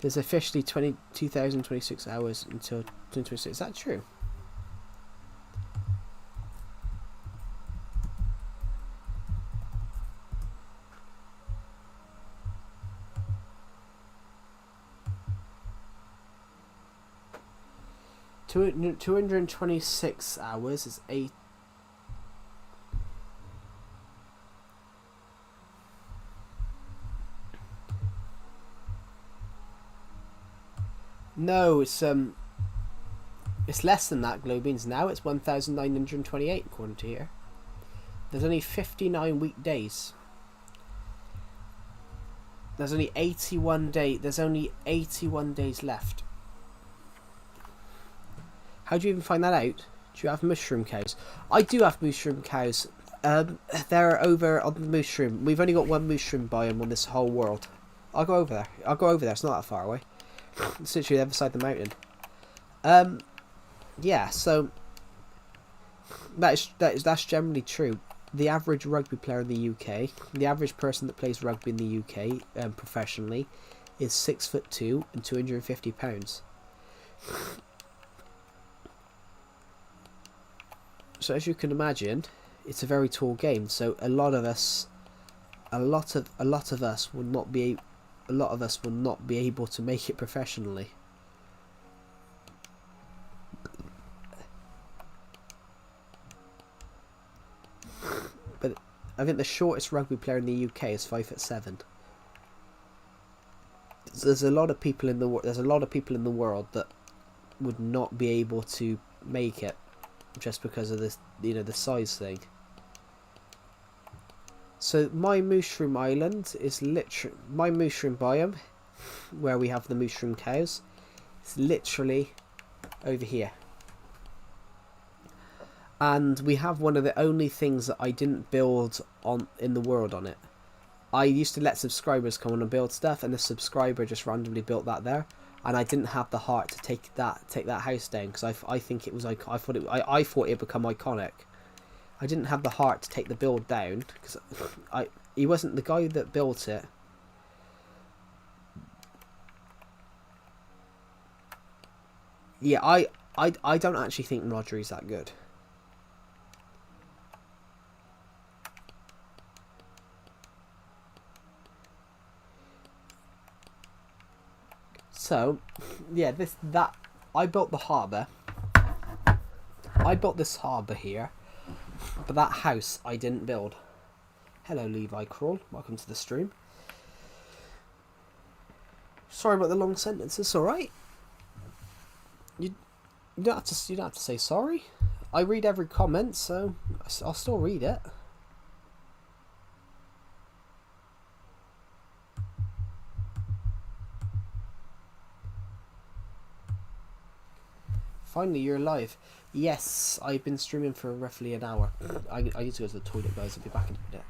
There's officially 2,026 hours until 2026. Is that true? Two 226 hours is 8. No, it's less than that, Globeans. Now it's 1,928 according to here. There's only 59 weekdays. There's only 81 days left. How do you even find that out? Do you have mushroom cows? I do have mushroom cows. They're over on the mushroom. We've only got one mushroom biome on this whole world. I'll go over there. It's not that far away. It's literally the other side of the mountain. Yeah, so that's generally true. The average rugby player in the UK, the average person that plays rugby in the UK professionally, is 6'2" and 250 pounds. So as you can imagine, it's a very tall game. So a lot of us will not be able to make it professionally. But I think the shortest rugby player in the UK is 5'7". There's a lot of people in the world that would not be able to make it just because of this, the size thing. So my mushroom island is my mushroom biome, where we have the mushroom cows. It's literally over here. And we have one of the only things that I didn't build in the world on it. I used to let subscribers come on and build stuff, and the subscriber just randomly built that there, and I didn't have the heart to take that house down because I think it was like I thought it'd become iconic. I didn't have the heart to take the build down because he wasn't the guy that built it. Yeah, I don't actually think Rodri's that good. So, yeah, I built the harbour. I built this harbour here, but that house I didn't build. Hello, Levi Crawl. Welcome to the stream. Sorry about the long sentence. It's all right. You don't have to. You don't have to say sorry. I read every comment, so I'll still read it. Finally, you're live. Yes, I've been streaming for roughly an hour. I need to go to the toilet, guys. I'll be back in a minute.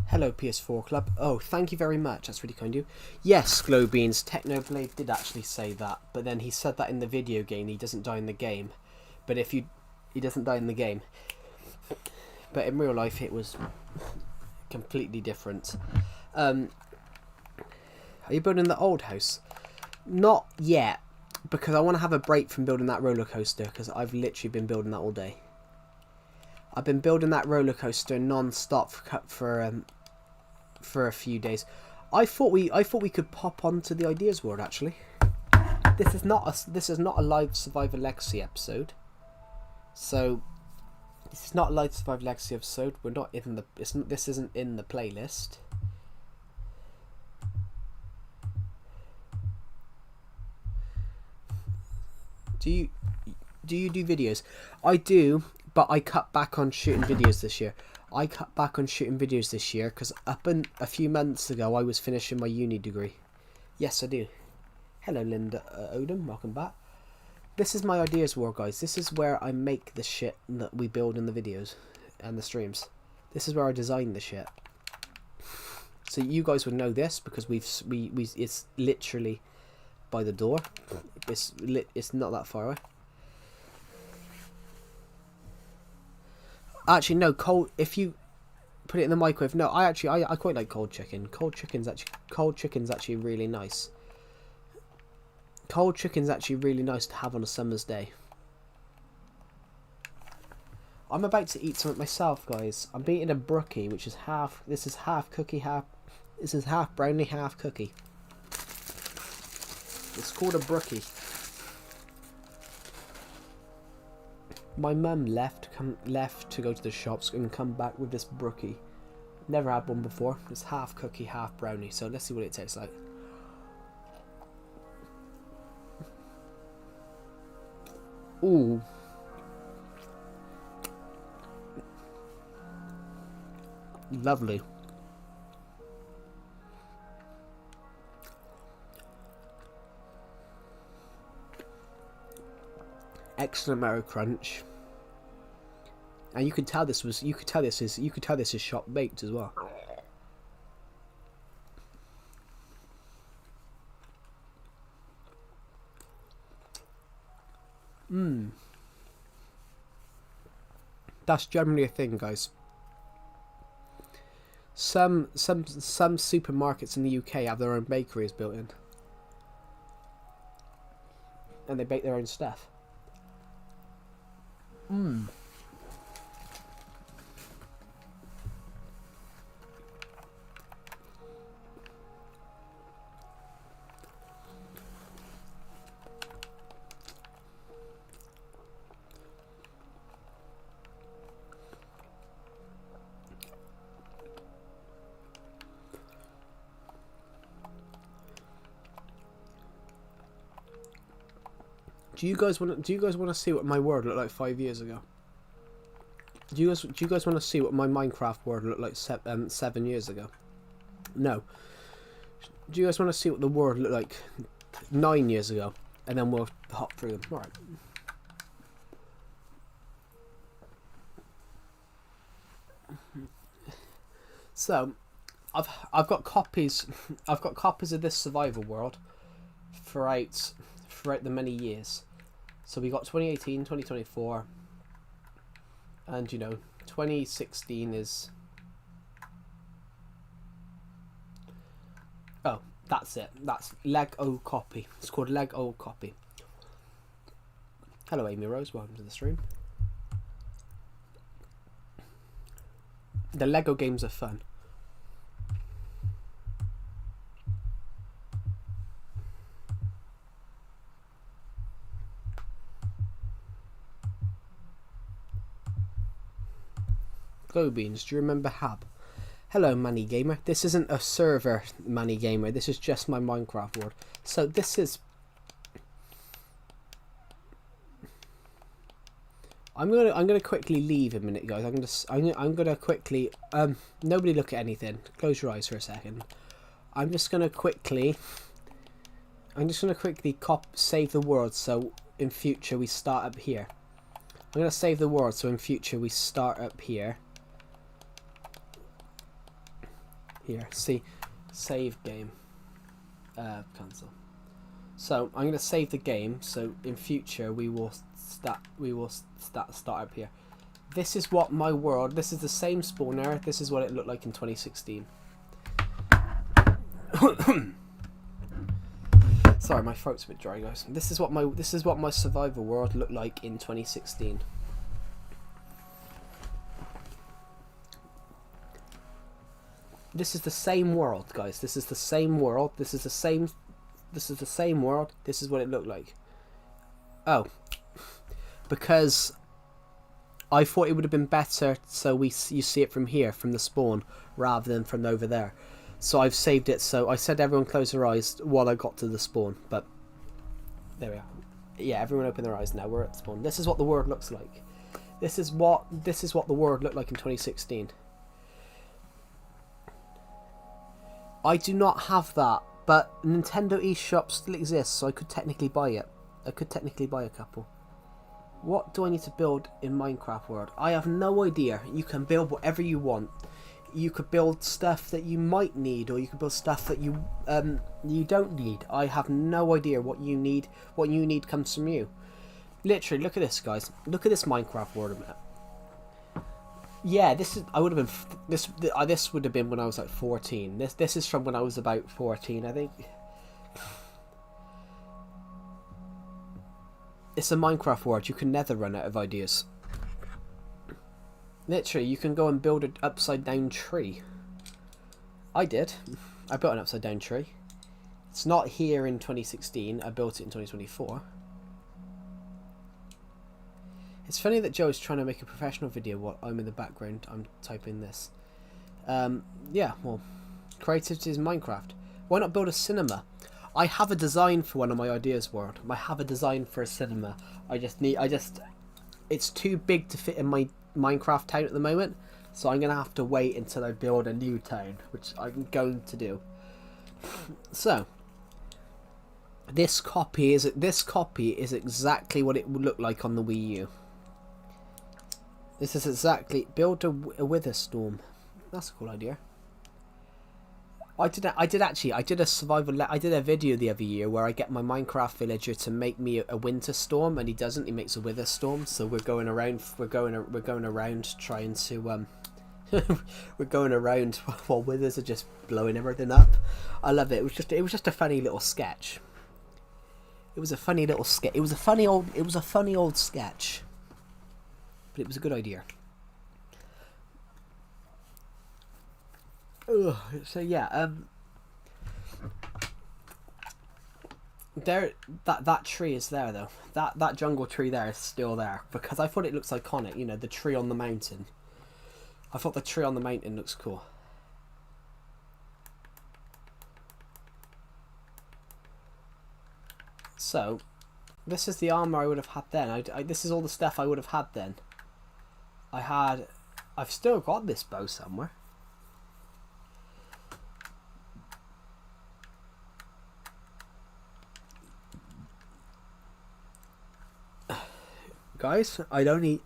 Hello, PS4 Club. Oh, thank you very much. That's really kind of you. Yes, Glowbeans, Technoblade did actually say that, but then he said that in the video game. He doesn't die in the game, but he doesn't die in the game. But in real life, it was completely different. Are you building the old house? Not yet, because I want to have a break from building that roller coaster. Because I've literally been building that all day. I've been building that roller coaster non-stop for a few days. I thought we could pop onto the Ideas World actually. This is not a live Survivor Legacy episode. So this is not a live Survivor Legacy episode. We're not in the this isn't in the playlist. Do you do videos? I do, but I cut back on shooting videos this year. Because a few months ago I was finishing my uni degree. Yes, I do. Hello, Linda Odom. Welcome back. This is my Ideas War, guys. This is where I make the shit that we build in the videos and the streams. This is where I design the shit. So you guys would know this because it's literally by the door. It's not that far away. Actually, no, cold. If you put it in the microwave, no. I quite like cold chicken. Cold chicken's actually really nice. Cold chicken's actually really nice to have on a summer's day. I'm about to eat something myself, guys. I'm eating a brookie, which is half. This is half cookie, half. This is half brownie, half cookie. It's called a brookie. My mum left to go to the shops and come back with this brookie. Never had one before. It's half cookie, half brownie. So let's see what it tastes like. Ooh. Lovely. Excellent marrow crunch. And you could tell this is shop baked as well. That's generally a thing, guys. Some supermarkets in the UK have their own bakeries built in. and they bake their own stuff. Do you guys want to see what my world looked like 5 years ago? Do you guys want to see what my Minecraft world looked like 7 years ago? No. Do you guys want to see what the world looked like 9 years ago? And then we'll hop through them. All right. So, I've got copies. I've got copies of this survival world throughout the many years. So we got 2018, 2024, and 2016 is. Oh, that's it. That's Lego copy. It's called Lego copy. Hello, Amy Rose. Welcome to the stream. The Lego games are fun. Glow Beans, do you remember Hab? Hello, Manny Gamer. This isn't a server, Manny Gamer. This is just my Minecraft world. So this is. I'm gonna quickly leave a minute, guys. I'm gonna quickly. Nobody look at anything. Close your eyes for a second. I'm just gonna quickly save the world. So in future we start up here. I'm gonna save the world. So in future we start up here. Here, see, save game, cancel. So I'm going to save the game. So in future we will start up here. This is what my world. This is the same spawner. This is what it looked like in 2016. Sorry, my throat's a bit dry, guys. This is what my survival world looked like in 2016. This is the same world, guys. This is the same world. This is the same world. This is what it looked like. Oh, because I thought it would have been better so you see it from here, from the spawn, rather than from over there. So I've saved it. So I said everyone close their eyes while I got to the spawn. But there we are. Yeah, everyone open their eyes now. We're at the spawn. This is what the world looks like. This is what the world looked like in 2016. I do not have that, but Nintendo eShop still exists, so I could technically buy it. I could technically buy a couple. What do I need to build in Minecraft world? I have no idea. You can build whatever you want. You could build stuff that you might need, or you could build stuff that you don't need. I have no idea what you need. What you need comes from you. Literally, look at this, guys. Look at this Minecraft world map. Yeah, this would have been when I was like 14. This is from when I was about 14, I think. It's a Minecraft world. You can never run out of ideas. Literally, you can go and build an upside down tree. I did. I built an upside down tree. It's not here in 2016. I built it in 2024. It's funny that Joe is trying to make a professional video while I'm in the background. I'm typing this. Yeah, well, creativity is Minecraft. Why not build a cinema? I have a design for one of my ideas world. I have a design for a cinema. It's too big to fit in my Minecraft town at the moment. So I'm going to have to wait until I build a new town, which I'm going to do. So, this copy is exactly what it would look like on the Wii U. This is exactly build a wither storm. That's a cool idea. I did a survival. I did a video the other year where I get my Minecraft villager to make me a winter storm, and he doesn't. He makes a wither storm. So we're going around. We're going around trying to. We're going around while withers are just blowing everything up. I love it. It was just a funny little sketch. It was a funny little sketch. It was a funny old sketch, but it was a good idea. Ugh, so yeah, there that tree is there though. That jungle tree there is still there because I thought it looks iconic. You know, the tree on the mountain. I thought the tree on the mountain looks cool. So, this is the armor I would have had then. This is all the stuff I would have had then. I've still got this bow somewhere. Guys, I'd only...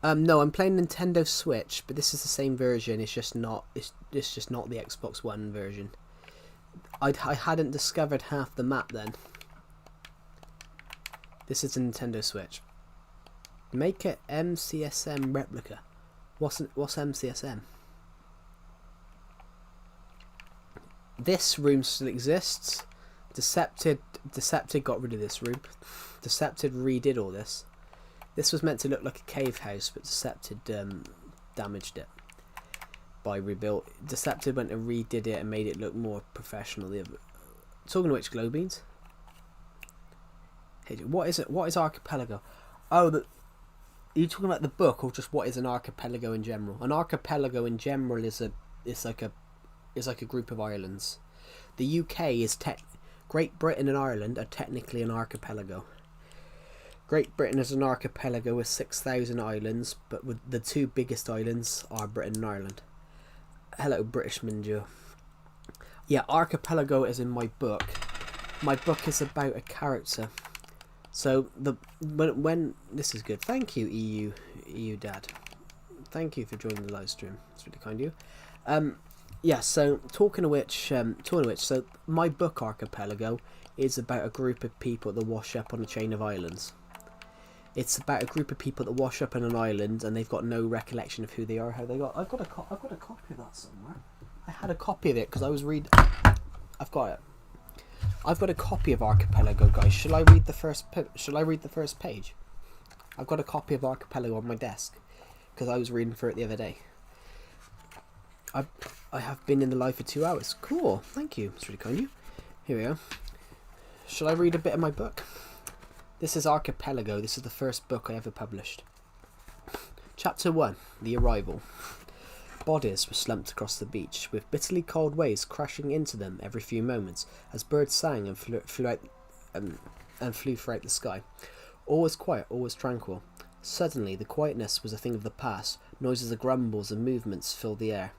no, I'm playing Nintendo Switch, but this is the same version. It's just not. It's just not the Xbox One version. I hadn't discovered half the map then. This is a Nintendo Switch. Make it MCSM replica. What's MCSM? This room still exists. Decepted got rid of this room. Decepted redid all this. This was meant to look like a cave house, but Decepted damaged it by rebuilt. Decepted went and redid it and made it look more professional. Talking of which, glow beans. Hey, what is it? What is archipelago? Oh, are you talking about the book or just what is an archipelago in general? An archipelago in general is like a group of islands. The UK is Great Britain and Ireland are technically an archipelago. Great Britain is an archipelago with 6,000 islands, but with the two biggest islands are Britain and Ireland. Hello, British Minjo. Yeah, archipelago is in my book. My book is about a character. So when this is good. Thank you, EU Dad. Thank you for joining the live stream. It's really kind of you. Yeah. So talking of which, so my book Archipelago is about a group of people that wash up on a chain of islands. It's about a group of people that wash up on an island and they've got no recollection of who they are, how they got. I've got a copy of that somewhere. I had a copy of it because I was reading. I've got it. I've got a copy of Archipelago, guys. Shall I read the first page? I've got a copy of Archipelago on my desk because I was reading for it the other day. I have been in the live for 2 hours. Cool, thank you. It's really kind of you. Here we go. Shall I read a bit of my book? This is Archipelago. This is the first book I ever published. Chapter 1. The Arrival. Bodies were slumped across the beach, with bitterly cold waves crashing into them every few moments as birds sang and flew throughout the sky. All was quiet, all was tranquil. Suddenly, the quietness was a thing of the past. Noises of grumbles and movements filled the air.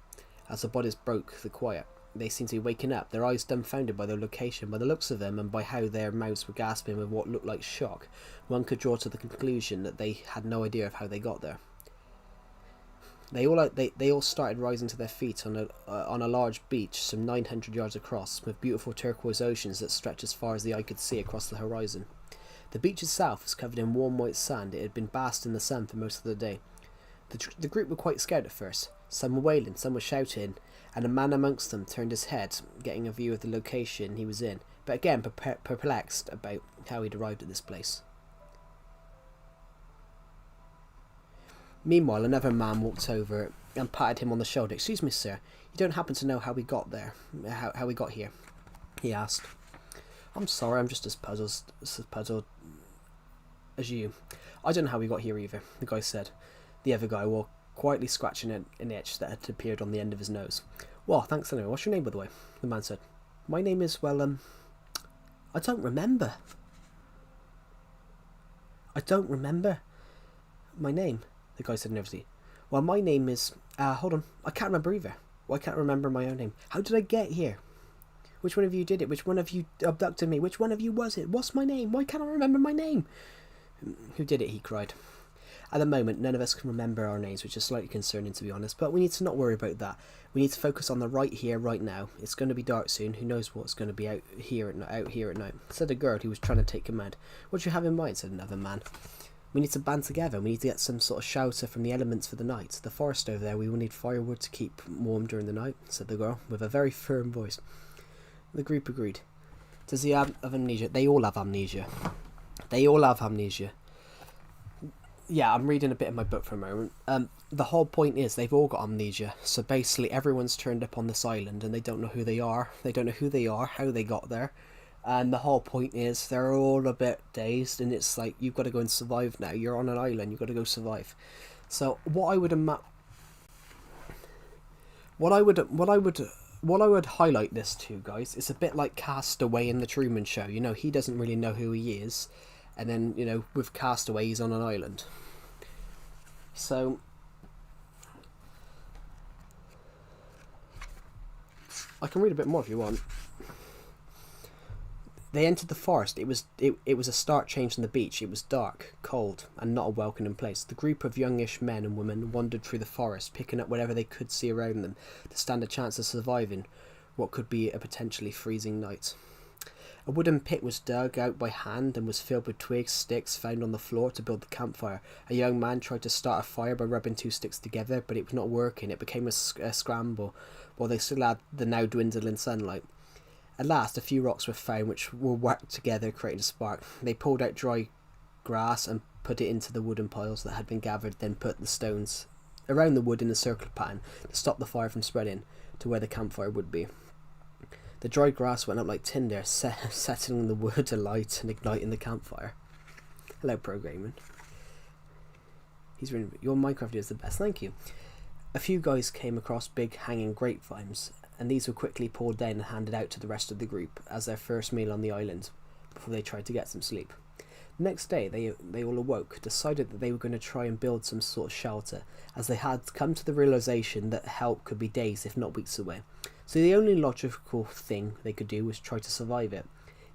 As the bodies broke the quiet, they seemed to be waking up, their eyes dumbfounded by their location. By the looks of them and by how their mouths were gasping with what looked like shock, one could draw to the conclusion that they had no idea of how they got there. They all started rising to their feet on a large beach some 900 yards across, with beautiful turquoise oceans that stretched as far as the eye could see across the horizon. The beach itself was covered in warm white sand. It had been basked in the sun for most of the day. The group were quite scared at first. Some were wailing, some were shouting, and a man amongst them turned his head, getting a view of the location he was in, but again perplexed about how he'd arrived at this place. Meanwhile, another man walked over and patted him on the shoulder. "Excuse me, sir, you don't happen to know how we got there? How we got here?" he asked. "I'm sorry, I'm just as puzzled as you. I don't know how we got here either," the guy said. The other guy was quietly scratching an itch that had appeared on the end of his nose. "Well, thanks anyway. What's your name, by the way?" the man said. "My name is, I don't remember. I don't remember my name," the guy said nervously. "Well, my name is... hold on. I can't remember either. Well, I can't remember my own name. How did I get here? Which one of you did it? Which one of you abducted me? Which one of you was it? What's my name? Why can't I remember my name?" "Who did it?" he cried. At the moment, none of us can remember our names, which is slightly concerning, to be honest, but we need to not worry about that. We need to focus on the right here, right now. It's going to be dark soon. Who knows what's going to be out here at night, said a girl who was trying to take command. "What do you have in mind?" said another man. "We need to band together. We need to get some sort of shelter from the elements for the night. The forest over there, we will need firewood to keep warm during the night," said the girl, with a very firm voice. The group agreed. Does he have amnesia? They all have amnesia. They all have amnesia. Yeah, I'm reading a bit of my book for a moment. The whole point is they've all got amnesia. So basically everyone's turned up on this island and they don't know who they are. They don't know who they are, how they got there. And the whole point is they're all a bit dazed and it's like, you've got to go and survive now. You're on an island, you've got to go survive. So what I would highlight this to, guys, it's a bit like Castaway in the Truman Show. You know, he doesn't really know who he is. And then, you know, with Castaway, he's on an island. So I can read a bit more if you want. They entered the forest. It was a stark change from the beach. It was dark, cold, and not a welcoming place. The group of youngish men and women wandered through the forest, picking up whatever they could see around them to stand a chance of surviving what could be a potentially freezing night. A wooden pit was dug out by hand and was filled with twigs, sticks found on the floor to build the campfire. A young man tried to start a fire by rubbing two sticks together, but it was not working. It became a scramble, while they still had the now dwindling sunlight. At last, a few rocks were found which were whacked together, creating a spark. They pulled out dry grass and put it into the wooden piles that had been gathered, then put the stones around the wood in a circular pattern to stop the fire from spreading to where the campfire would be. The dry grass went up like tinder, setting the wood alight and igniting the campfire. Hello, programming. Your Minecraft is the best, thank you. A few guys came across big hanging grapevines, and these were quickly pulled down and handed out to the rest of the group as their first meal on the island before they tried to get some sleep. The next day they all awoke, decided that they were going to try and build some sort of shelter, as they had come to the realization that help could be days if not weeks away. So the only logical thing they could do was try to survive it.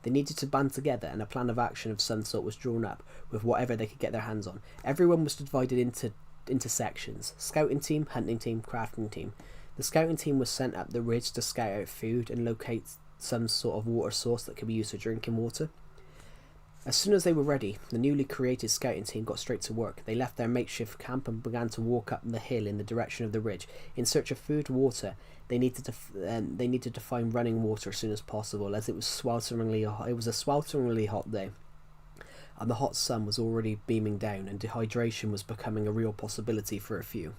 They needed to band together, and a plan of action of some sort was drawn up with whatever they could get their hands on. Everyone was divided into sections: scouting team, hunting team, crafting team. The scouting team was sent up the ridge to scout out food and locate some sort of water source that could be used for drinking water. As soon as they were ready, the newly created scouting team got straight to work. They left their makeshift camp and began to walk up the hill in the direction of the ridge. In search of food, water, they needed to find running water as soon as possible, as it was swelteringly hot. It was a swelteringly hot day, and the hot sun was already beaming down, and dehydration was becoming a real possibility for a few.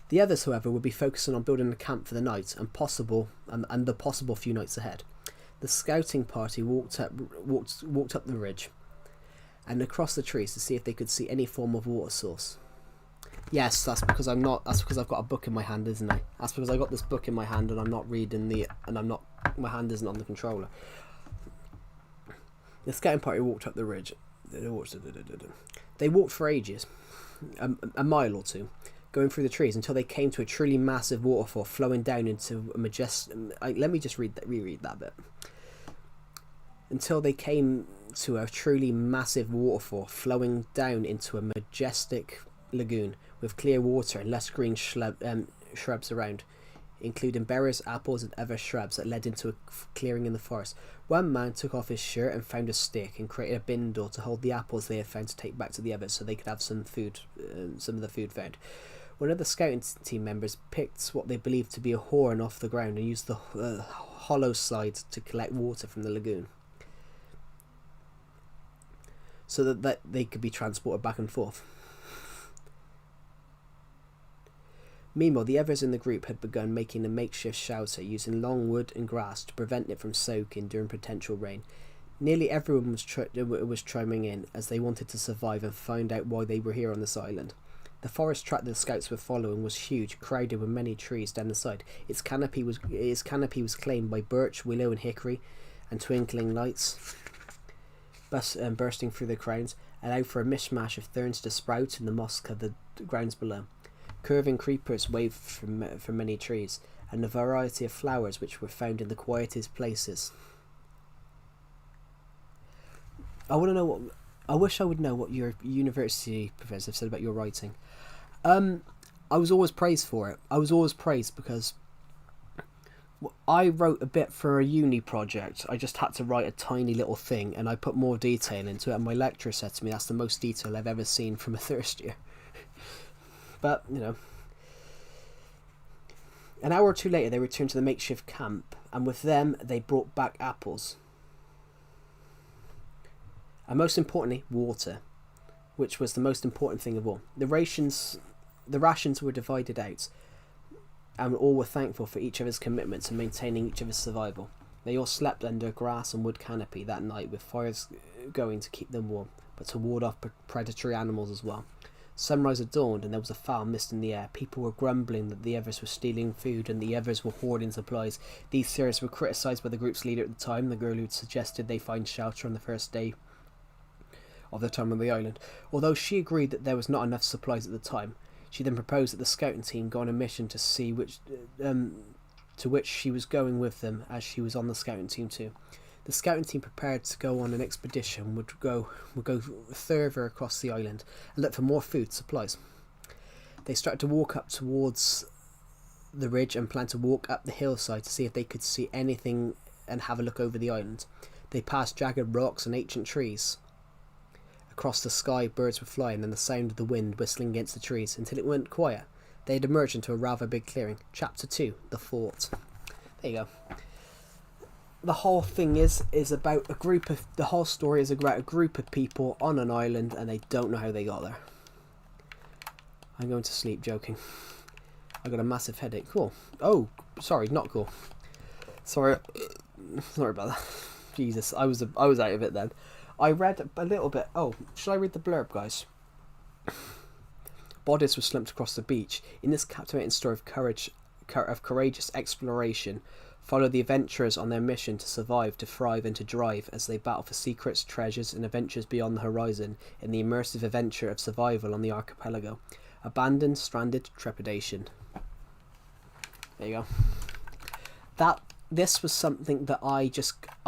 The others, however, would be focusing on building a camp for the night and the possible few nights ahead. The scouting party walked up the ridge and across the trees to see if they could see any form of water source. Yes, that's because I've got a book in my hand, isn't it? That's because I got this book in my hand and I'm not reading my hand isn't on the controller. The scouting party walked up the ridge. They walked for ages, a mile or two, going through the trees until they came to a truly massive waterfall flowing down into a majestic... let me just reread that bit. Until they came to a truly massive waterfall flowing down into a majestic lagoon with clear water and lush green shrubs around, including berries, apples and other shrubs that led into a clearing in the forest. One man took off his shirt and found a stick and created a bindle to hold the apples they had found to take back to the others so they could have some food, some of the food found. One of the scouting team members picked what they believed to be a horn off the ground and used the hollow slide to collect water from the lagoon, so that they could be transported back and forth. Meanwhile, the others in the group had begun making a makeshift shelter using long wood and grass to prevent it from soaking during potential rain. Nearly everyone was chiming in as they wanted to survive and find out why they were here on this island. The forest track the scouts were following was huge, crowded with many trees down the side. Its canopy was claimed by birch, willow and hickory, and twinkling lights bursting through the crowns allowed for a mishmash of ferns to sprout in the moss-covered grounds below. Curving creepers waved from many trees, and a variety of flowers which were found in the quietest places. I wish I would know what your university professor said about your writing. I was always praised for it. I was always praised because I wrote a bit for a uni project. I just had to write a tiny little thing and I put more detail into it, and my lecturer said to me that's the most detail I've ever seen from a first year. But, you know, an hour or two later they returned to the makeshift camp, and with them they brought back apples. and most importantly, water, which was the most important thing of all. The rations were divided out, and all were thankful for each other's commitment to maintaining each other's survival. They all slept under a grass and wood canopy that night, with fires going to keep them warm, but to ward off predatory animals as well. Sunrise had dawned, and there was a foul mist in the air. People were grumbling that the others were stealing food and the others were hoarding supplies. These theories were criticised by the group's leader at the time, the girl who had suggested they find shelter on the first day of their time on the island. Although she agreed that there was not enough supplies at the time, she then proposed that the scouting team go on a mission to see to which she was going with them, as she was on the scouting team too. The scouting team prepared to go on an expedition would go further across the island and look for more food supplies. They started to walk up towards the ridge and planned to walk up the hillside to see if they could see anything and have a look over the island. They passed jagged rocks and ancient trees. Across the sky, birds were flying and the sound of the wind whistling against the trees until it went quiet. They had emerged into a rather big clearing. Chapter 2, The Fort. There you go. The whole thing is about the whole story is about a group of people on an island and they don't know how they got there. I'm going to sleep, joking. I got a massive headache. Cool. Oh, sorry, not cool. Sorry about that. Jesus, I was out of it then. I read a little bit. Oh, should I read the blurb, guys? Bodies were slumped across the beach. In this captivating story of courageous exploration, follow the adventurers on their mission to survive, to thrive, and to drive as they battle for secrets, treasures, and adventures beyond the horizon in the immersive adventure of survival on the archipelago. Abandoned, stranded, trepidation. There you go. This was something that I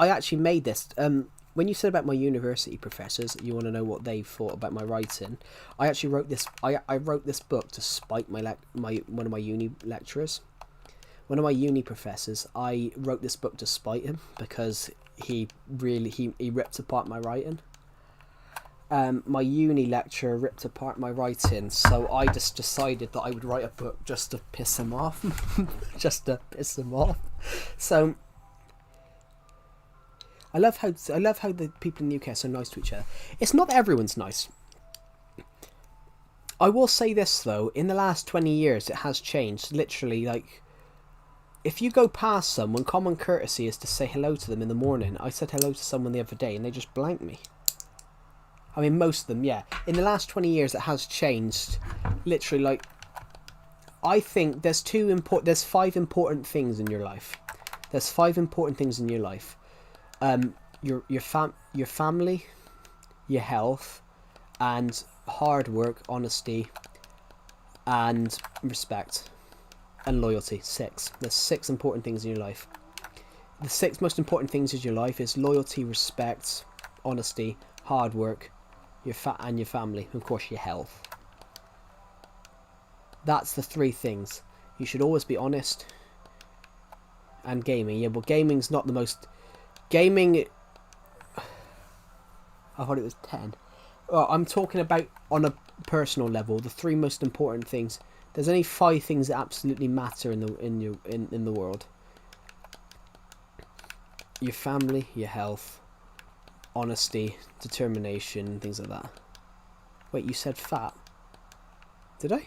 actually made this. When you said about my university professors, you want to know what they thought about my writing. I actually wrote this. I wrote this book to spite one of my uni lecturers. One of my uni professors, I wrote this book to spite him because he ripped apart my writing. My uni lecturer ripped apart my writing, so I just decided that I would write a book just to piss him off. So I love how the people in the UK are so nice to each other. It's not that everyone's nice. I will say this though, in the last 20 years it has changed. Literally, like, if you go past someone, common courtesy is to say hello to them in the morning. I said hello to someone the other day and they just blanked me. I mean, most of them, yeah. In the last 20 years it has changed. Literally, like, I think there's 5 important things in your life. There's 5 important things in your life. Your family, your health, and hard work, honesty, and respect, and loyalty. 6. There's 6 important things in your life. The 6 most important things in your life is loyalty, respect, honesty, hard work, your family, and of course your health. That's the 3 things. You should always be honest. And gaming, yeah, but gaming's not the most. Gaming, I thought it was 10. Well, I'm talking about on a personal level. The 3 most important things. There's only 5 things that absolutely matter in the world. Your family, your health, honesty, determination, things like that. Wait, you said fat? Did I?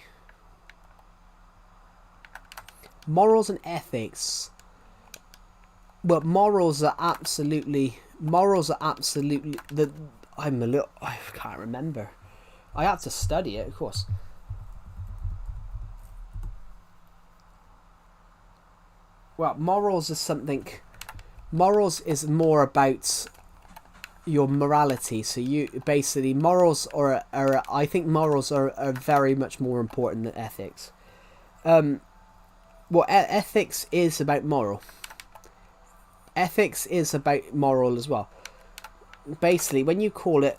Morals and ethics. Well, morals are absolutely I can't remember. I had to study it, of course. Well, morals is more about your morality. So you basically, morals I think morals are very much more important than ethics. Ethics is about moral. Ethics is about moral as well. Basically, when you call it,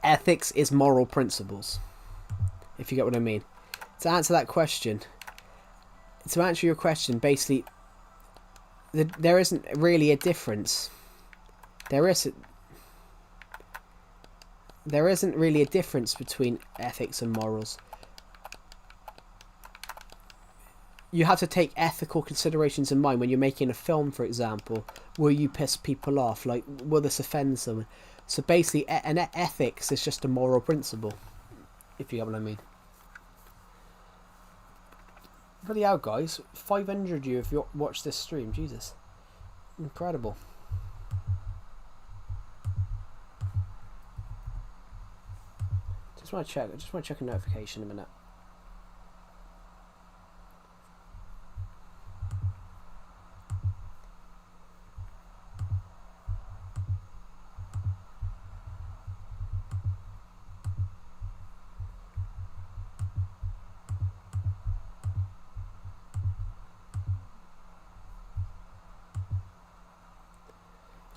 ethics is moral principles. If you get what I mean. To answer your question, basically, there isn't really a difference. There isn't really a difference between ethics and morals. you have to take ethical considerations in mind when you're making a film, for example. Will you piss people off? Like, will this offend someone? So basically, ethics is just a moral principle, if you get what I mean. Bloody hell, guys. 500 you if you watch this stream. Jesus. Incredible. Just want to check. I just want to check a notification in a minute.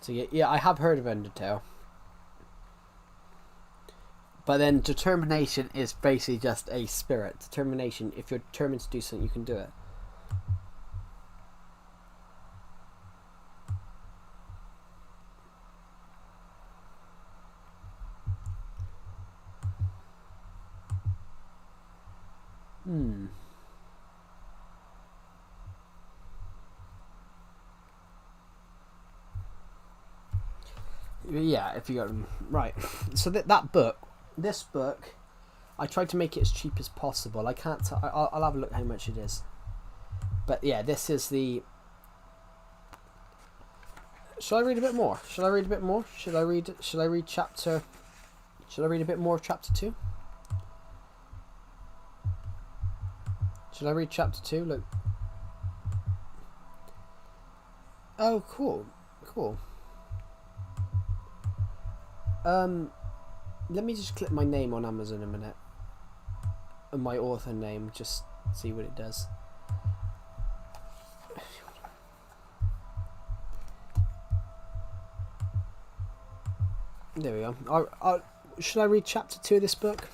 So yeah, I have heard of Undertale. But then determination is basically just a spirit. Determination, if you're determined to do something, you can do it. Yeah, if you got right. So that book, this book, I tried to make it as cheap as possible. I can't. I'll have a look how much it is. But yeah, this is the. Shall I read a bit more? Shall I read a bit more? Should I read chapter? Should I read a bit more of chapter 2? Should I read chapter 2? Look. Oh, cool, cool. Let me just click my name on Amazon a minute. And my author name, just see what it does. There we go. Should I read chapter 2 of this book?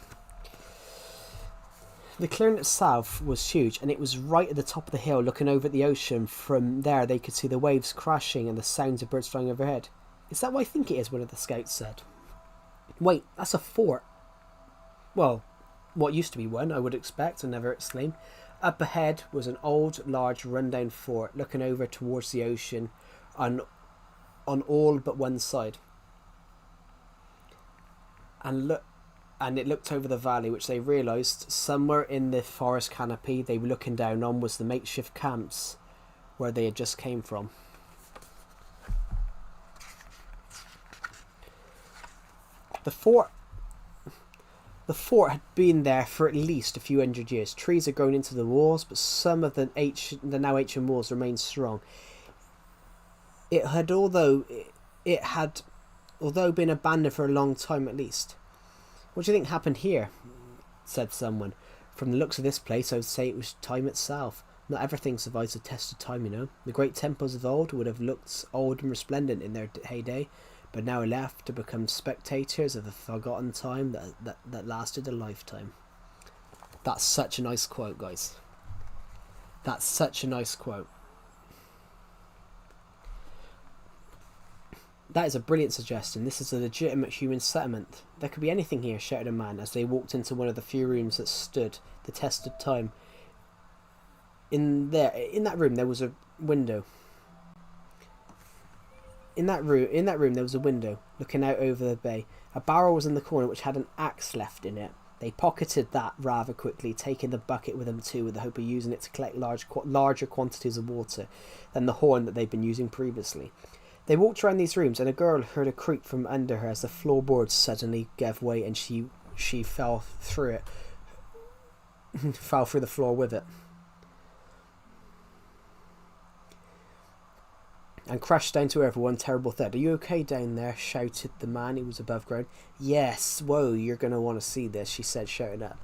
The clearing itself was huge, and it was right at the top of the hill, looking over at the ocean. From there, they could see the waves crashing and the sounds of birds flying overhead. Is that what I think it is? One of the scouts said. Wait, that's a fort. Well, what used to be one, I would expect, and never explained. Up ahead was an old, large, rundown fort, looking over towards the ocean on all but one side. And it looked over the valley, which they realised somewhere in the forest canopy they were looking down on was the makeshift camps where they had just came from. The fort had been there for at least a few hundred years. Trees had grown into the walls, but some of the now ancient walls remained strong. It had, although been abandoned for a long time at least. What do you think happened here? Said someone. From the looks of this place, I would say it was time itself. Not everything survives the test of time, you know. The great temples of old would have looked old and resplendent in their heyday, but now are left to become spectators of a forgotten time that lasted a lifetime. That's such a nice quote, guys. That's such a nice quote. That is a brilliant suggestion. This is a legitimate human settlement. There could be anything here, shouted a man as they walked into one of the few rooms that stood the test of time. In that room there was a window. In that room there was a window looking out over the bay. A barrel was in the corner which had an axe left in it. They pocketed that rather quickly, taking the bucket with them too, with the hope of using it to collect larger quantities of water than the horn that they'd been using previously. They walked around these rooms, and a girl heard a creak from under her as the floorboards suddenly gave way, and she fell through it, fell through the floor with it, and crashed down to earth with one terrible thud. "Are you okay down there?" shouted the man who was above ground. "Yes, whoa, you're going to want to see this," she said, shouting up.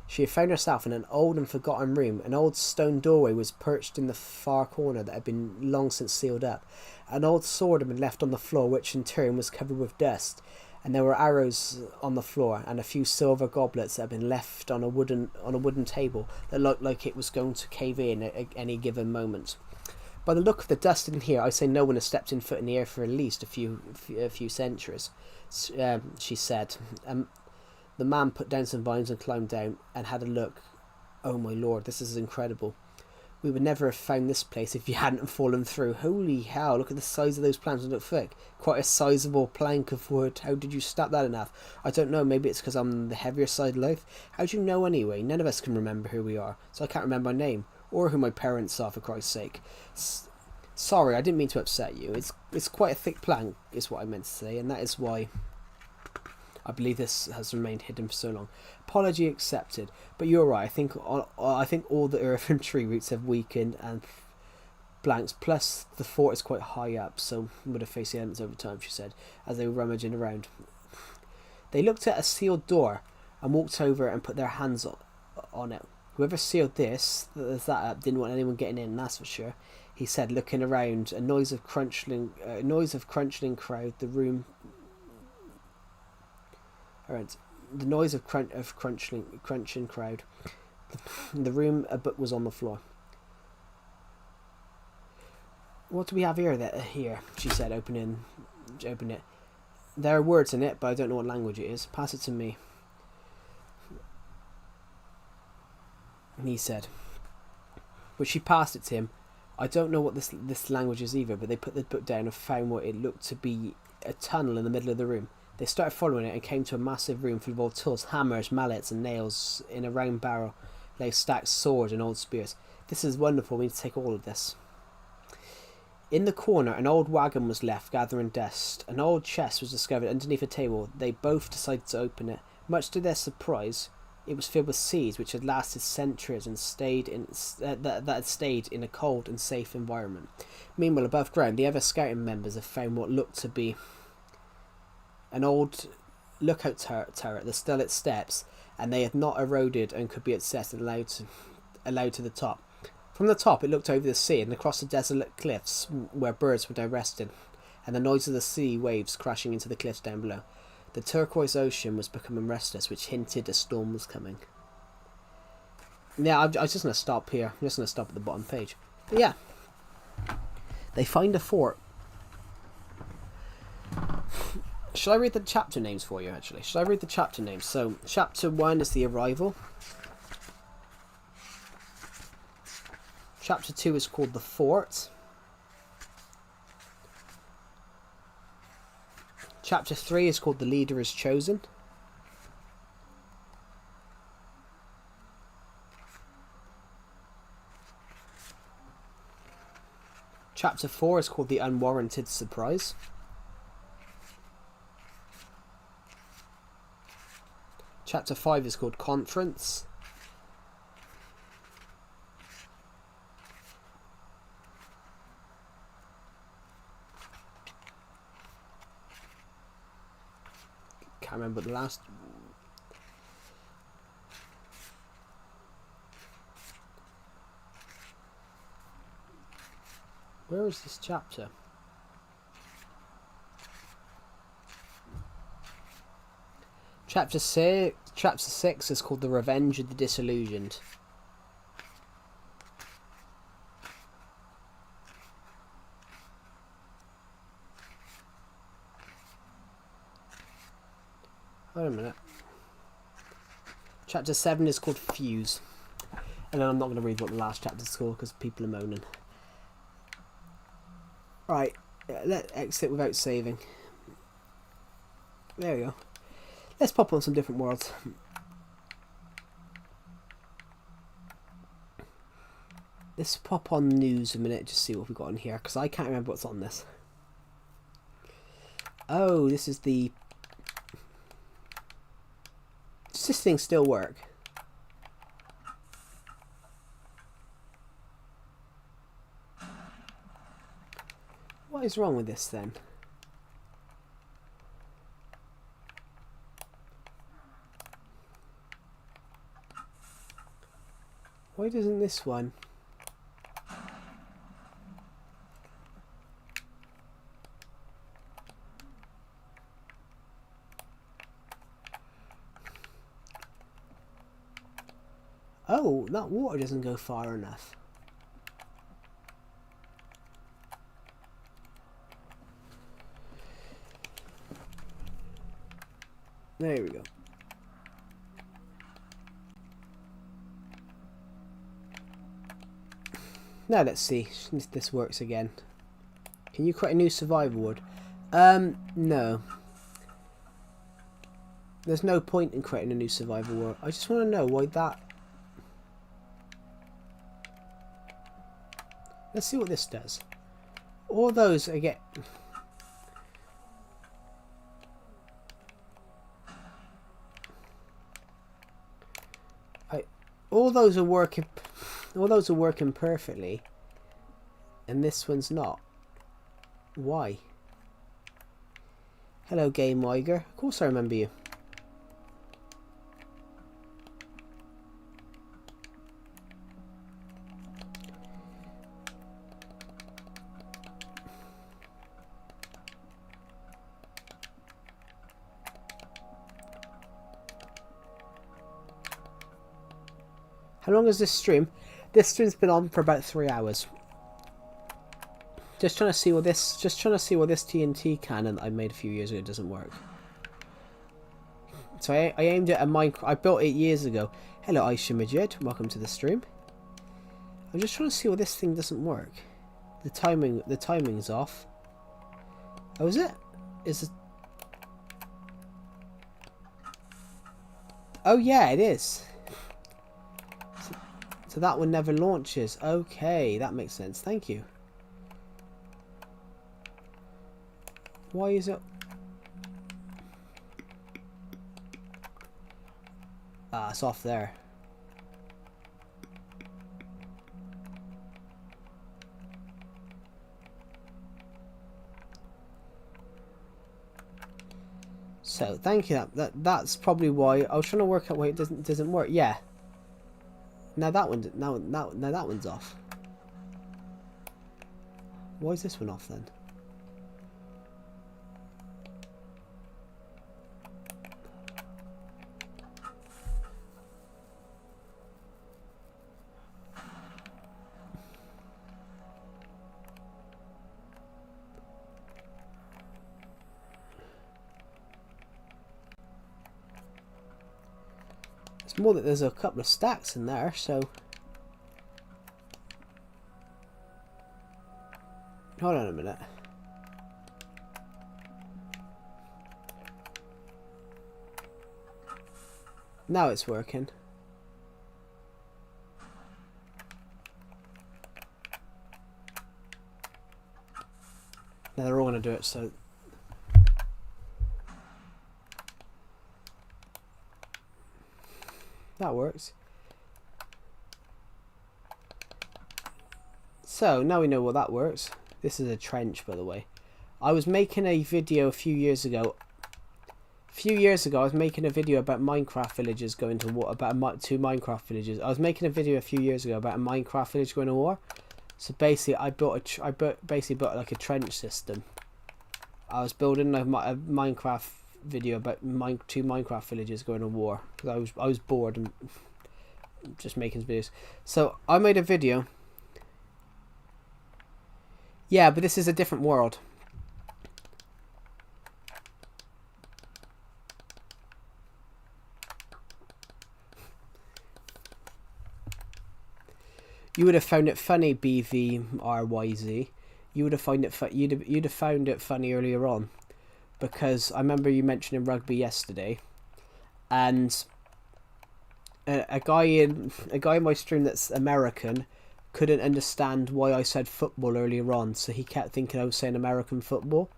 She had found herself in an old and forgotten room. An old stone doorway was perched in the far corner that had been long since sealed up. An old sword had been left on the floor, which in turn was covered with dust, and there were arrows on the floor, and a few silver goblets that had been left on a wooden table that looked like it was going to cave in at any given moment. "By the look of the dust in here, I say no one has stepped in foot in the air for at least a few centuries," she said. The man put down some vines and climbed down and had a look. "Oh my lord, this is incredible. We would never have found this place if you hadn't fallen through. Holy hell, look at the size of those planks. They look thick. Quite a sizable plank of wood. How did you snap that in half? I don't know, maybe it's because I'm the heavier side of life. How do you know anyway? None of us can remember who we are, so I can't remember my name. Or who my parents are, for Christ's sake. Sorry, I didn't mean to upset you. It's quite a thick plank, is what I meant to say, and that is why I believe this has remained hidden for so long. Apology accepted. But you're right. I think all the earth and tree roots have weakened and blanks. Plus, the fort is quite high up, so would have faced the elements over time. She said as they were rummaging around. They looked at a sealed door and walked over and put their hands on it. Whoever sealed that up didn't want anyone getting in. That's for sure. He said, looking around. A noise of crunching crowd. The room. Alright, the noise of crunching crowd. In the room, a book was on the floor. What do we have here? She said, open it. There are words in it, but I don't know what language it is. Pass it to me. He said. But she passed it to him. I don't know what this language is either, but they put the book down and found what it looked to be a tunnel in the middle of the room. They started following it and came to a massive room full of old tools, hammers, mallets and nails. In a round barrel lay stacked swords and old spears. This is wonderful, we need to take all of this. In the corner, an old wagon was left gathering dust. An old chest was discovered underneath a table. They both decided to open it. Much to their surprise, it was filled with seeds which had lasted centuries and that had stayed in a cold and safe environment. Meanwhile, above ground, the other scouting members have found what looked to be an old lookout turret that still its steps, and they had not eroded and could be accessed and allowed to the top. From the top, it looked over the sea and across the desolate cliffs where birds were now resting, and the noise of the sea waves crashing into the cliffs down below. The turquoise ocean was becoming restless, which hinted a storm was coming. Yeah, I was just going to stop here. I'm just going to stop at the bottom page. But yeah, they find a fort. Should I read the chapter names for you, actually? Should I read the chapter names? So, chapter 1 is the arrival. Chapter 2 is called the fort. Chapter 3 is called the leader is chosen. Chapter 4 is called the unwarranted surprise. Chapter 5 is called Conference. Can't remember the last. Where is this chapter? Chapter 6 is called The Revenge of the Disillusioned. Wait a minute. Chapter 7 is called Fuse. And then I'm not going to read what the last chapter is called because people are moaning. Right, let's exit without saving. There we go. Let's pop on some different worlds. Let's pop on news a minute, just see what we've got in here, because I can't remember what's on this. Oh, this is the... Does this thing still work? What is wrong with this then? Why doesn't this one? Oh, that water doesn't go far enough. There we go. Now let's see if this works again. Can you create a new survival world? No. There's no point in creating a new survival world. I just want to know why that... Let's see what this does. All those I get... All those are working perfectly, and this one's not. Why? Hello, Game Weiger. Of course I remember you. How long is this stream? This stream's been on for about 3 hours. Just trying to see what this TNT cannon that I made a few years ago doesn't work. So I aimed it at Minecraft. I built it years ago. Hello, Aisha Majid. Welcome to the stream. I'm just trying to see why this thing doesn't work. The timing's off. Oh, is it? Is it? Oh yeah, it is. So that one never launches. Okay, that makes sense. Thank you. Why is it? Ah, it's off there. So thank you. That's probably why I was trying to work out why it doesn't work. Yeah. Now that one's off. Why is this one off then? It's more that there's a couple of stacks in there, so... Hold on a minute. Now it's working. Now they're all going to do it, so... That works. So, now we know what that works. This is a trench, by the way. I was making a video a few years ago. I was making a video about Minecraft villagers going to war. Two Minecraft villages. I was making a video a few years ago about a Minecraft village going to war. So basically, I built like a trench system. I was building a Minecraft video about two Minecraft villages going to war because I was bored and just making videos. So I made a video. Yeah, but this is a different world. You would have found it funny, BVRYZ. You would have found it you'd have found it funny earlier on, because I remember you mentioning rugby yesterday, and a guy in my stream that's American couldn't understand why I said football earlier on, so he kept thinking I was saying American football.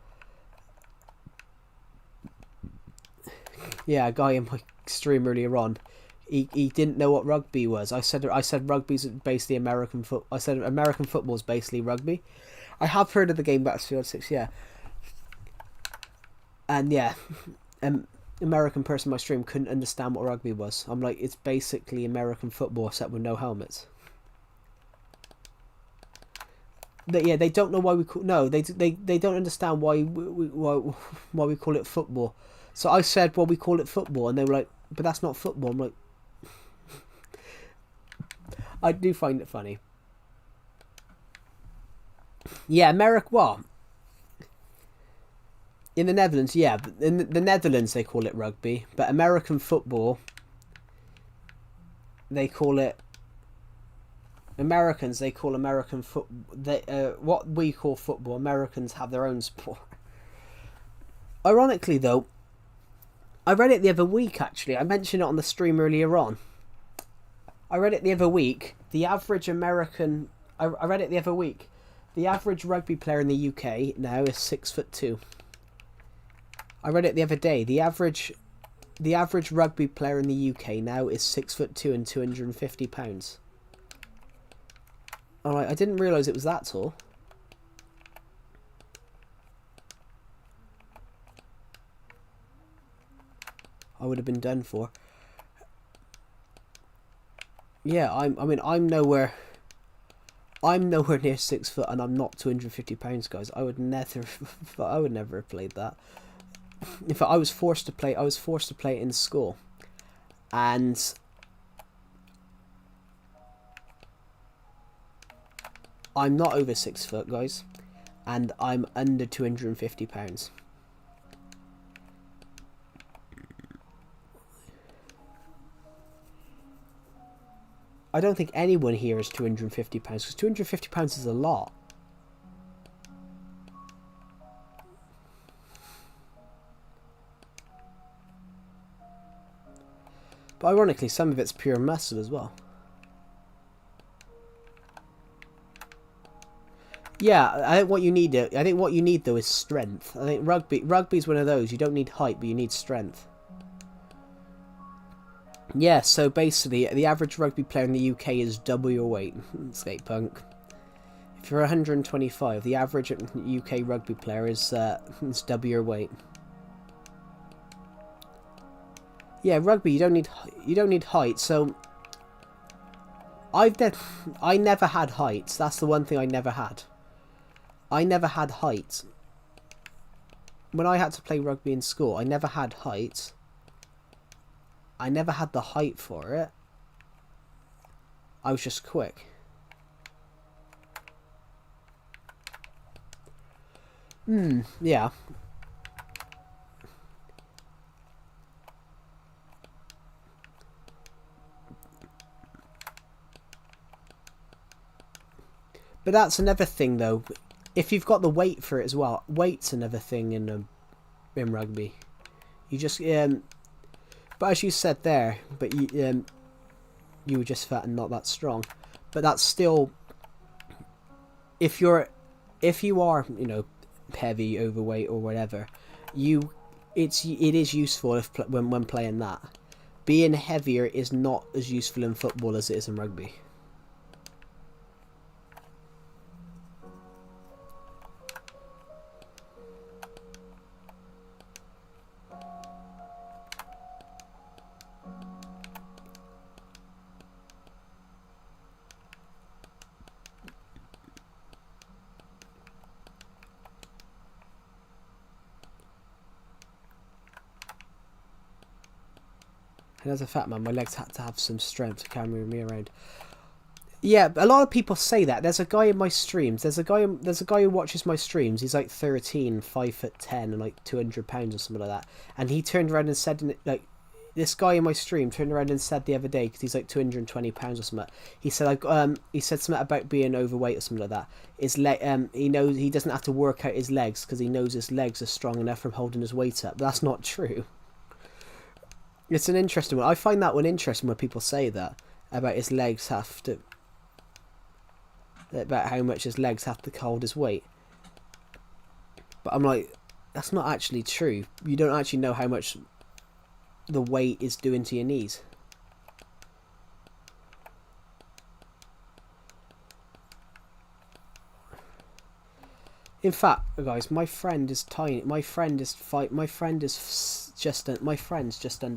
Yeah, a guy in my stream earlier on, he didn't know what rugby was. I said rugby's basically American foot. I said American football is basically rugby. I have heard of the game Battlefield 6, yeah. And yeah, American person in my stream couldn't understand what rugby was. I'm like, it's basically American football except with no helmets. They don't know why we call they don't understand why we call it football. So I said, well, we call it football, and they were like, but that's not football. I'm like, I do find it funny. Yeah, well, in the Netherlands, yeah, in the Netherlands they call it rugby, but American football, they call it Americans, they call American foot. What we call football, Americans have their own sport. Ironically, though, I read it the other week. Actually, I mentioned it on the stream earlier on. I read it the other week. The average American. I read it the other week. The average rugby player in the UK now is 6'2". I read it the other day. The average rugby player in the UK now is 6'2" and 250 pounds. Alright, I didn't realise it was that tall. I would have been done for. Yeah, I'm nowhere near 6 foot, and I'm not 250 pounds, guys. I would never have played that. In fact, I was forced to play it in school, and I'm not over 6 foot, guys, and I'm under 250 pounds. I don't think anyone here is 250 pounds, because 250 pounds is a lot. But ironically, some of it's pure muscle as well. Yeah, I think what you need though is strength. I think rugby's one of those. You don't need height, but you need strength. Yeah, so basically, the average rugby player in the UK is double your weight. Skate punk. If you're 125, the average UK rugby player is double your weight. Yeah, rugby, you don't need height. So I never had height. That's the one thing I never had. I never had height. When I had to play rugby in school, I never had height. I never had the height for it. I was just quick. Yeah. But that's another thing, though. If you've got the weight for it as well, weight's another thing in rugby. You just but as you said there, but you were just fat and not that strong. But that's still, if you are, you know, heavy, overweight, or whatever, it is useful when playing that. Being heavier is not as useful in football as it is in rugby. And as a fat man, my legs had to have some strength to carry me around. Yeah, a lot of people say that. There's a guy in my streams. There's a guy who watches my streams. He's like 13, 5'10", and like 200 pounds or something like that. And he turned around and said, like, this guy in my stream turned around and said the other day, because he's like 220 pounds or something. He said he said something about being overweight or something like that. He knows he doesn't have to work out his legs because he knows his legs are strong enough from holding his weight up. But that's not true. It's an interesting one. I find that one interesting when people say that about his legs have to, about how much his legs have to hold his weight. But I'm like, that's not actually true. You don't actually know how much the weight is doing to your knees. In fact, guys, my friend is tiny. My friend's just under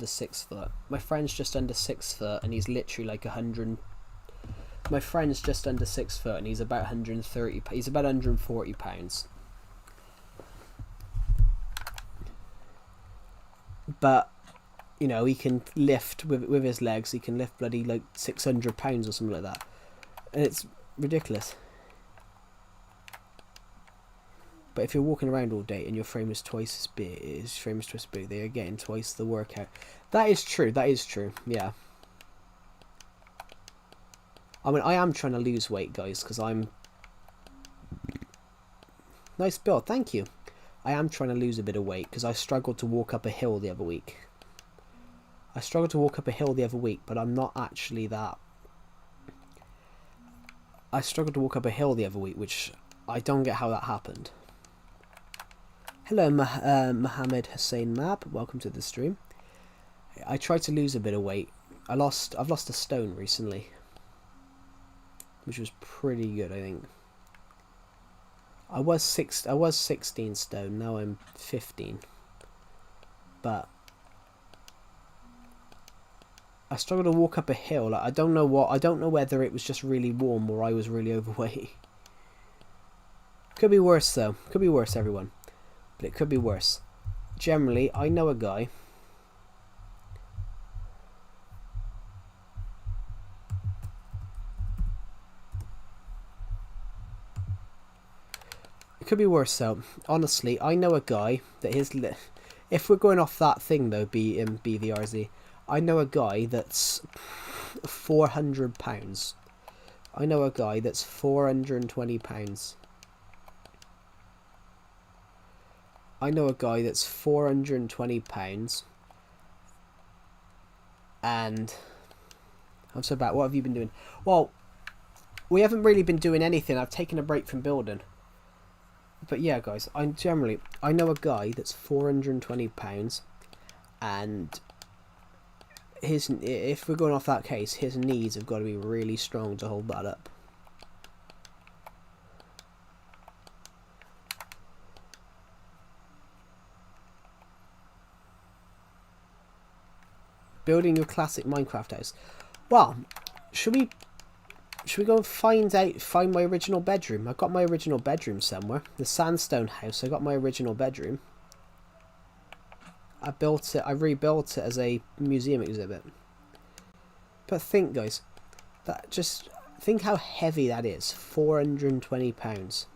6 foot. My friend's just under 6 foot, and he's literally like 100. My friend's just under 6 foot, and he's about 130. He's about 140 pounds. But you know, he can lift with his legs. He can lift bloody like 600 pounds or something like that, and it's ridiculous. But if you're walking around all day and your frame is twice as big, they are getting twice the workout. That is true. That is true. Yeah. I mean, I am trying to lose weight, guys, because I'm... Nice build, thank you. I am trying to lose a bit of weight, because I struggled to walk up a hill the other week. But I'm not actually that... I struggled to walk up a hill the other week, which I don't get how that happened. Hello, Mohammed Hussein Mab. Welcome to the stream. I tried to lose a bit of weight. I've lost a stone recently, which was pretty good, I think. I was 16 stone. Now I'm 15. But I struggled to walk up a hill. Like, I don't know whether it was just really warm or I was really overweight. Could be worse though. Could be worse, everyone. But it could be worse. Generally, I know a guy. It could be worse though. Honestly, I know a guy that if we're going off that thing though, BVRZ, I know a guy that's £400. I know a guy that's £420. I know a guy that's £420, and I'm so bad. What have you been doing? Well, we haven't really been doing anything. I've taken a break from building. But yeah, guys, I know a guy that's £420, and if we're going off that case, his knees have got to be really strong to hold that up. Building your classic Minecraft house. Well, should we go and find my original bedroom? I've got my original bedroom somewhere. The sandstone house. I got my original bedroom. I rebuilt it as a museum exhibit. But think, guys, think how heavy that is. £420.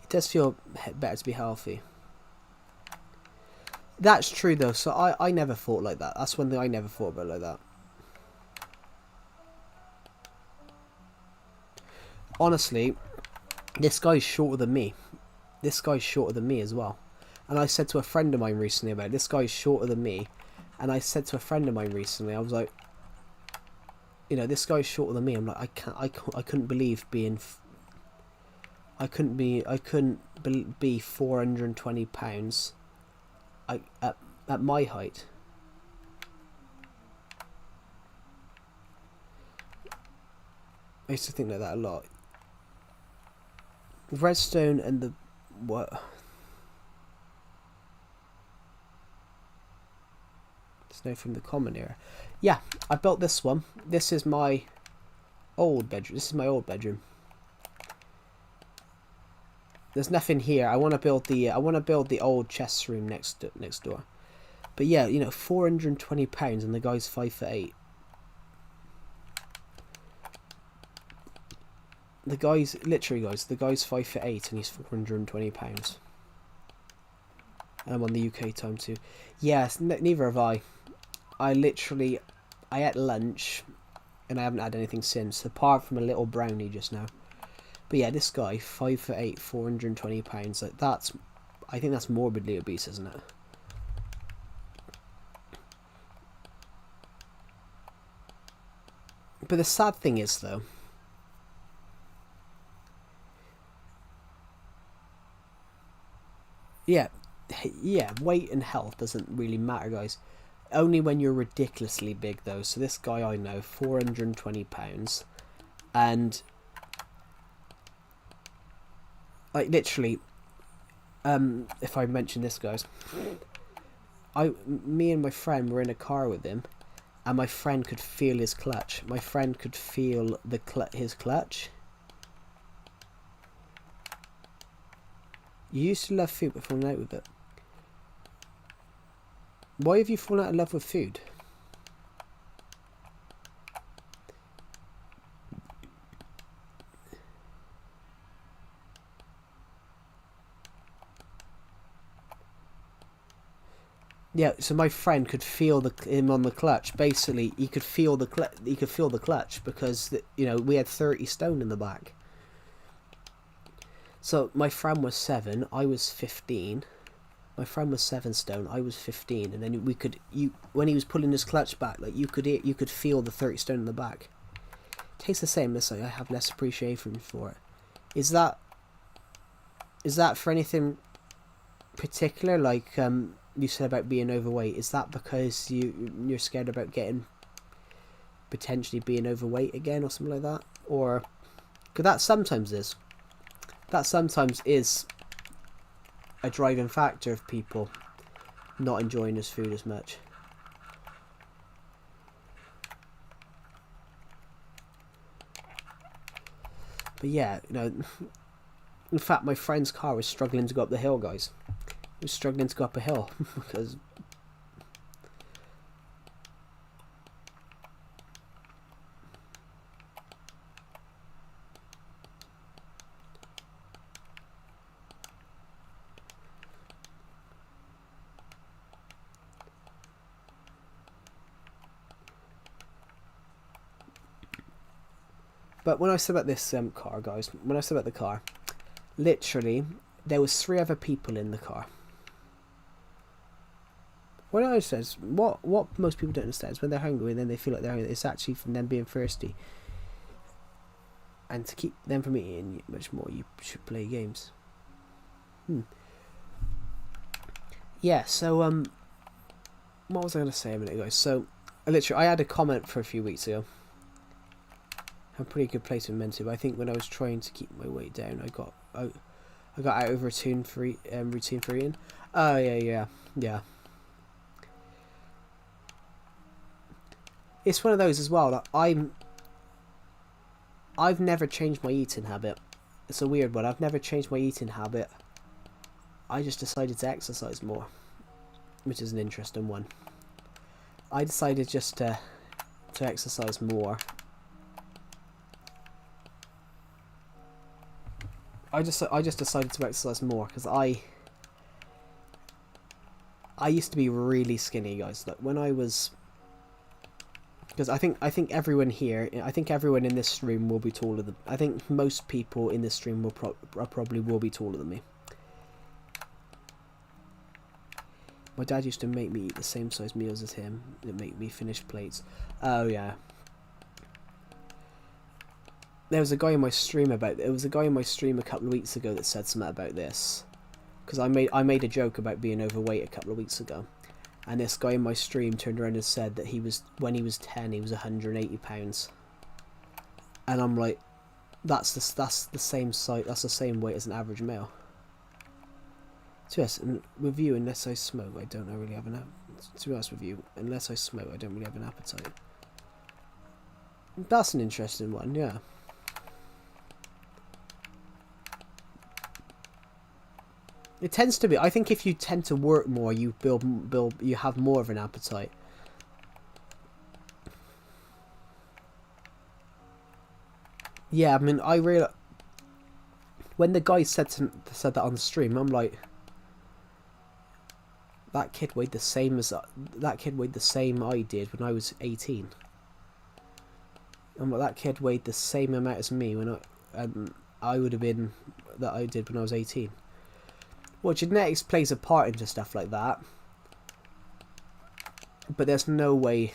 It does feel better to be healthy. That's true though, so I never thought like that. That's one thing I never thought about like that. Honestly, this guy's shorter than me. This guy's shorter than me as well. And I said to a friend of mine recently about it, this guy's shorter than me. And I said to a friend of mine recently, I was like, you know, this guy's shorter than me. I'm like, I couldn't believe being... I couldn't be £420 at my height. I used to think like that a lot. Redstone and the what? Snow from the common era. Yeah, I built this one. This is my old bedroom. There's nothing here. I want to build the old chest room next door. But yeah, you know, £420 and the guy's 5'8". The guy's literally, guys, the guy's 5'8" and he's £420. And I'm on the UK time too. Yes, neither have I. I ate lunch and I haven't had anything since, apart from a little brownie just now. But yeah, this guy, 5'8", £420. Like I think that's morbidly obese, isn't it? But the sad thing is, though, yeah, weight and health doesn't really matter, guys. Only when you're ridiculously big, though. So this guy I know, £420, and like literally, if I mention this, guys, me and my friend were in a car with him, and my friend could feel his clutch. My friend could feel his clutch. You used to love food but fallen out with it. Why have you fallen out of love with food? Yeah, so my friend could feel him on the clutch. Basically, he could feel the clutch because we had 30 stone in the back. So my friend was 7, I was 15. My friend was 7 stone, I was 15, and then when he was pulling his clutch back, like you could feel the 30 stone in the back. It tastes the same. It's like I have less appreciation for it. Is that for anything particular? Like you said about being overweight. Is that because you're scared about potentially being overweight again or something like that? Or because that sometimes is a driving factor of people not enjoying this food as much. But yeah, in fact, my friend's car was struggling to go up the hill, guys. It was struggling to go up a hill because But when I said about this car, guys, when I said about the car, literally, there was 3 other people in the car. What I says, what most people don't understand is when they're hungry and then they feel like they're hungry, it's actually from them being thirsty. And to keep them from eating much more, you should play games. Yeah, so, what was I going to say a minute ago? So, literally, I had a comment for a few weeks ago. A pretty good place in mental, but I think when I was trying to keep my weight down, I got out of routine for eating. Oh yeah. It's one of those as well. Like I've never changed my eating habit. It's a weird one. I've never changed my eating habit. I just decided to exercise more, which is an interesting one. I decided just to exercise more. I just decided to exercise more because I used to be really skinny, guys. Like when I was, because I think everyone here, I think everyone in this stream will be taller than. I think most people in this stream will probably be taller than me. My dad used to make me eat the same size meals as him. It make me finish plates. Oh yeah. There was a guy in my stream a couple of weeks ago that said something about this, because I made a joke about being overweight a couple of weeks ago, and this guy in my stream turned around and said that when he was 10 he was 180 pounds, and I'm like, that's the same size, that's the same weight as an average male. To us, with you, unless I smoke, I don't really have an. To be honest with you, unless I smoke, I don't really have an appetite. That's an interesting one, yeah. It tends to be. I think if you tend to work more, you you have more of an appetite. Yeah, I mean, I really. When the guy said that on the stream, I'm like, that kid weighed the same I did when I was 18. And that kid weighed the same amount as me when I would have been that I did when I was 18. Well, genetics plays a part into stuff like that, but there's no way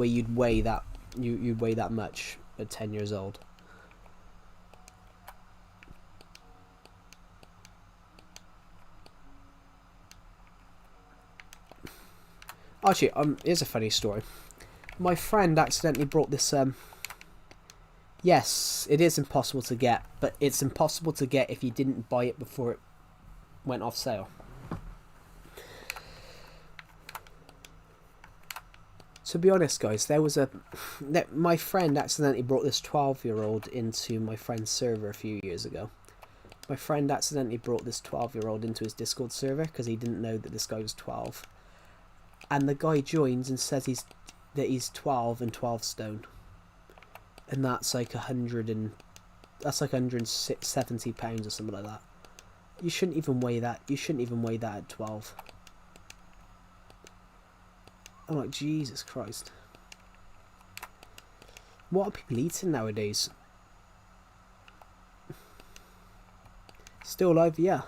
you'd weigh that much at 10 years old. Actually, here's a funny story. My friend accidentally brought this. Yes, it is impossible to get, but it's impossible to get if you didn't buy it before it went off sale. To be honest, guys, my friend accidentally brought this 12-year-old into my friend's server a few years ago. My friend accidentally brought this 12-year-old into his Discord server because he didn't know that this guy was 12. And the guy joins and says he's 12 and 12 stone. And that's like 170 pounds or something like that. You shouldn't even weigh that. You shouldn't even weigh that at 12. I'm like, Jesus Christ. What are people eating nowadays? Still alive? Yeah.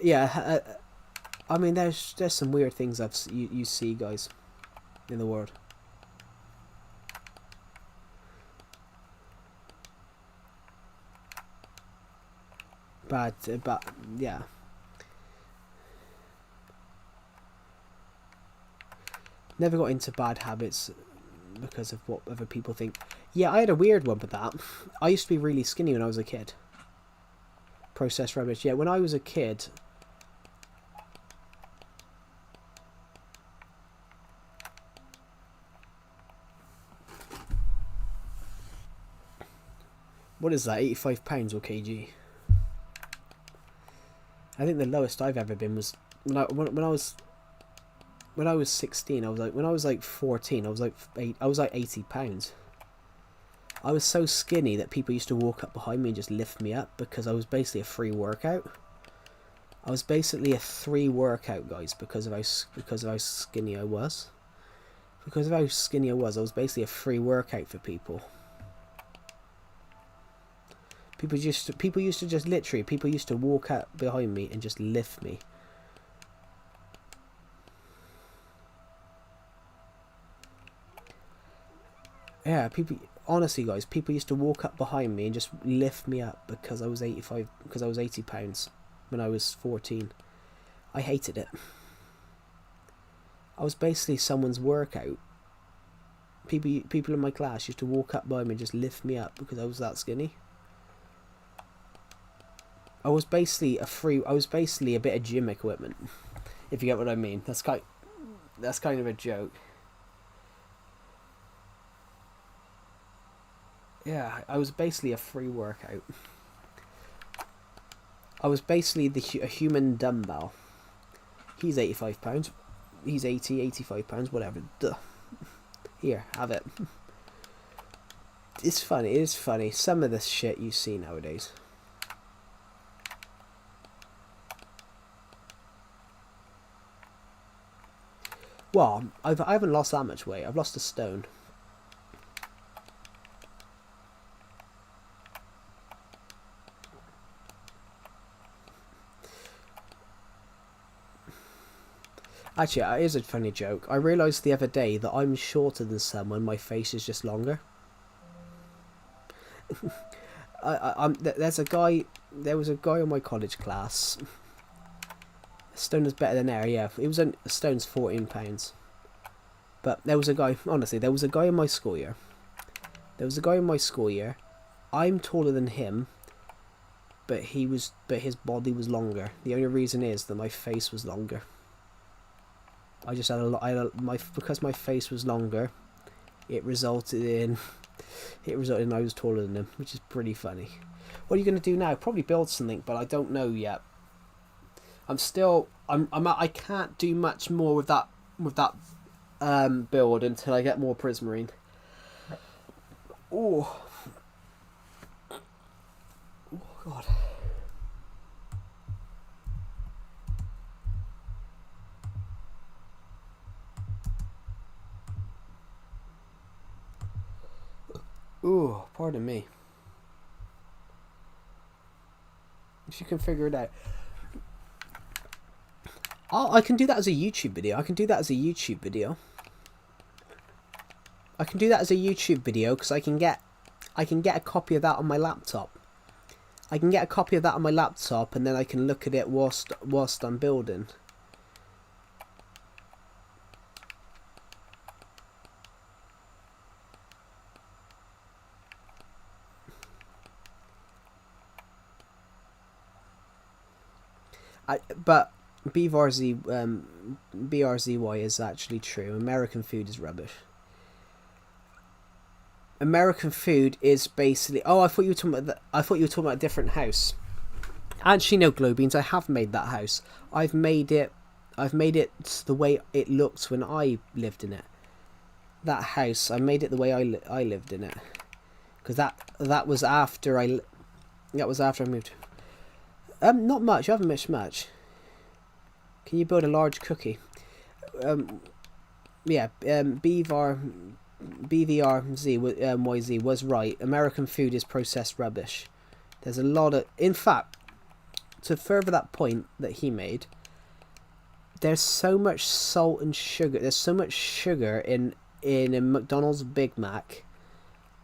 Yeah. I mean, there's some weird things you see, guys, in the world. But yeah. Never got into bad habits because of what other people think. Yeah, I had a weird one with that. I used to be really skinny when I was a kid. Processed rubbish. Yeah, when I was a kid. What is that? £85 or kg? I think the lowest I've ever been was when I was 16. When I was like 14. I was like 80 pounds. I was so skinny that people used to walk up behind me and just lift me up because I was basically a free workout. I was basically a free workout, guys, because of how skinny I was. Because of how skinny I was basically a free workout for people. People used to walk up behind me and just lift me. Yeah, honestly, guys, people used to walk up behind me and just lift me up because I was 80 pounds when I was 14. I hated it. I was basically someone's workout. People in my class used to walk up by me and just lift me up because I was that skinny. I was basically a bit of gym equipment, if you get what I mean. That's kind of a joke. Yeah, I was basically a free workout. I was basically a human dumbbell. He's 85 pounds. He's 85 pounds, whatever. Duh. Here, have it. It's funny. It is funny. Some of the shit you see nowadays. Well, I haven't lost that much weight. I've lost a stone. Actually, here's a funny joke. I realised the other day that I'm shorter than someone. My face is just longer. There was a guy in my college class. Stone is better than air, yeah. It was a stone's £14. But there was a guy, honestly, there was a guy in my school year. I'm taller than him, but his body was longer. The only reason is that my face was longer. I just had because my face was longer, it resulted in I was taller than him, which is pretty funny. What are you gonna do now? Probably build something, but I don't know yet. I can't do much more with that build until I get more prismarine. Oh God. Ooh, pardon me. If you can figure it out. Oh, I can do that as a YouTube video. because I can get a copy of that on my laptop. And then I can look at it whilst I'm building. But BRZY is actually true. American food is rubbish. American food is basically. Oh, I thought you were talking about. I thought you were talking about a different house. Actually, no, Glow Beans. I have made that house. I've made it the way it looked when I lived in it. That house, I made it the way I lived in it. Because that was after I moved. Not much. I haven't missed much. Can you build a large cookie? Yeah. BVRZ YZ was right. American food is processed rubbish. There's a lot of. In fact, to further that point that he made, there's so much salt and sugar. There's so much sugar in a McDonald's Big Mac.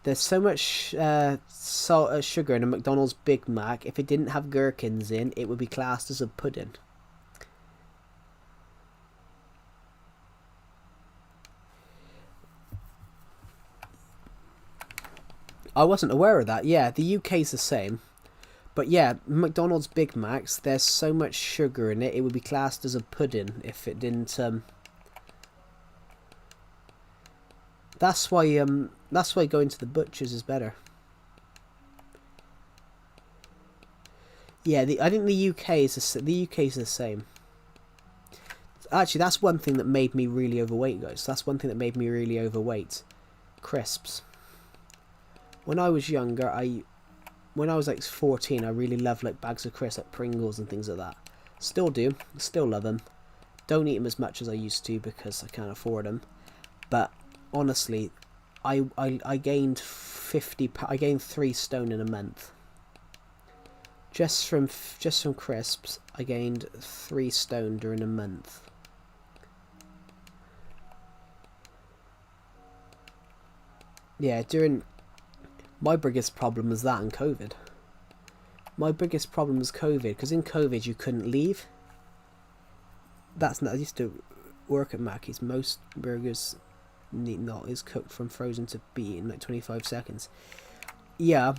There's so much salt sugar in a McDonald's Big Mac. If it didn't have gherkins in, it would be classed as a pudding. I wasn't aware of that. Yeah, the UK's the same. But yeah, McDonald's Big Macs, there's so much sugar in it, it would be classed as a pudding if it didn't. That's why going to the butcher's is better. Yeah, I think the UK is the same. Actually, that's one thing that made me really overweight, guys. That's one thing that made me really overweight. Crisps. When I was younger, when I was like 14, I really loved like bags of crisps, like Pringles and things like that. Still do, still love them. Don't eat them as much as I used to because I can't afford them. But honestly, I gained 3 stone in a month. Just from crisps, I gained 3 stone during a month. Yeah, my biggest problem was that and COVID. My biggest problem was COVID, because in COVID you couldn't leave. I used to work at Mackey's. Most burgers is cooked from frozen to be in like 25 seconds. Yeah,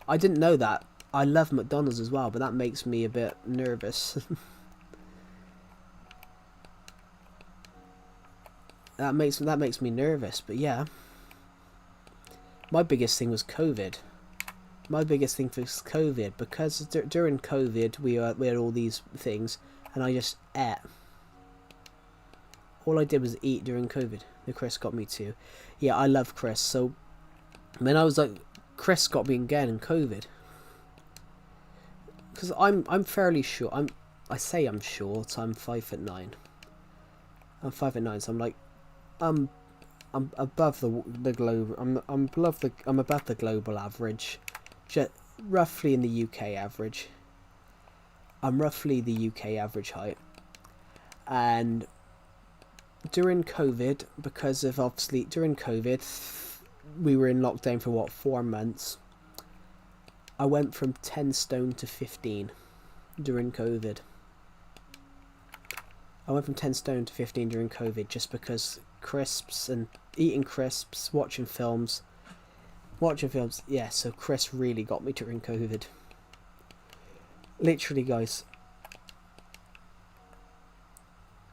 I didn't know that. I love McDonald's as well, but that makes me a bit nervous. that makes me nervous, but yeah. My biggest thing was COVID. Because during COVID we had all these things, and I just ate. All I did was eat during COVID. The Chris got me too. Yeah, I love Chris. So then I was like, Chris got me again in COVID. Because I'm fairly short. I say I'm short. I'm 5'9". I'm 5'9", so I'm like, I'm above the globe. I'm above the global average, roughly in the UK average. I'm roughly the UK average height, and during COVID, we were in lockdown for 4 months. I went from 10 stone to 15 during COVID. I went from 10 stone to 15 during COVID just because crisps and eating crisps, watching films. Yeah, so Chris really got me during COVID. Literally, guys.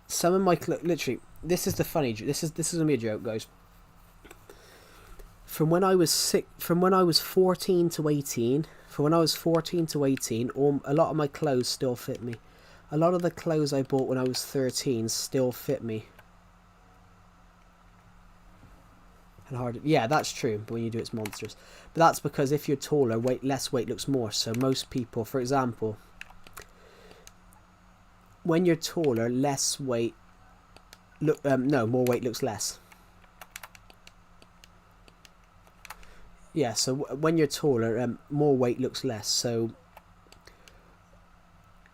Some of my this is the funny. This is gonna be a joke, guys. From when I was 14 to 18, a lot of my clothes still fit me. A lot of the clothes I bought when I was 13 still fit me. And hard. Yeah, that's true. But when you do, it's monstrous. But that's because if you're taller, less weight looks more. So most people, for example, when you're taller, less weight. More weight looks less. Yeah, so when you're taller, more weight looks less. So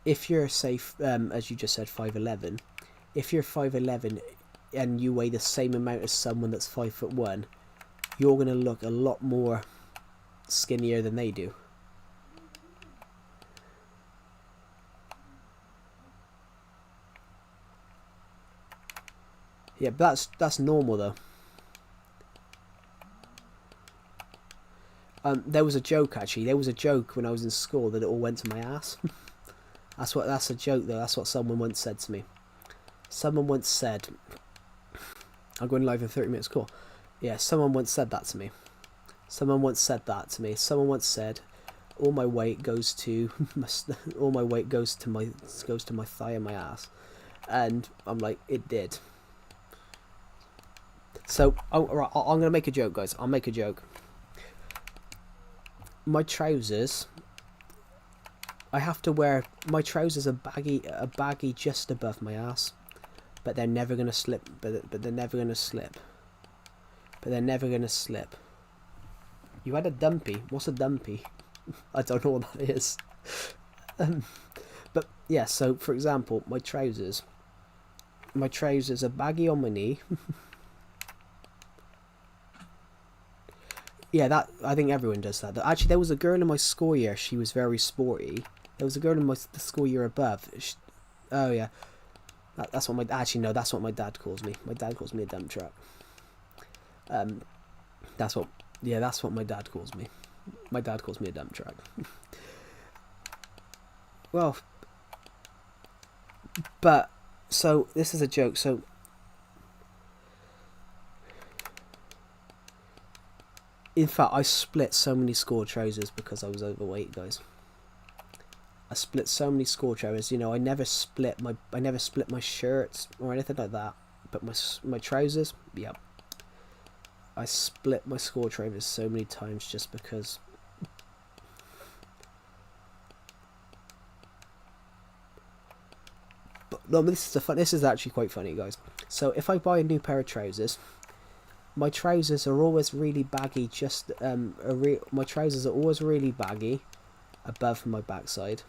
if you're, say, as you just said, 5'11", if you're 5'11" and you weigh the same amount as someone that's 5'1", you're going to look a lot more skinnier than they do. Yeah, but that's normal though. There was a joke actually. There was a joke when I was in school that it all went to my ass. That's a joke though. That's what someone once said to me. Someone once said, I'm going live in 30 minutes. Cool. Yeah, someone once said that to me. Someone once said, all my weight goes to my thigh and my ass, and I'm like, it did. So, I'm gonna make a joke, guys. I'll make a joke. My trousers I have to wear my trousers are baggy just above my ass, but they're never gonna slip. But they're never gonna slip. But they're never gonna slip. You had a dumpy. What's a dumpy? I don't know what that is. But yeah. So for example, my trousers are baggy on my knee. Yeah, that I think everyone does that. Actually, there was a girl in my school year. She was very sporty. There was a girl in the school year above. Oh yeah, that's what my actually no, that's what my dad calls me. My dad calls me a dump truck. That's what my dad calls me. My dad calls me a dump truck. Well, but so this is a joke. So in fact, I split so many school trousers because I was overweight, guys. I split so many school trousers. You know, I never split my shirts or anything like that. But my trousers, yeah. I split my school trousers so many times just because. But no, this is actually quite funny, guys. So if I buy a new pair of trousers, my trousers are always really baggy. My trousers are always really baggy above my backside.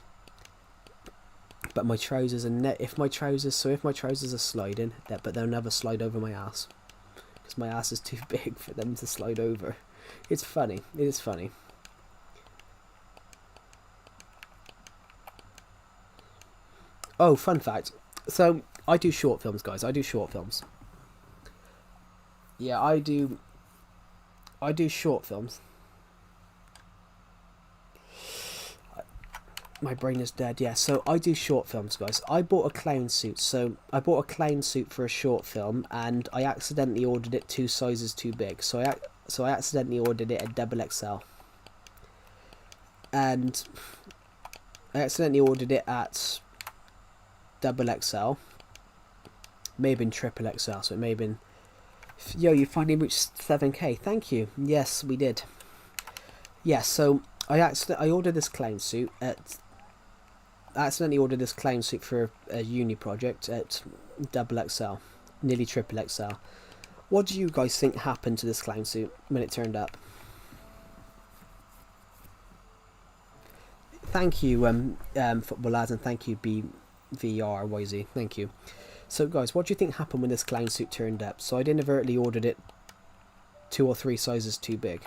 But my trousers are if my trousers are sliding, but they'll never slide over my ass because my ass is too big for them to slide over. It's funny. It is funny. Oh, fun fact. So I do short films, guys. I do short films. Yeah, I do short films. My brain is dead. Yeah, so I do short films, guys. I bought a clown suit. So I bought a clown suit for a short film, and I accidentally ordered it 2 sizes too big. So I accidentally ordered it at double XL. And I accidentally ordered it at double XL. May have been triple XL. So it may have been. Yo, you finally reached 7K. Thank you. Yes, we did. Yeah, so I ordered this clown suit I accidentally ordered this clown suit for a uni project at double XL, nearly triple XL. What do you guys think happened to this clown suit when it turned up? Thank you, football lads, and thank you, BVRYZ. Thank you. So, guys, what do you think happened when this clown suit turned up? So, I inadvertently ordered it 2 or 3 sizes too big.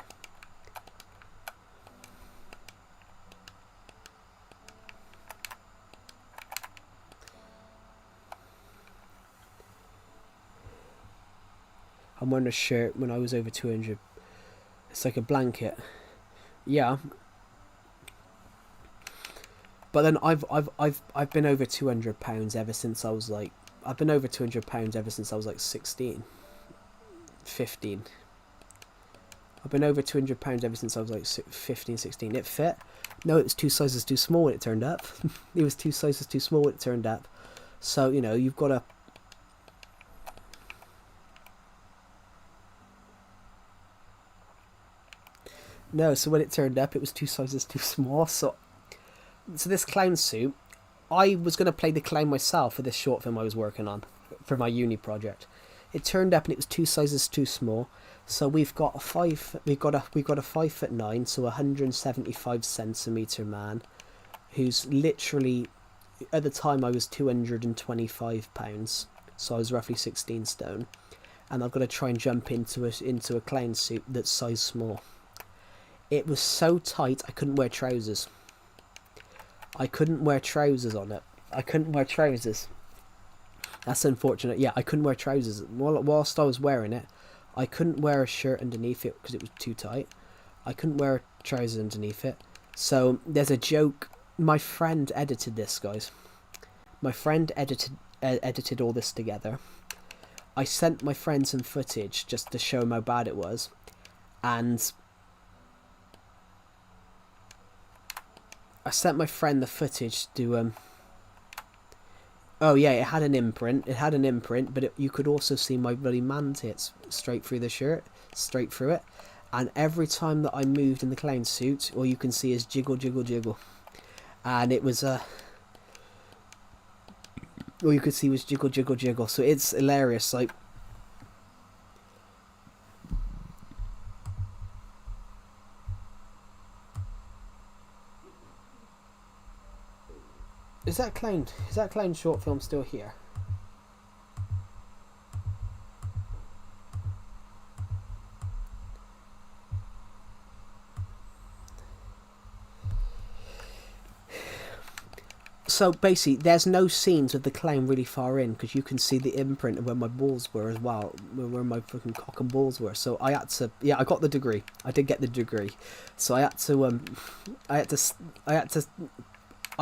I'm wearing a shirt when I was over 200. It's like a blanket. Yeah. But then I've been over £200 ever since I was like. I've been over £200 ever since I was like 16, 15. I've been over £200 ever since I was like 15, 16. It fit. No, it was 2 sizes too small when it turned up. It was 2 sizes too small when it turned up. So, you know, you've got to. No, so when it turned up, it was 2 sizes too small. So this clown suit, I was going to play the clown myself for this short film I was working on for my uni project. It turned up and it was 2 sizes too small. So we've got a 5'9", so 175 centimetre man, who's literally, at the time I was 225 pounds, so I was roughly 16 stone, and I've got to try and jump into a clown suit that's size small. It was so tight I couldn't wear trousers. I couldn't wear trousers on it. I couldn't wear trousers. That's unfortunate. Yeah, I couldn't wear trousers. Whilst I was wearing it, I couldn't wear a shirt underneath it because it was too tight. I couldn't wear trousers underneath it. So there's a joke. My friend edited this, guys. My friend edited all this together. I sent my friend some footage just to show him how bad it was. And I sent my friend the footage to oh yeah, it had an imprint. But you could also see my bloody man tits straight through the shirt, straight through it. And every time that I moved in the clown suit, all you can see is jiggle, jiggle, jiggle. and it was all you could see was jiggle, jiggle, jiggle. So it's hilarious. Like, is that clown short film still here? So basically, there's no scenes with the clown really far in because you can see the imprint of where my balls were as well, where my fucking cock and balls were. So I had to, yeah, I got the degree. I did get the degree, so I had to, I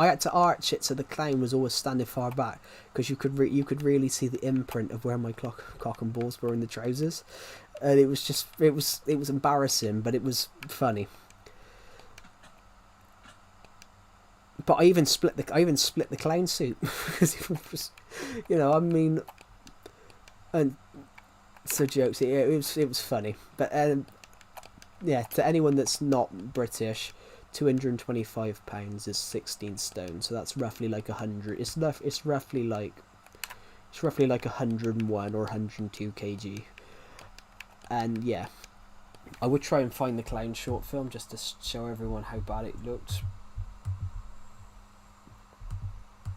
had to arch it so the clown was always standing far back because you could really see the imprint of where my cock and balls were in the trousers, and it was just it was embarrassing, but it was funny. But I even split the clown suit because it was, I mean, and so jokes. It was funny, but yeah, to anyone that's not British, £225 is 16 stone. So that's roughly like 100. It's roughly like 101 or 102 kg. And yeah, I would try and find the clown short film just to show everyone how bad it looked.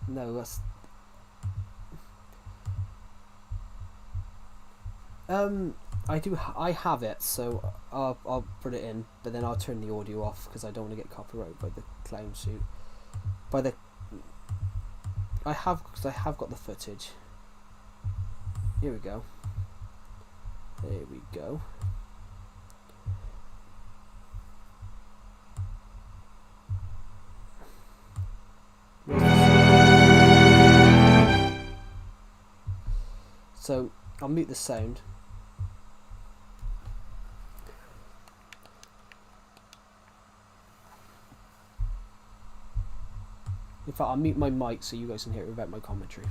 No, that's I have it, so I'll put it in, but then I'll turn the audio off because I don't want to get copyrighted by the clown suit. I have got the footage. Here we go. There we go. So I'll mute the sound. In fact, I'll mute my mic so you guys can hear it without my commentary.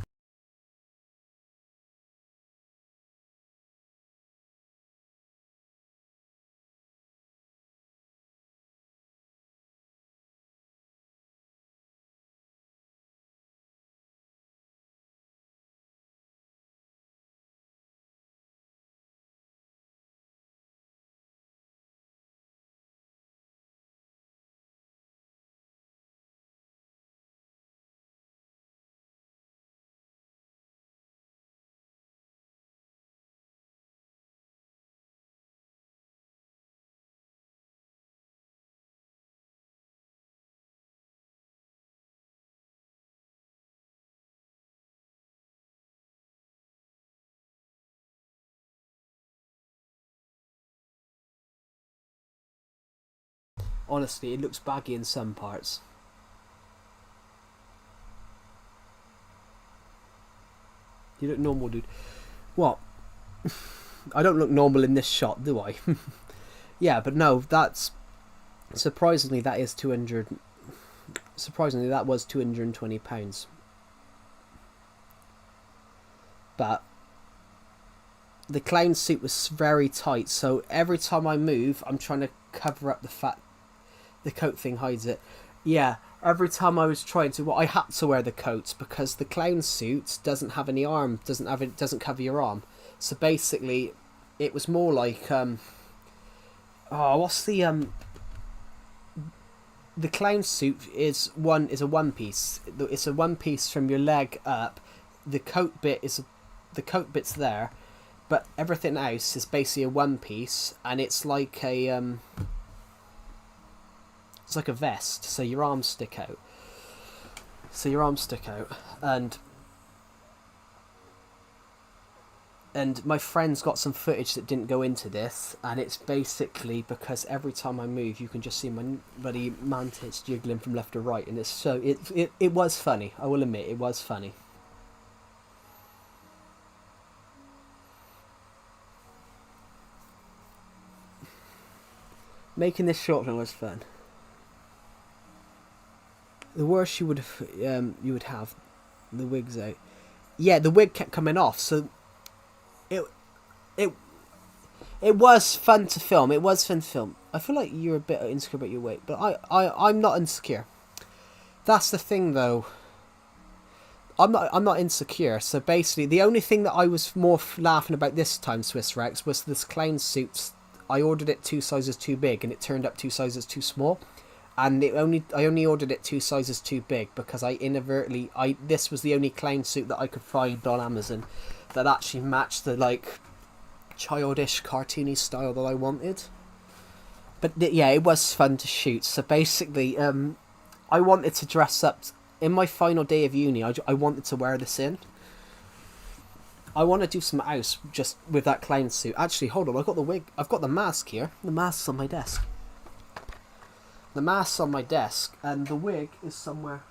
Honestly, it looks baggy in some parts. You look normal, dude. What? I don't look normal in this shot, do I? Yeah, but no, that's... Surprisingly, that is 200... Surprisingly, that was £220. But the clown suit was very tight, so every time I move, I'm trying to cover up the fact the coat thing hides it. Yeah, every time I was trying to, I had to wear the coats because the clown suit doesn't have any arm, doesn't cover your arm. So basically, it was more like what's the clown suit is a one piece. It's a one piece from your leg up. The coat bit's there, but everything else is basically a one piece, and it's like a it's like a vest, so your arms stick out. And my friend's got some footage that didn't go into this, and it's basically because every time I move, you can just see my bloody mantis jiggling from left to right, and it was funny. I will admit, it was funny. Making this short film was fun. The worst you would have the wigs out. Yeah, the wig kept coming off, so it was fun to film. I feel like you're a bit insecure about your weight, but I'm not insecure. That's the thing, though. I'm not insecure. So basically, the only thing that I was more laughing about this time, Swiss Rex, was this clown suits. I ordered it 2 sizes too big, and it turned up 2 sizes too small. And I only ordered it 2 sizes too big because this was the only clown suit that I could find on Amazon that actually matched the like childish cartoony style that I wanted. But yeah, it was fun to shoot. So basically, I wanted to dress up in my final day of uni. I wanted to wear this in. I want to do some house just with that clown suit. Actually, hold on, I've got the wig. I've got the mask here. The mask's on my desk. The mask's on my desk, and the wig is somewhere.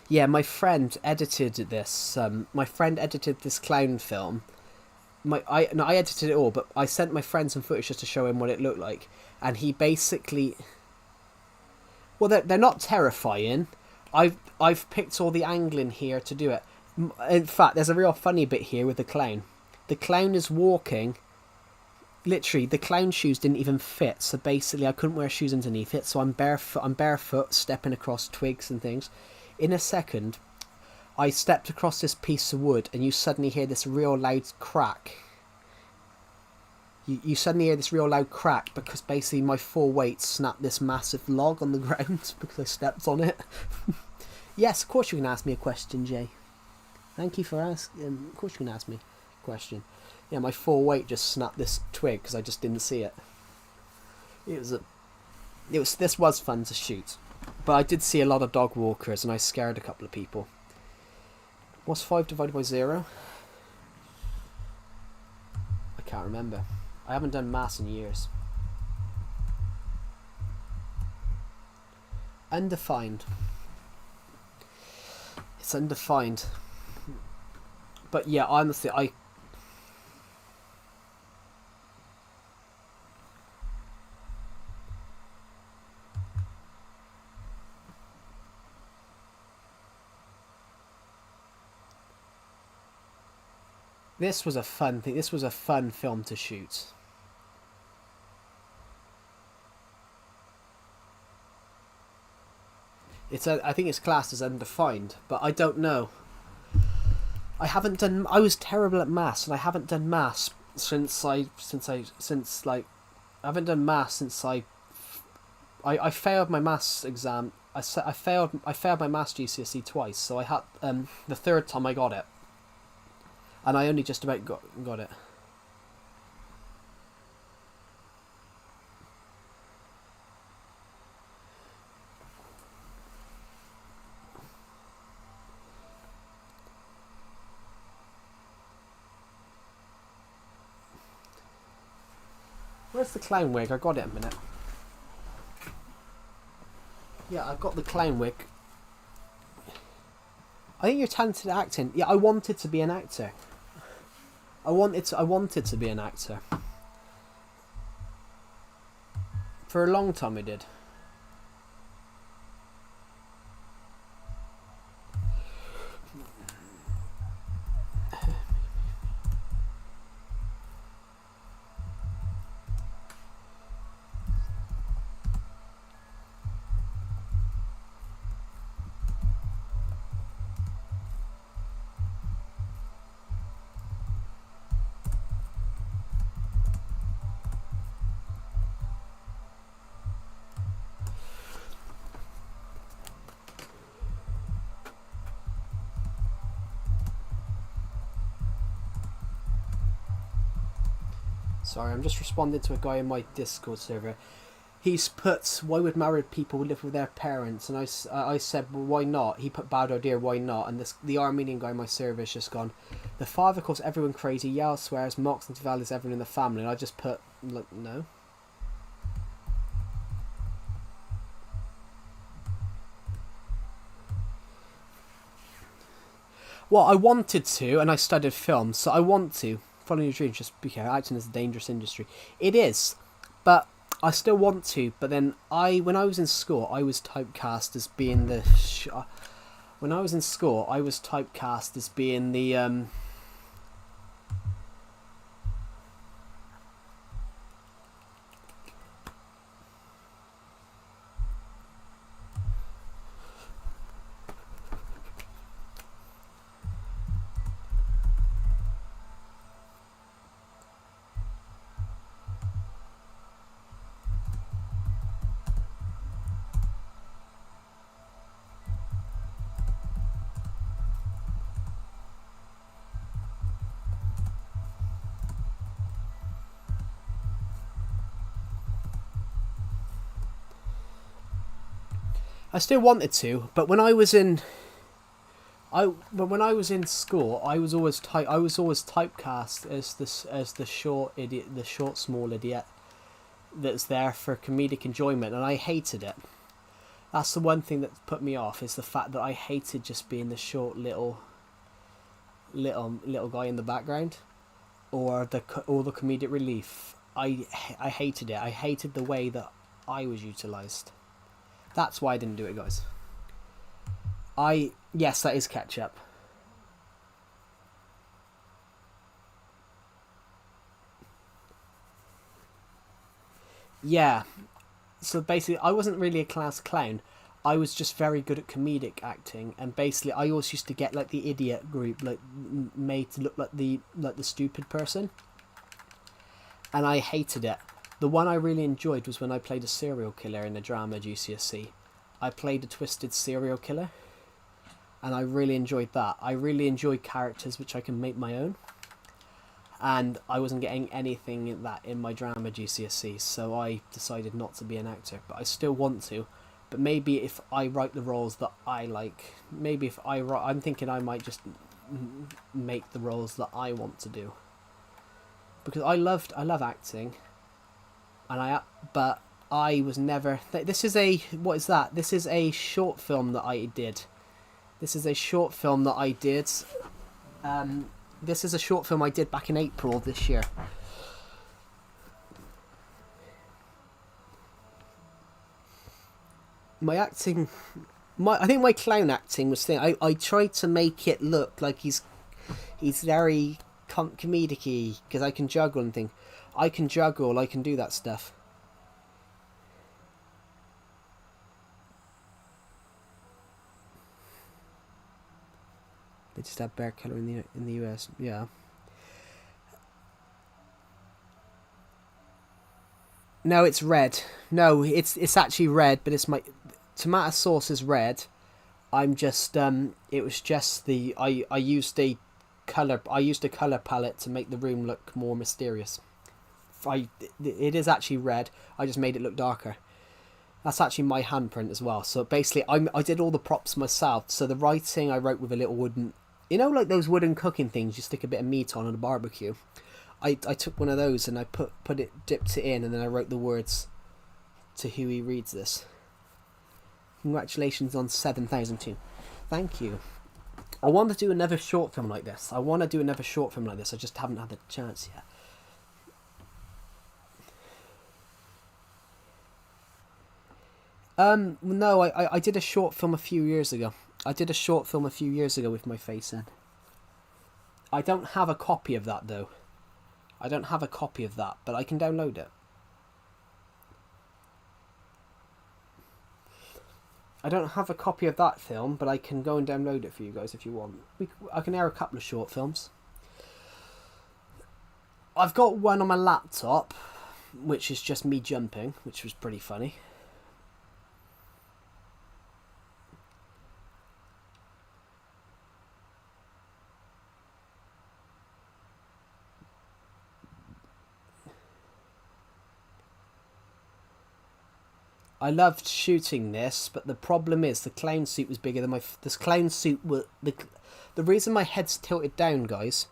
Yeah, my friend edited this. My friend edited this clown film. I edited it all, but I sent my friend some footage just to show him what it looked like, and he basically. Well, they're not terrifying. I've picked all the angling here to do it. In fact, there's a real funny bit here with the clown. The clown is walking. Literally, the clown shoes didn't even fit, so basically I couldn't wear shoes underneath it. So I'm barefoot, stepping across twigs and things. In a second, I stepped across this piece of wood, and you suddenly hear this real loud crack. You suddenly hear this real loud crack because basically my full weight snapped this massive log on the ground because I stepped on it. Yes, of course you can ask me a question, Jay. Thank you for asking. Of course you can ask me a question. Yeah, my full weight just snapped this twig because I just didn't see it. This was fun to shoot, but I did see a lot of dog walkers and I scared a couple of people. What's 5 divided by 0? I can't remember. I haven't done maths in years. Undefined. It's undefined. But yeah, honestly, this was a fun thing. This was a fun film to shoot. I think it's classed as undefined, but I don't know. I was terrible at maths, and I haven't done maths since I haven't done maths since I failed my maths exam. I failed my maths GCSE twice, so I had the third time I got it, and I only just about got it. Where's the clown wig? I got it a minute. Yeah, I've got the clown wig. I think you're talented at acting. Yeah, I wanted to be an actor. I wanted to be an actor. For a long time I did. Sorry, I'm just responding to a guy in my Discord server. He's put, why would married people live with their parents? And I said, well, why not? He put, bad idea, why not? And the Armenian guy in my server has just gone, the father calls everyone crazy, yells, swears, mocks and devalues everyone in the family. And I just put, look, no. Well, I wanted to, and I studied film, so I want to. Following your dreams, just because acting is a dangerous industry. It is, but I still want to. But then when I was in school, I was typecast as being the I still wanted to, but when I was in school, I was always typecast as the short idiot, the short small idiot that's there for comedic enjoyment, and I hated it. That's the one thing that put me off, is the fact that I hated just being the short little guy in the background, or the comedic relief. I hated it. I hated the way that I was utilised. That's why I didn't do it, guys. Yes, that is ketchup. Yeah. So basically, I wasn't really a class clown. I was just very good at comedic acting, and basically, I always used to get like the idiot group, like made to look like the stupid person, and I hated it. The one I really enjoyed was when I played a serial killer in a drama GCSE. I played a twisted serial killer, and I really enjoyed that. I really enjoyed characters which I can make my own, and I wasn't getting anything in that in my drama GCSE, so I decided not to be an actor, but I still want to. But maybe if I write the roles that I like, maybe if I write, I'm thinking I might just make the roles that I want to do, because I love acting, and but I was never. This is a what is that? This is a short film that I did. This is a short film that I did. This is a short film I did back in April this year. My acting, I think my clown acting was thing. I tried to make it look like he's very comedic-y, because I can juggle and think. I can juggle. I can do that stuff. They just have bear killer in the US. Yeah. No, it's red. No, it's actually red, but it's my tomato sauce is red. I'm just it was just I used a color palette to make the room look more mysterious. It is actually red. I just made it look darker. That's actually my handprint as well. So basically, I did all the props myself. So the writing I wrote with a little wooden, like those wooden cooking things you stick a bit of meat on a barbecue. I took one of those and I dipped it in, and then I wrote the words to who he reads this. Congratulations on 7,002. Thank you. I want to do another short film like this. I just haven't had the chance yet. No, I did a short film a few years ago. With my face in. I don't have a copy of that though. But I can download it. I don't have a copy of that film, but I can go and download it for you guys if you want. I can air a couple of short films. I've got one on my laptop, which is just me jumping, which was pretty funny. I loved shooting this, but the problem is the clown suit was bigger than this clown suit was the reason my head's tilted down, guys.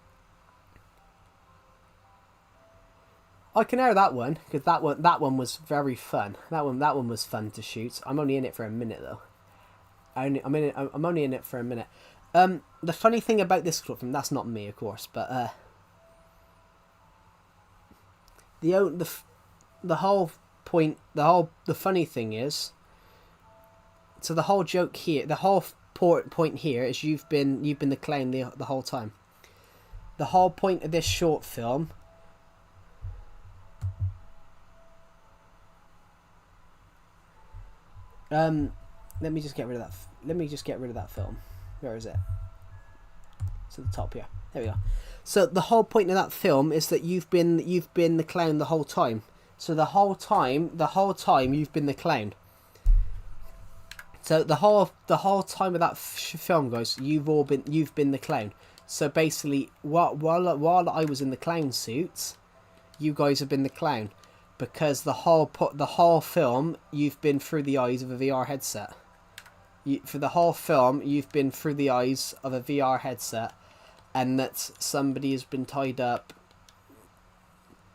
I can air that one because that one was very fun. That one was fun to shoot. I'm only in it for a minute though. I'm only in it for a minute. The funny thing about this clip, and that's not me, of course, but the whole point, the funny thing is, so the whole joke here, the whole point here is you've been the clown the whole time. The whole point of this short film. Let me just get rid of that film. Where is it? It's at the top here. There we go. So the whole point of that film is that you've been the clown the whole time. So the whole time you've been the clown. So the whole time of that film, guys, you've been the clown. So basically, while I was in the clown suits, you guys have been the clown, because the whole film you've been through the eyes of a VR headset. for the whole film, you've been through the eyes of a VR headset, and that somebody has been tied up.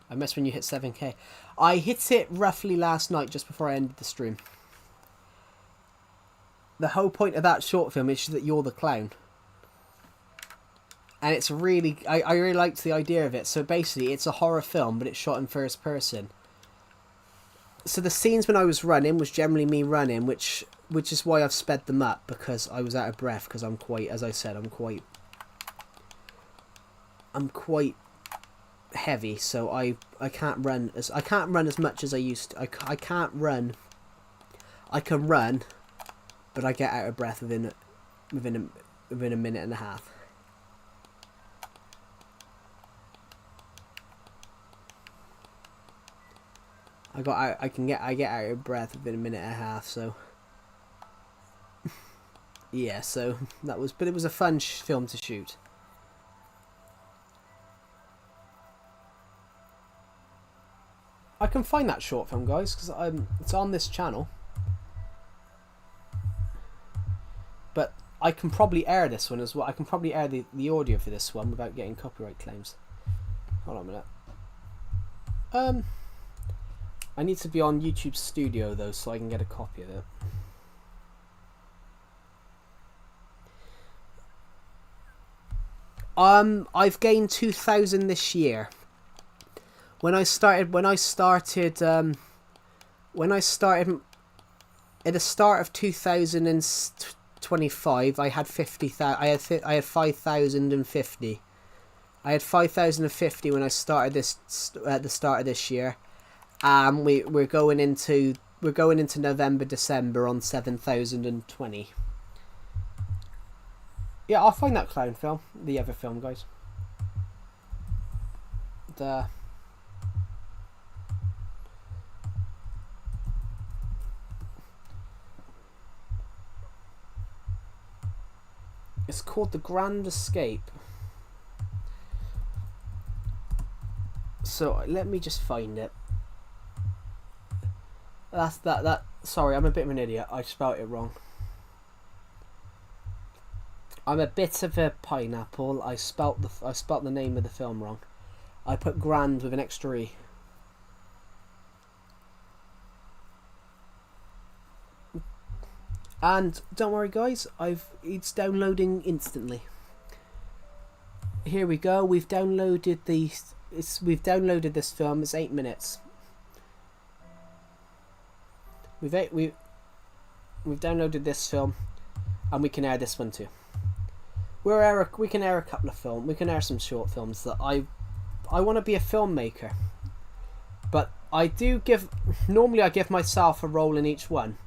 I missed when you hit 7K. I hit it roughly last night, just before I ended the stream. The whole point of that short film is that you're the clown. And it's really... I really liked the idea of it. So basically, it's a horror film, but it's shot in first person. So the scenes when I was running was generally me running, which is why I've sped them up, because I was out of breath, because I'm quite, as I said, I'm quite heavy, so I can't run as much as I used to. I can't run. I can run, but I get out of breath within a minute and a half. I get out of breath within a minute and a half, so yeah, so that was, but it was a fun film to shoot. I can find that short film, guys, because it's on this channel. But I can probably air this one as well. I can probably air the audio for this one without getting copyright claims. Hold on a minute. I need to be on YouTube Studio, though, so I can get a copy of it. I've gained 2,000 this year. When I started at the start of 2025, I had 50,000. I had 5,050. I had 5,050 when I started this at the start of this year. We're going into November, December on 7,020. Yeah, I'll find that clown film, the other film, guys. It's called The Grand Escape. So let me just find it. That. Sorry, I'm a bit of an idiot. I spelled it wrong. I'm a bit of a pineapple. I spelt the name of the film wrong. I put grand with an extra E. And don't worry, guys, it's downloading instantly. Here we go. We've downloaded this film. It's 8 minutes. We've downloaded this film, and we can air this one too. We can air a couple of films. We can air some short films that I want to be a filmmaker, but normally I give myself a role in each one.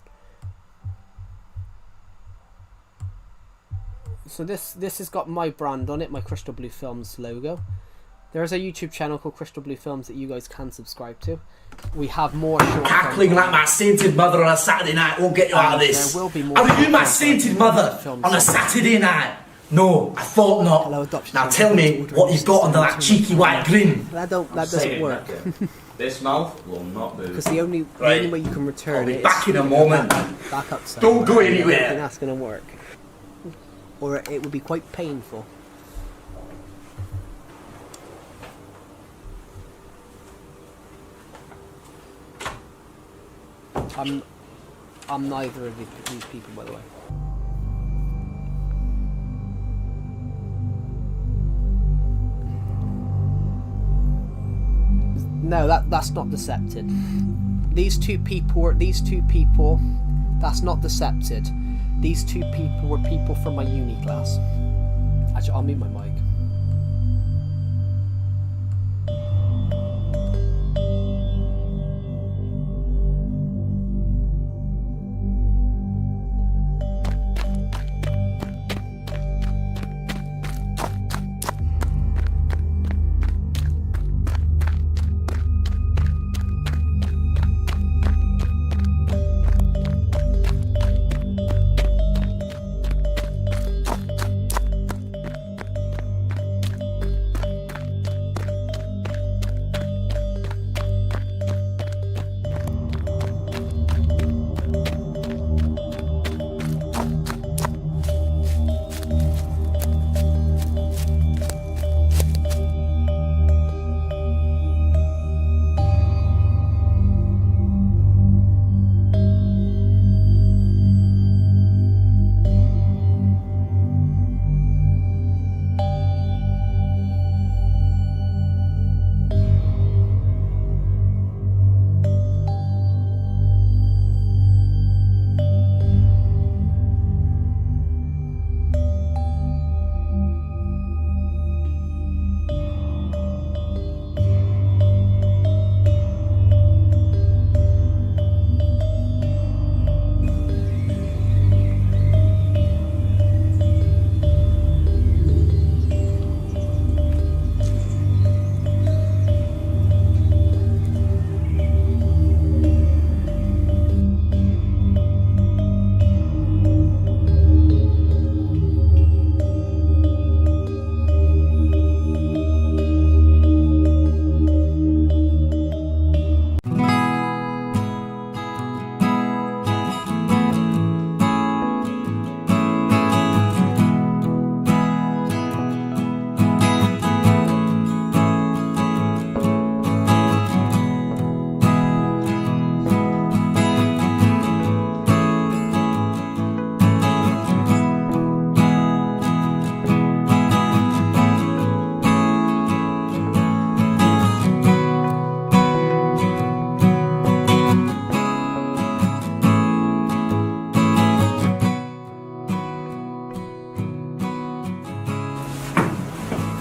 So this has got my brand on it, my Crystal Blue Films logo. There is a YouTube channel called Crystal Blue Films that you guys can subscribe to. We have more short cackling like my sainted mother on a Saturday night won't get you out of this. There will be more. Are you my sainted mother on a Saturday night? No, I thought not. Hello, adoption. Now tell me what you've got under that cheeky white grin. That doesn't work. This mouth will not move. Because the only way you can return I'll be it back is in a moment. back upside. Don't go I don't anywhere. think that's going to work. Or it would be quite painful. I'm neither of these people, by the way. No, that's not decepted. These two people, that's not decepted. These two people were people from my uni class. Actually, I'll mute my mic.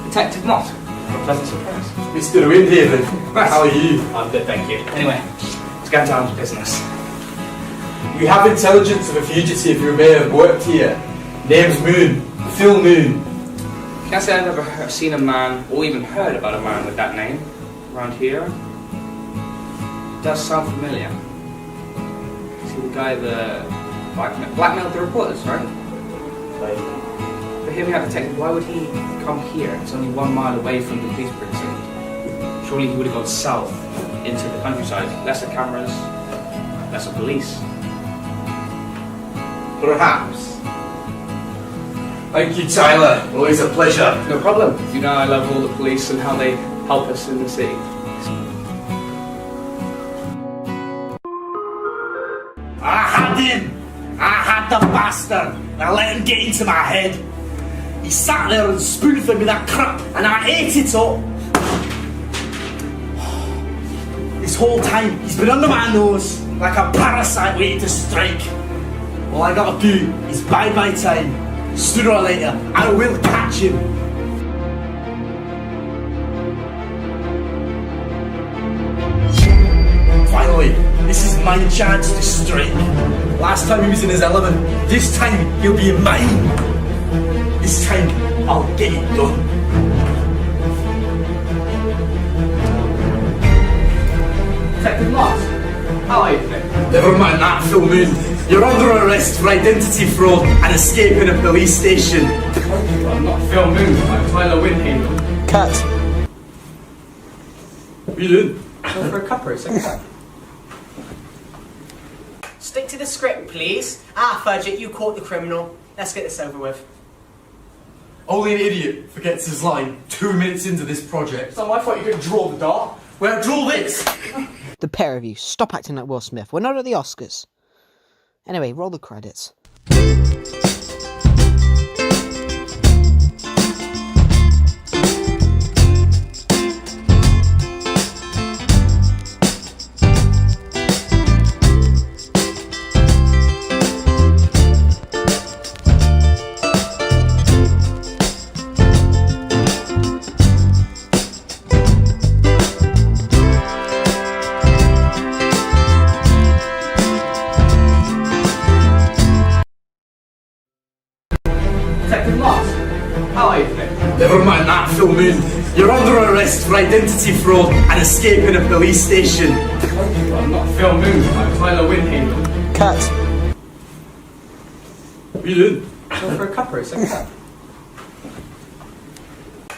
Detective Mott. What a pleasant surprise. Mr. Windhaven, how are you? I'm good, thank you. Anyway, let's get down to business. We have intelligence of a fugitive who may have worked here. Name's Moon, Phil Moon. Can't say I've ever seen a man, or even heard about a man with that name around here. It does sound familiar. See the guy that blackmailed the reporters, right? But hear me out, detective. Why would he come here? It's only 1 mile away from the police precinct. Surely he would have gone south into the countryside. Lesser cameras, lesser police. Perhaps. Thank you, Tyler. Always a pleasure. No problem. You know I love all the police and how they help us in the city. I had him! I had the bastard! And I let him get into my head. He sat there and spoon-fed me that crap, and I ate it up. This whole time, he's been under my nose, like a parasite waiting to strike. All I gotta do is bide my time. Sooner or later, I will catch him. Finally, this is my chance to strike. Last time he was in his element, this time he'll be in mine. This time, I'll get it done. Detective Moss, how are you today? Never mind that, Phil Moon. You're under arrest for identity fraud and escaping a police station. I'm not Phil Moon, I'm Tyler Windhaven. Cut. What are you doing? Go for a cuppa at second time. Stick to the script, please. Fudge it, you caught the criminal. Let's get this over with. Only an idiot forgets his line 2 minutes into this project. So I thought you could draw the dart. Well, draw this. The pair of you, stop acting like Will Smith. We're not at the Oscars. Anyway, roll the credits. Detective Moss, how are you today? Never mind that, Phil Moon. You're under arrest for identity fraud and escaping a police station. I'm not Phil Moon, I'm Tyler Windhaven. Cut. What are you doing? Go for a cuppa at second time.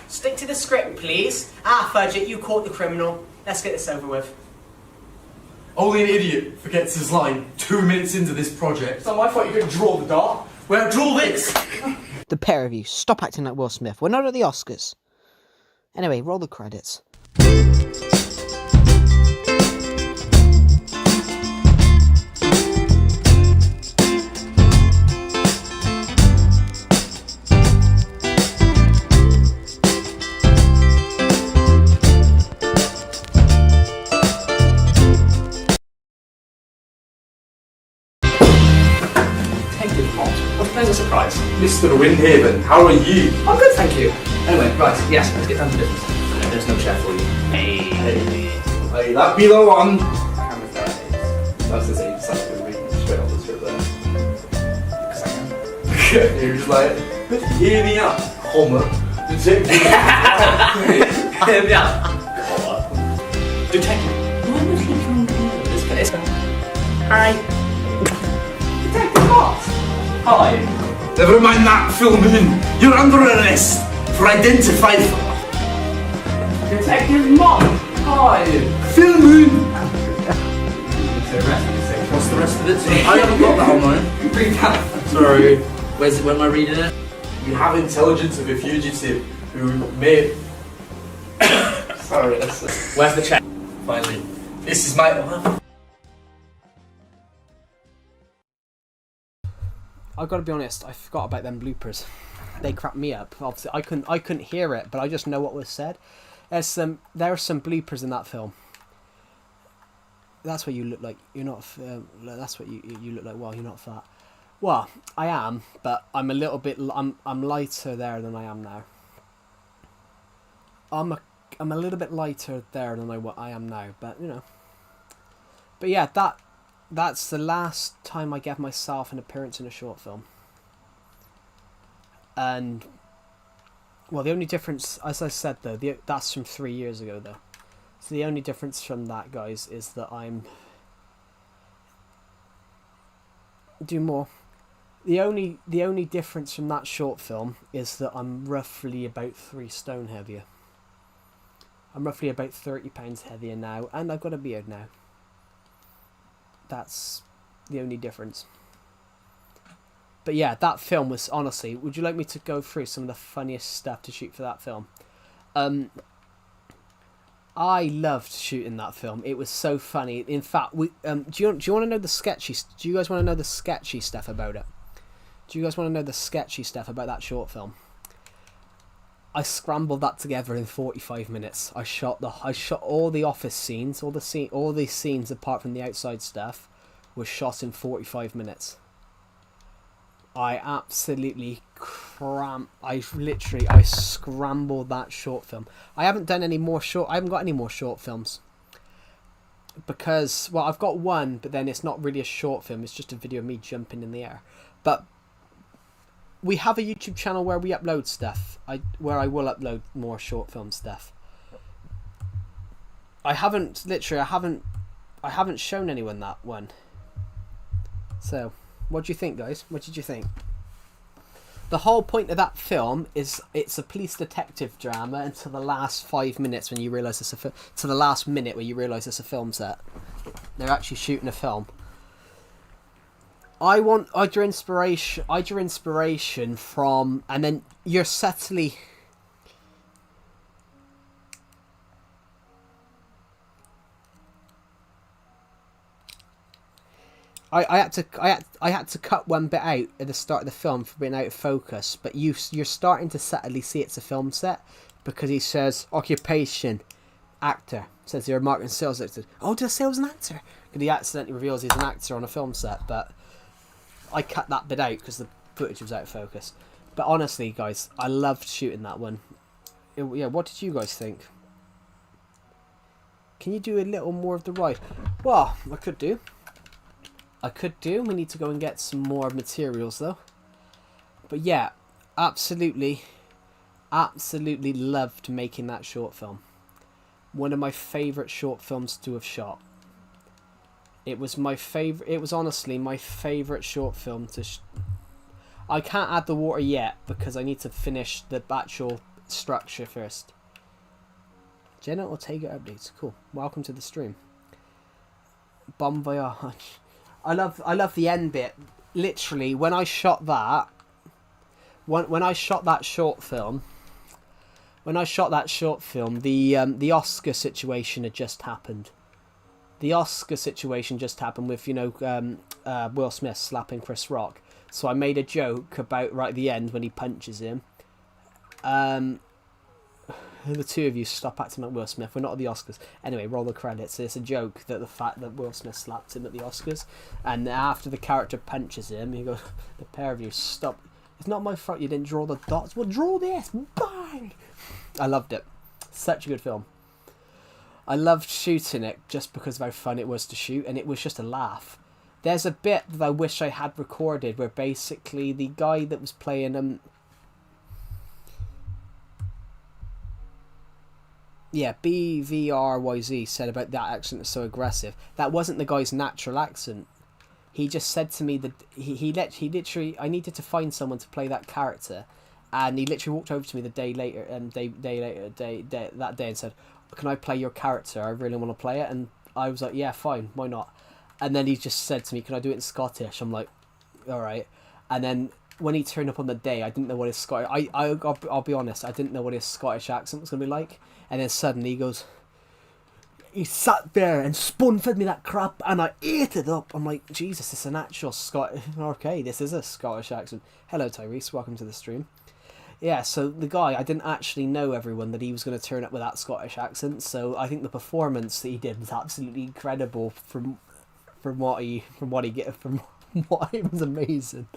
Stick to the script, please. Fudge it, you caught the criminal. Let's get this over with. Only an idiot forgets his line 2 minutes into this project. So I thought you could draw the dart. Well, draw this. The pair of you, stop acting like Will Smith. We're not at the Oscars. Anyway, roll the credits. Detective Mott, what a pleasant surprise. Mr. Windhaven, how are you? I'm good, thank you. Anyway, right, yes, let's get down to business. There's no chair for you. Hey, that be the one. Camera's there. That's the same stuff reading straight off the script there. You're just like, hear me up, Homer. Detective. Hear me out. Detective. Why would he come here? This place. Hi. Detective Mott, how are you? Never mind that, Phil Moon. You're under arrest for identifying Detective Mott, how are you? Phil Moon. What's the rest of it? I haven't got that on mine. Read that. Sorry. Where's it? When am I reading it? We have intelligence of a fugitive who may. Sorry, that's. Where's the check? Finally, this is my. I've got to be honest, I forgot about them bloopers. They cracked me up. Obviously, I couldn't hear it, but I just know what was said. There are some bloopers in that film. That's what you look like. You're not. That's what you look like. Well, you're not fat. Well, I am, but I'm a little bit. I'm lighter there than I am now. I'm a little bit lighter there than I am now, but you know. But yeah, that's the last time I gave myself an appearance in a short film. And well, the only difference, as I said though, that's from 3 years ago though. So the only difference from that, guys, is that I'm do more. The only difference from that short film is that I'm roughly about 3 stone heavier. I'm roughly about 30 pounds heavier now, and I've got a beard now. That's the only difference. But yeah, that film was, honestly, would you like me to go through some of the funniest stuff to shoot for that film? I loved shooting that film. It was so funny. In fact, do you want to know the sketchy? Do you guys want to know the sketchy stuff about it? Do you guys want to know the sketchy stuff about that short film? I scrambled that together in 45 minutes. I shot all the office scenes, all the scenes apart from the outside stuff, was shot in 45 minutes. I absolutely I scrambled that short film. I haven't got any more short films. Because, well, I've got one, but then it's not really a short film, it's just a video of me jumping in the air. But we have a YouTube channel where we upload stuff. Where I will upload more short film stuff. I haven't shown anyone that one. So, what do you think, guys? What did you think? The whole point of that film is it's a police detective drama until the last 5 minutes when you realise to the last minute where you realise it's a film set. They're actually shooting a film. I drew inspiration from, and then you're subtly. I had to cut one bit out at the start of the film for being out of focus, but you're starting to subtly see it's a film set because he says occupation, actor. Says you're a marketing sales actor. Oh, did I say I was an actor? Because he accidentally reveals he's an actor on a film set, but I cut that bit out because the footage was out of focus. But honestly, guys, I loved shooting that one. Yeah, what did you guys think? Can you do a little more of the ride? Well, I could do. We need to go and get some more materials though. But yeah, absolutely loved making that short film. One of my favourite short films to have shot. It was honestly my favourite short film to I can't add the water yet because I need to finish the actual structure first. Jenna Ortega updates. Cool. Welcome to the stream. Bon voyage. I love the end bit. Literally, when I shot that, when I shot that short film, the Oscar situation had just happened. The Oscar situation just happened with Will Smith slapping Chris Rock. So I made a joke about right at the end when he punches him. The two of you stop acting like Will Smith. We're not at the Oscars. Anyway, roll the credits. It's a joke that the fact that Will Smith slapped him at the Oscars, and after the character punches him, he goes, "The pair of you stop. It's not my fault you didn't draw the dots. Well, draw this. Bang!" I loved it. Such a good film. I loved shooting it just because of how fun it was to shoot, and it was just a laugh. There's a bit that I wish I had recorded where basically the guy that was playing BVRYZ said about that accent is so aggressive. That wasn't the guy's natural accent. He just said to me that he literally I needed to find someone to play that character, and he literally walked over to me that day and said, "Can I play your character? I really want to play it." And I was like, "Yeah, fine, why not?" And then he just said to me, "Can I do it in Scottish?" I'm like, "All right." And then when he turned up on the day, I didn't know what his Scottish. I'll be honest, I didn't know what his Scottish accent was gonna be like. And then suddenly he sat there and spoon-fed me that crap, and I ate it up. I'm like, Jesus, it's an actual Scottish. Okay, this is a Scottish accent. Hello, Tyrese. Welcome to the stream. Yeah, so the guy, I didn't actually know everyone that he was going to turn up with that Scottish accent. So I think the performance that he did was absolutely incredible. From what it was amazing.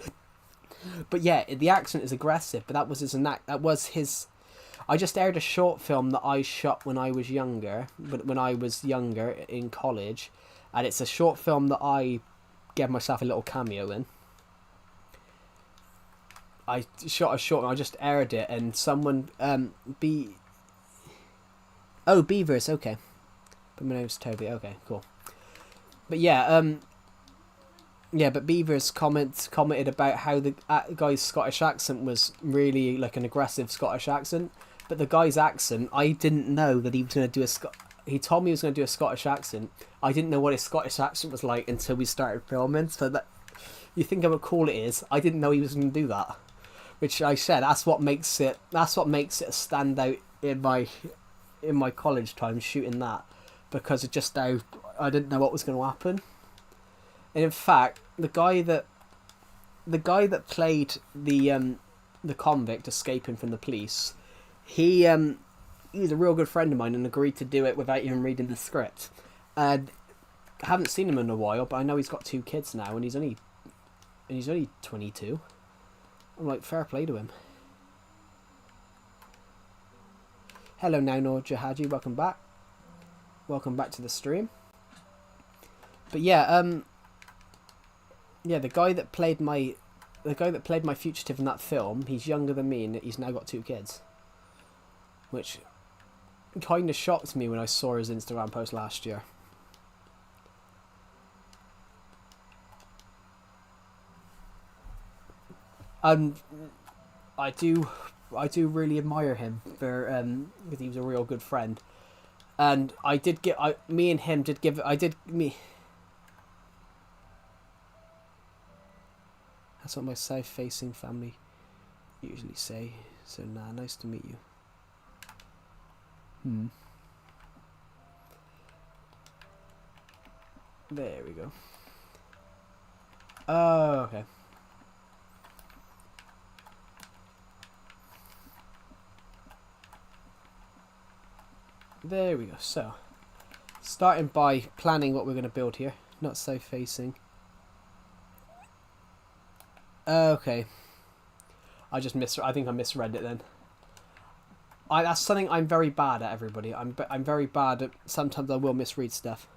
But yeah, the accent is aggressive. But that was his. I just aired a short film that I shot when I was younger, when I was younger in college, and it's a short film that I gave myself a little cameo in. I shot a short and I just aired it, and someone Beavers, okay. But my name's Toby, okay, cool. But yeah, but Beavers commented about how the guy's Scottish accent was really like an aggressive Scottish accent. But the guy's accent, I didn't know that he was going to do he told me he was going to do a Scottish accent. I didn't know what his Scottish accent was like until we started filming. So that you think how cool it is. I didn't know he was going to do that. Which I said, that's what makes it a standout in my college time shooting that, because of just how I didn't know what was going to happen. And in fact, the guy that played the convict escaping from the police, he's a real good friend of mine and agreed to do it without even reading the script. And I haven't seen him in a while, but I know he's got 2 kids now, and he's only 22. I'm like, fair play to him. Hello now, Noor Jahaji, welcome back. Welcome back to the stream. But yeah, the guy that played my fugitive in that film, he's younger than me and he's now got 2 kids. Which kind of shocked me when I saw his Instagram post last year. And I do really admire him for because he was a real good friend. And that's what my south-facing family usually say. So nah, nice to meet you. There we go. Oh, okay. There we go. So, starting by planning what we're going to build here. Not south-facing. Okay. I think I misread it then. That's something I'm very bad at, everybody. I'm very bad at. Sometimes I will misread stuff.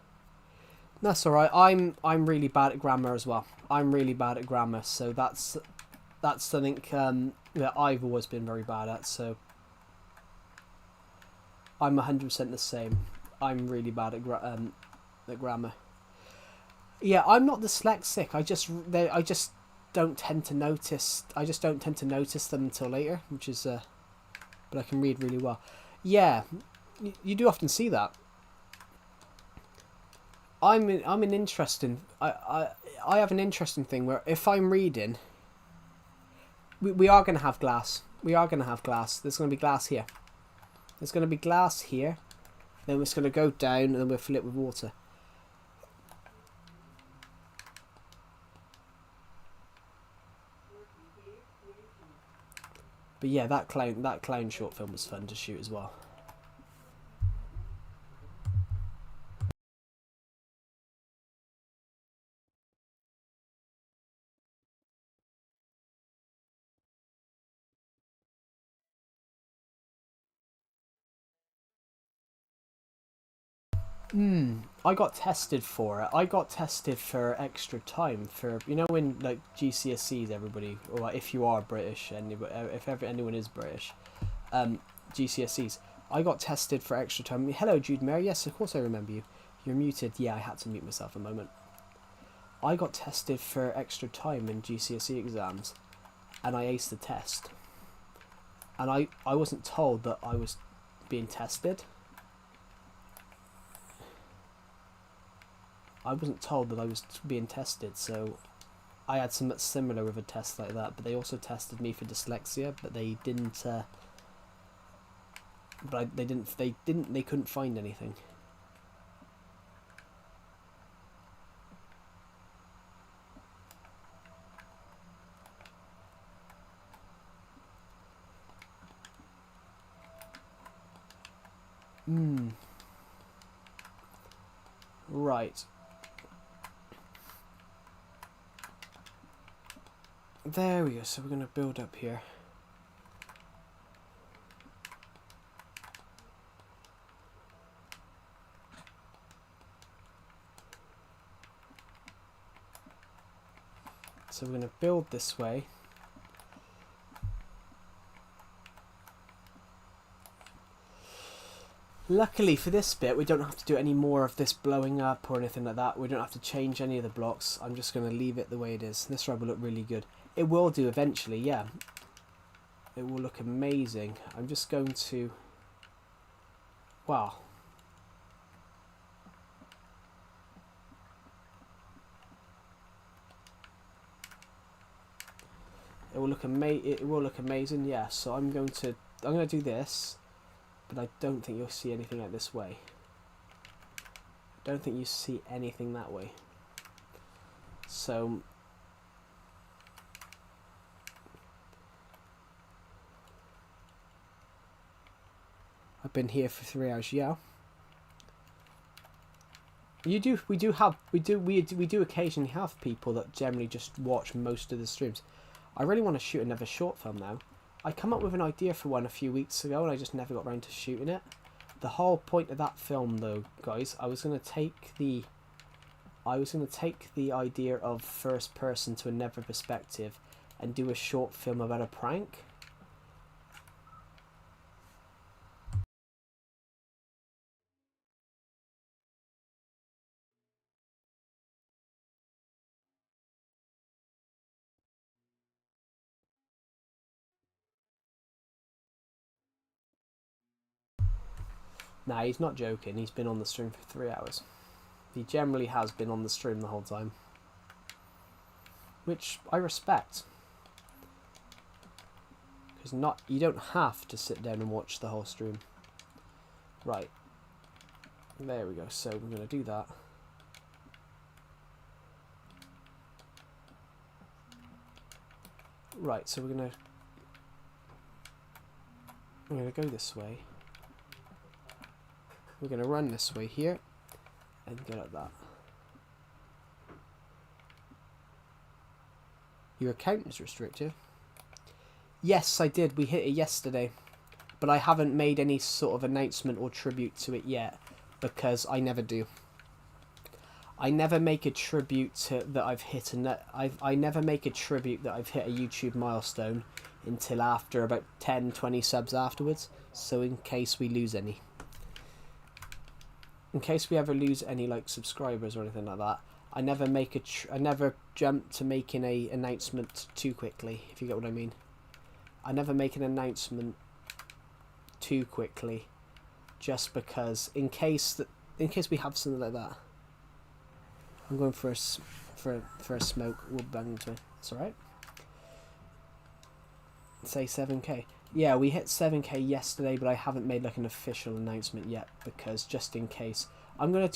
That's all right. I'm really bad at grammar as well. I'm really bad at grammar, so that's something that I've always been very bad at. So I'm 100% the same. I'm really bad at grammar. Yeah, I'm not dyslexic. I just don't tend to notice. I just don't tend to notice them until later, which is but I can read really well. Yeah, you do often see that. I have an interesting thing where if I'm reading, we are going to have glass. We are going to have glass. There's going to be glass here. There's going to be glass here. Then it's going to go down and then we'll fill it with water. But yeah, that clown short film was fun to shoot as well. I got tested for it. I got tested for extra time for, you know, when like GCSEs, everybody, or if you are British, and if ever anyone is British, GCSEs, I got tested for extra time. Hello, Jude Mary. Yes, of course I remember you. You're muted. Yeah, I had to mute myself a moment. I got tested for extra time in GCSE exams, and I aced the test. And I wasn't told that I was being tested. I wasn't told that I was being tested, so I had something similar with a test like that. But they also tested me for dyslexia, but they didn't. They couldn't find anything. Right. There we go, so we're going to build up here. So we're going to build this way. Luckily for this bit, we don't have to do any more of this blowing up or anything like that. We don't have to change any of the blocks. I'm just going to leave it the way it is. This road will look really good. It will do eventually, yeah. It will look amazing. I'm just going to... Wow. It will look amazing, yeah. So I'm going to do this. But I don't think you'll see anything like this way. I don't think you see anything that way. So I've been here for 3 hours, yeah. We do occasionally have people that generally just watch most of the streams. I really want to shoot another short film now. I come up with an idea for one a few weeks ago and I just never got around to shooting it. The whole point of that film though, guys, I was gonna take the idea of first person to another perspective and do a short film about a prank. Nah, he's not joking. He's been on the stream for 3 hours. He generally has been on the stream the whole time. Which I respect. Because you don't have to sit down and watch the whole stream. Right. There we go. So we're going to do that. Right, so we're going to go this way. We're going to run this way here and go like that. Your account is restricted. Yes, I did. We hit it yesterday. But I haven't made any sort of announcement or tribute to it yet because I never do. I never make a tribute to that I've hit I never make a tribute that I've hit a YouTube milestone until after about 10-20 subs afterwards. So in case we lose any. In case we ever lose any like subscribers or anything like that, I never make I never jump to making a announcement too quickly, if you get what I mean. I never make an announcement too quickly, just because in case we have something like that. I'm going for a smoke. We'll bang into it. It's all right. Say 7k. Yeah, we hit 7k yesterday, but I haven't made like an official announcement yet because just in case, I already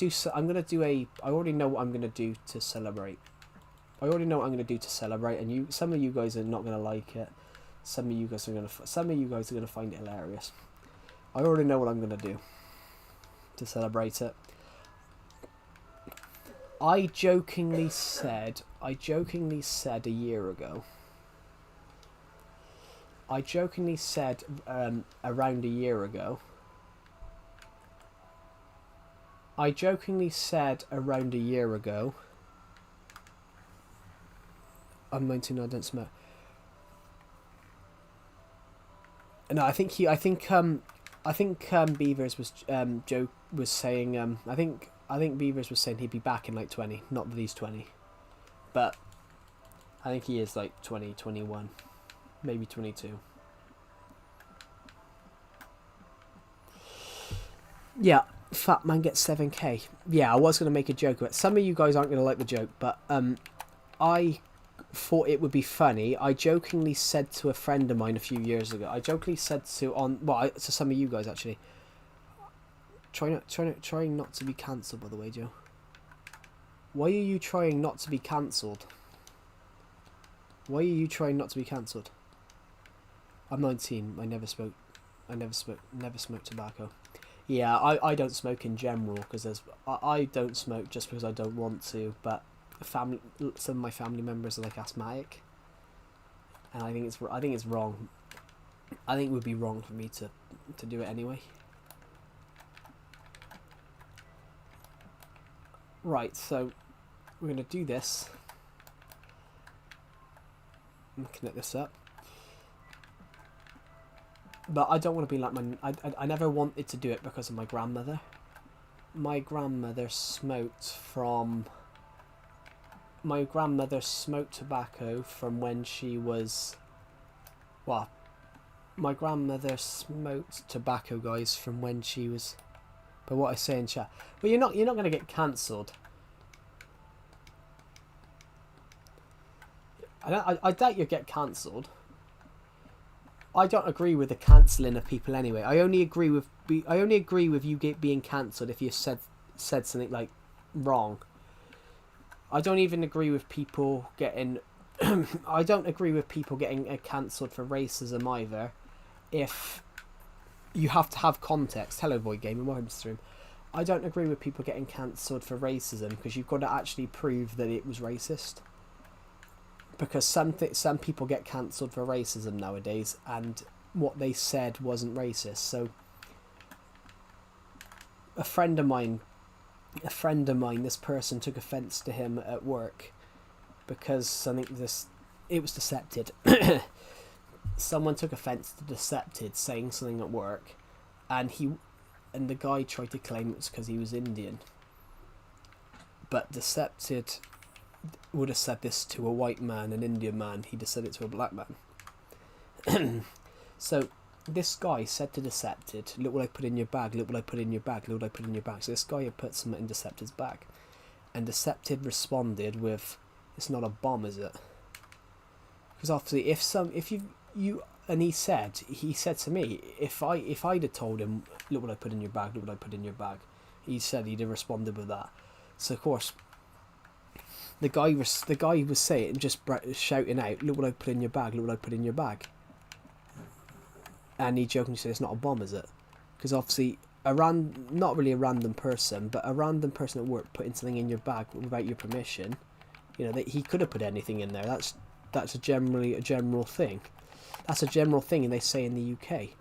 know what I'm gonna do to celebrate. And some of you guys are not gonna like it. Some of you guys are gonna find it hilarious. I already know what I'm gonna do to celebrate it. I jokingly said a year ago. I jokingly said around a year ago. I'm 19, I don't smoke. No, I think Beavers was Joe was saying I think Beavers was saying he'd be back in like 20, not that he's 20. But I think he is like 20, 21. Maybe 22. Yeah, fat man gets 7k. Yeah, I was going to make a joke of it. Some of you guys aren't going to like the joke, but I thought it would be funny. I jokingly said to a friend of mine a few years ago. I jokingly said to some of you guys actually. Trying not to be cancelled, by the way, Joe. Why are you trying not to be cancelled? I'm 19. I never smoked tobacco. Yeah, I don't smoke in general because I don't smoke just because I don't want to. But some of my family members are like asthmatic, and I think it's wrong. I think it would be wrong for me to do it anyway. Right, so we're gonna do this. I'm looking at this up. But I don't want to be like I never wanted to do it because of my grandmother. My grandmother smoked tobacco from when she was... Well, my grandmother smoked tobacco, guys, from when she was... But what I say in chat... Well, you're not going to get cancelled. I doubt you'll get cancelled. I don't agree with the cancelling of people anyway. I only agree with you being cancelled if you said something like wrong. I don't even agree with people getting I don't agree with people getting cancelled for racism either. If you have to have context. Hello, Void Gamer, welcome to the stream. I don't agree with people getting cancelled for racism because you've got to actually prove that it was racist. Because some people get cancelled for racism nowadays, and what they said wasn't racist. So, a friend of mine, this person took offence to him at work because I think it was Decepted. Someone took offence to Decepted saying something at work, and the guy tried to claim it was because he was Indian. But Decepted would have said this to a white man, an Indian man. He'd have said it to a black man. So this guy said to Decepted, "Look what I put in your bag, look what I put in your bag, look what I put in your bag." So this guy had put something in Decepted's bag, and Decepted responded with, "It's not a bomb, is it?" Because obviously if you and he said to me, if I'd have told him, "Look what I put in your bag, look what I put in your bag," he said he'd have responded with that. So of course the guy was saying, just shouting out, "Look what I put in your bag, look what I put in your bag." And he jokingly said, "It's not a bomb, is it?" Because obviously not really a random person, but a random person at work putting something in your bag without your permission, he could have put anything in there. That's generally a general thing. That's a general thing, and they say in the UK,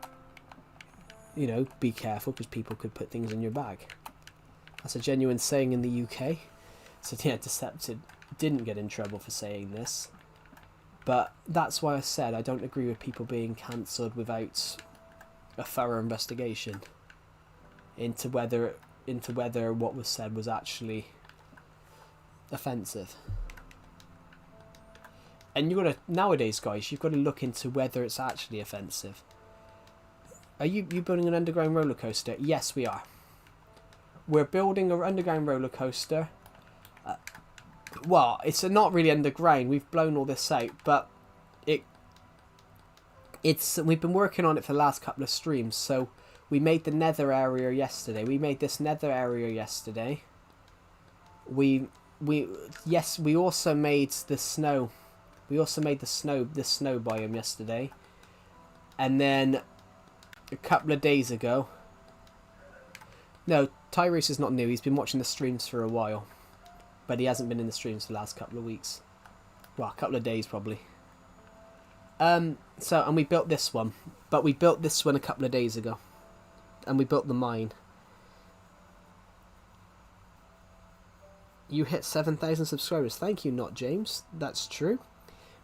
be careful because people could put things in your bag. That's a genuine saying in the UK. So yeah, Decepted didn't get in trouble for saying this. But that's why I said I don't agree with people being cancelled without a thorough investigation into whether what was said was actually offensive. And nowadays, guys, you've got to look into whether it's actually offensive. Are you building an underground roller coaster? Yes, we are. We're building an underground roller coaster. Well, it's not really underground. We've blown all this out, but we've been working on it for the last couple of streams. So we made the nether area yesterday. We made this nether area yesterday. We also made the snow. We also made the snow biome yesterday. And then a couple of days ago. No, Tyrese is not new. He's been watching the streams for a while. But he hasn't been in the streams for the last couple of weeks. Well, a couple of days probably. And we built this one. But we built this one a couple of days ago. And we built the mine. You hit 7,000 subscribers. Thank you, Not James. That's true.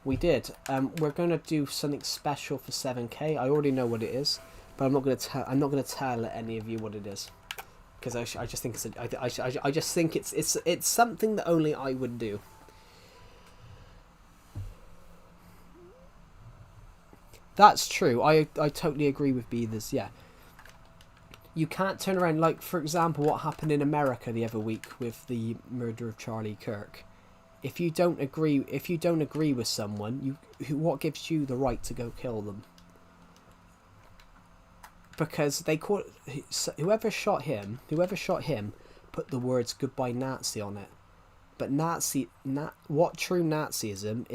We did. We're going to do something special for 7K. I already know what it is. But I'm not going to tell any of you what it is. Because I just think it's something that only I would do. That's true. I totally agree with Beathers. Yeah. You can't turn around, like for example what happened in America the other week with the murder of Charlie Kirk. If you don't agree with someone, what gives you the right to go kill them? Because whoever shot him put the words "goodbye Nazi" on it. But what true Nazism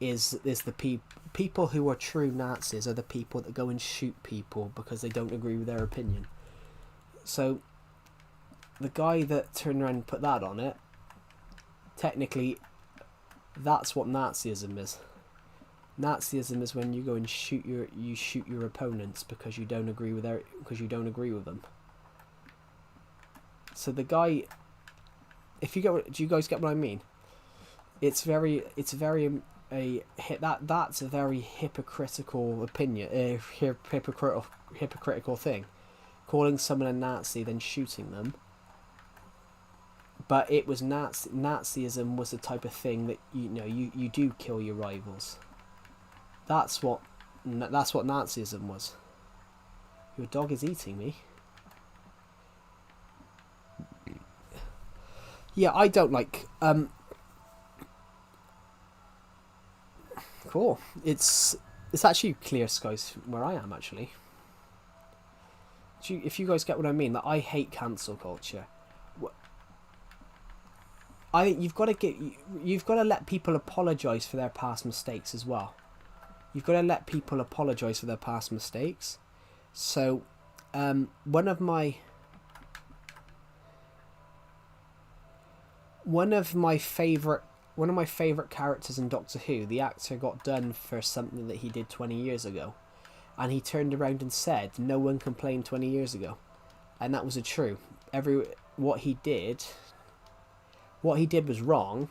is the people who are true Nazis are the people that go and shoot people because they don't agree with their opinion. So the guy that turned around and put that on it, technically that's what Nazism is. Nazism is when you go and shoot your opponents because you don't agree with them. So the guy, do you guys get what I mean? it's very that's a very hypocritical opinion, hypocritical thing, calling someone a Nazi then shooting them. But it was Nazism was the type of thing that you do kill your rivals. That's what Nazism was. Your dog is eating me. Yeah, I don't like. Cool. It's actually clear skies where I am actually. If you guys get what I mean, that I hate cancel culture. I think you've got to let people apologise for their past mistakes as well. You've got to let people apologise for their past mistakes. So, one of my favourite characters in Doctor Who, the actor got done for something that he did 20 years ago, and he turned around and said, "No one complained 20 years ago," and that was true. What he did was wrong,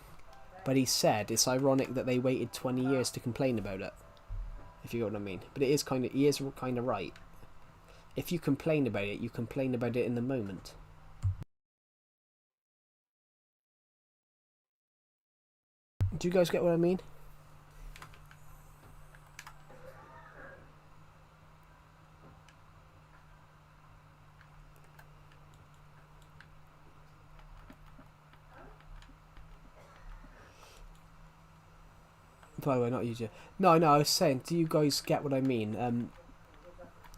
but he said it's ironic that they waited 20 years to complain about it. If you know what I mean. But he is kind of right. If you complain about it, you complain about it in the moment. Do you guys get what I mean? By the way, not you. No, I was saying, do you guys get what I mean?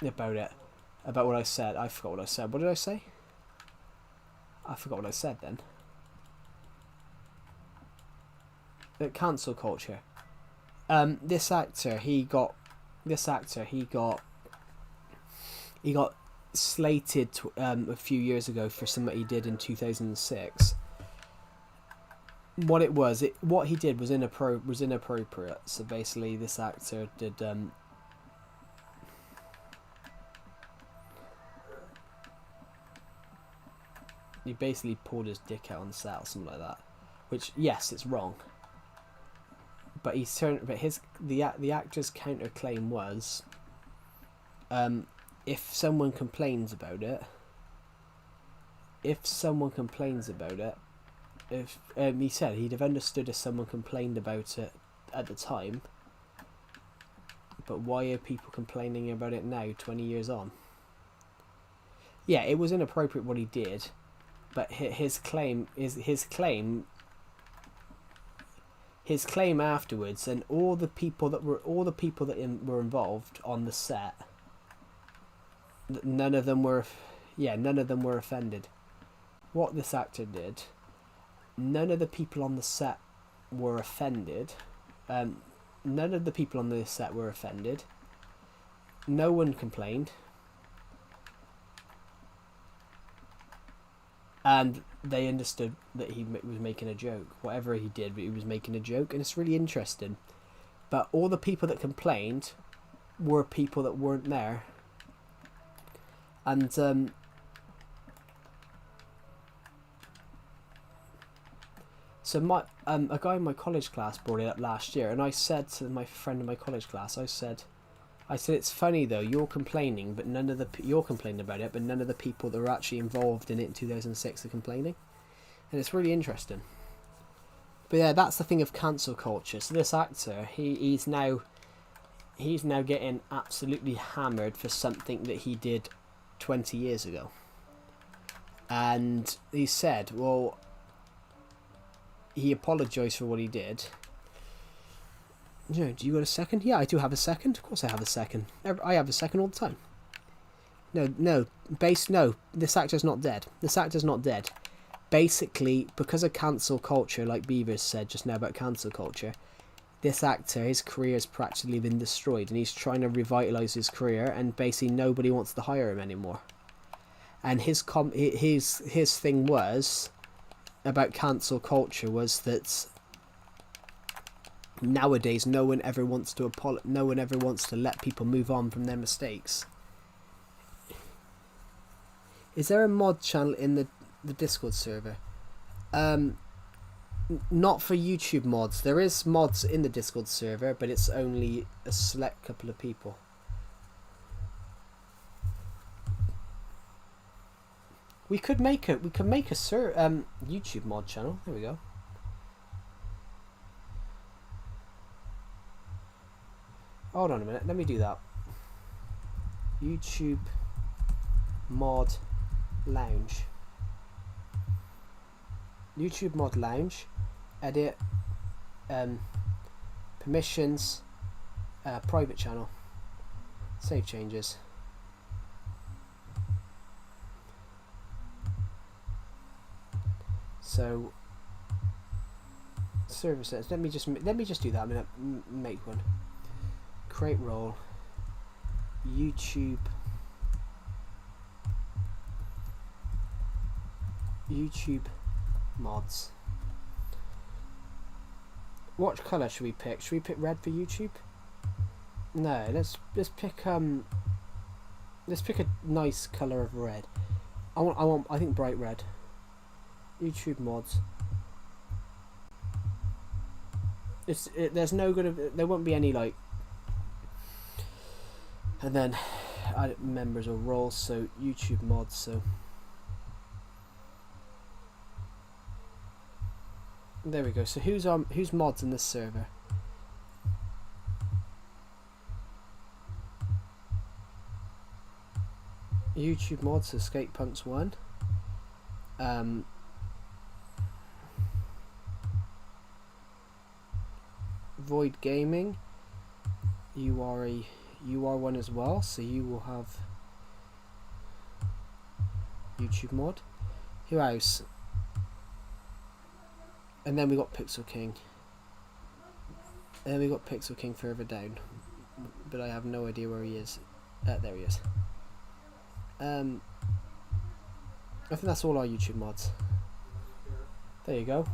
About it, about what I said. I forgot what I said. What did I say? I forgot what I said then. Cancel culture. This actor, he got slated a few years ago for something he did in 2006. What he did was inappropriate. So basically, this actor did he basically pulled his dick out on set or something like that. Which, yes, it's wrong. But the actor's counterclaim was, if someone complains about it, he said he'd have understood if someone complained about it at the time. But why are people complaining about it now, 20 years on? Yeah, it was inappropriate what he did, but his claim afterwards, and all the people that were involved on the set, none of them were offended. What this actor did, none of the people on the set were offended. None of the people on the set were offended. No one complained. And they understood that he was making a joke. Whatever he did, he was making a joke, and it's really interesting. But all the people that complained were people that weren't there. And so a guy in my college class brought it up last year, and I said to my friend in my college class, I said, it's funny though, you're complaining, but you're complaining about it, but none of the people that were actually involved in it in 2006 are complaining, and it's really interesting. But yeah, that's the thing of cancel culture. So this actor, he's now getting absolutely hammered for something that he did 20 years ago, and he said, well, he apologised for what he did. Do you got a second? Yeah, I do have a second. Of course I have a second. I have a second all the time. No. This actor's not dead. Basically, because of cancel culture, like Beavers said just now about cancel culture, this actor, his career's practically been destroyed, and he's trying to revitalise his career, and basically nobody wants to hire him anymore. And his thing was about cancel culture was that nowadays no one ever wants to let people move on from their mistakes. Is there a mod channel in the Discord server? Not for YouTube mods. There is mods in the Discord server, but it's only a select couple of people. We could make a YouTube mod channel. There we go. Hold on a minute. Let me do that. YouTube mod lounge. YouTube mod lounge. Edit. Permissions. Private channel. Save changes. So services. Let me just do that. I'm gonna make one. Create role. YouTube mods. What colour should we pick? Should we pick red for YouTube? No, let's pick a nice colour of red. I think bright red. YouTube mods. There won't be any like, and then members or roles. So YouTube mods. So there we go. So who's mods in this server? YouTube mods. Escape Punks 1. Void Gaming, you are one as well, so you will have YouTube mod. Who else? And then we got Pixel King. And then we got Pixel King further down, but I have no idea where he is. There he is. I think that's all our YouTube mods. There you go.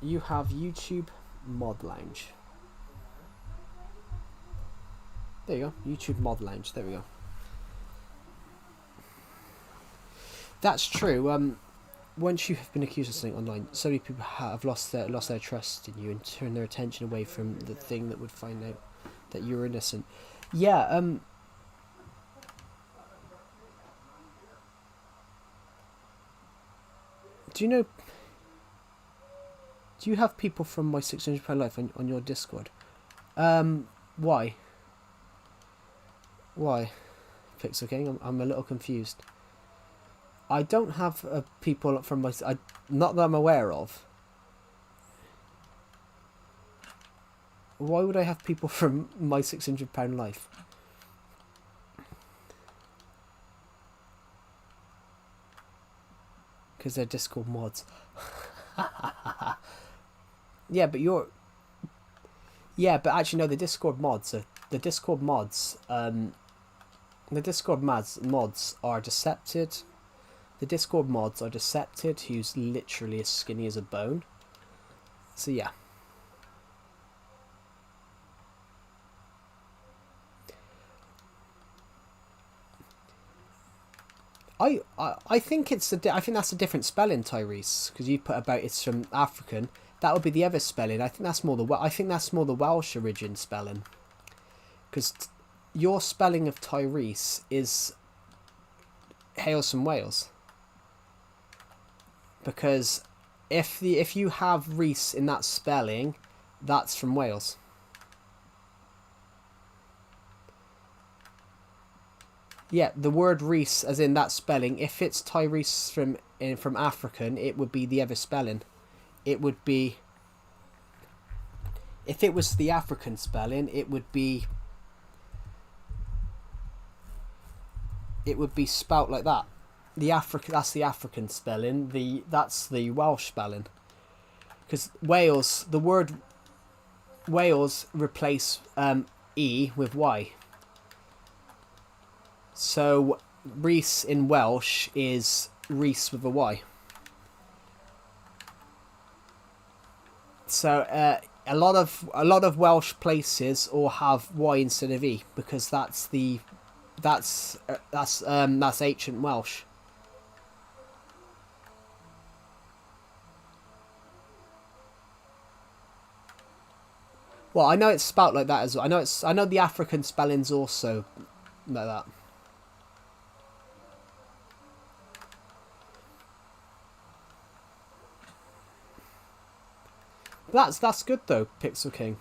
You have YouTube mod lounge. There you go. YouTube mod lounge. There we go. That's true. Once you have been accused of something online, so many people have lost their trust in you and turned their attention away from the thing that would find out that you're innocent. Yeah. Do you know? Do you have people from my 600 per life on your Discord? Why? Why? Pixel King, I'm a little confused. I don't have people from my... not that I'm aware of. Why would I have people from my £600 life? Because they're Discord mods. Yeah, but you're... Yeah, but actually no, the Discord mods are... The Discord mods... the Discord mods are Decepted. The Discord mods are Decepted, who's literally as skinny as a bone. So yeah. I think it's I think that's a different spelling, Tyrese, because you put about it's from African. That would be the other spelling. I think that's more the Welsh origin spelling. Because your spelling of Tyrese is hails from Wales. Because if you have Reese in that spelling, that's from Wales. Yeah, the word Reese, as in that spelling, if it's Tyrese from African, it would be the other spelling. It would be... If it was the African spelling, it would be... It would be spelt like that. That's the African spelling. That's the Welsh spelling. Because Wales, the word Wales replace E with Y. So Reese in Welsh is Reese with a Y. So a lot of Welsh places all have Y instead of E because that's ancient Welsh. Well, I know it's spelt like that as well. I know the African spelling's also like that. That's good though, Pixel King.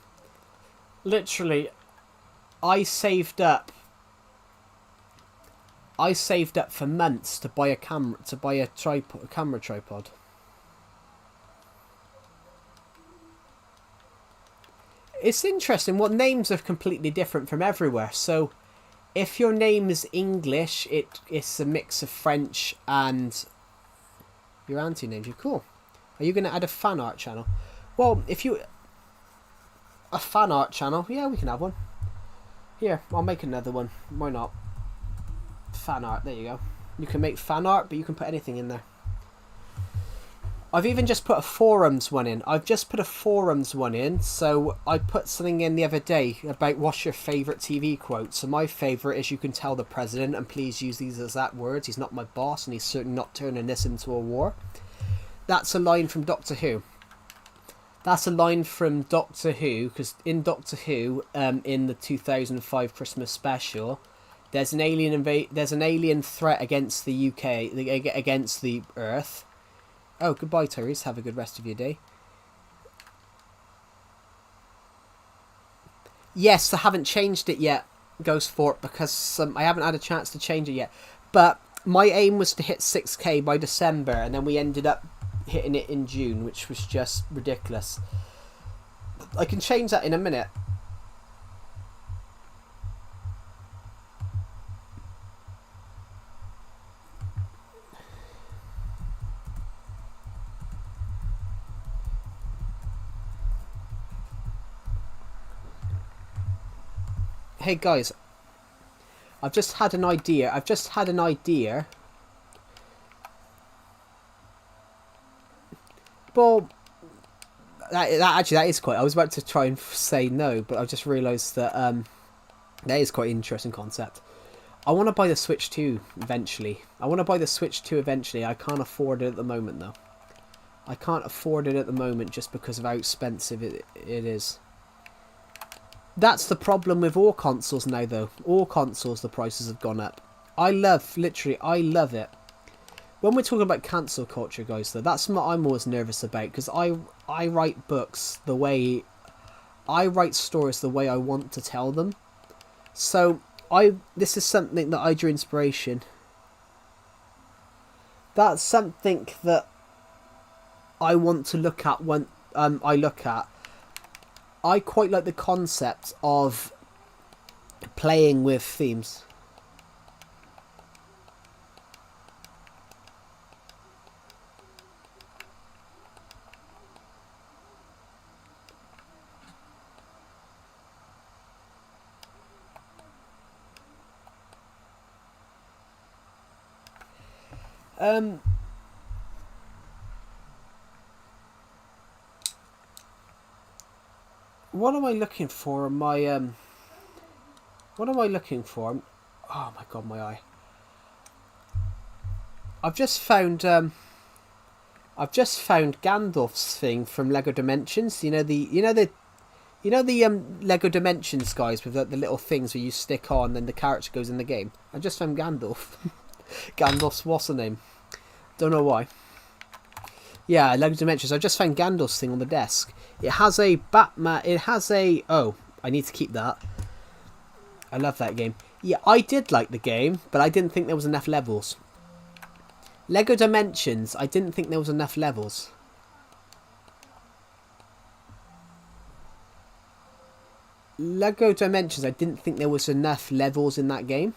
Literally, I saved up for months to buy a camera tripod. It's interesting what names are completely different from everywhere. So if your name is English, it's a mix of French and your auntie named you. Cool. Are you going to add a fan art channel? Well, if you... A fan art channel? Yeah, we can have one. Here, I'll make another one. Why not? Fan art, there you go. You can make fan art, but you can put anything in there. I've even just put a forums one in. So I put something in the other day about what's your favourite TV quote. So my favourite is, you can tell the president, and please use these exact words, he's not my boss and he's certainly not turning this into a war. That's a line from Doctor Who. Because in Doctor Who, in the 2005 Christmas special, there's an alien threat against the UK, against the Earth. Oh, goodbye, Tyrese. Have a good rest of your day. Yes, I haven't changed it yet, Ghostfort, because I haven't had a chance to change it yet. But my aim was to hit 6k by December, and then we ended up hitting it in June, which was just ridiculous. I can change that in a minute. Hey guys, I've just had an idea. Well, that is quite... I was about to try and say no, but I just realised that that is quite an interesting concept. I want to buy the Switch 2 eventually. I can't afford it at the moment, though. I can't afford it at the moment just because of how expensive it is. That's the problem with all consoles now, though. All consoles, the prices have gone up. I love it. When we're talking about cancel culture, guys, though, that's what I'm always nervous about, because I write books the way... I write stories the way I want to tell them. So, this is something that I drew inspiration. That's something that I want to look at when I quite like the concept of playing with themes. What am I looking for? What am I looking for? Oh my god, my eye. I've just found Gandalf's thing from Lego Dimensions. You know the Lego Dimensions guys with the little things where you stick on, then the character goes in the game. I just found Gandalf. Gandalf's what's the name? Don't know why. Yeah, Lego Dimensions. I just found Gandalf's thing on the desk. It has a Batman. It has a... Oh, I need to keep that. I love that game. Yeah, I did like the game, but I didn't think there was enough levels. Lego Dimensions, I didn't think there was enough levels. Lego Dimensions, I didn't think there was enough levels in that game.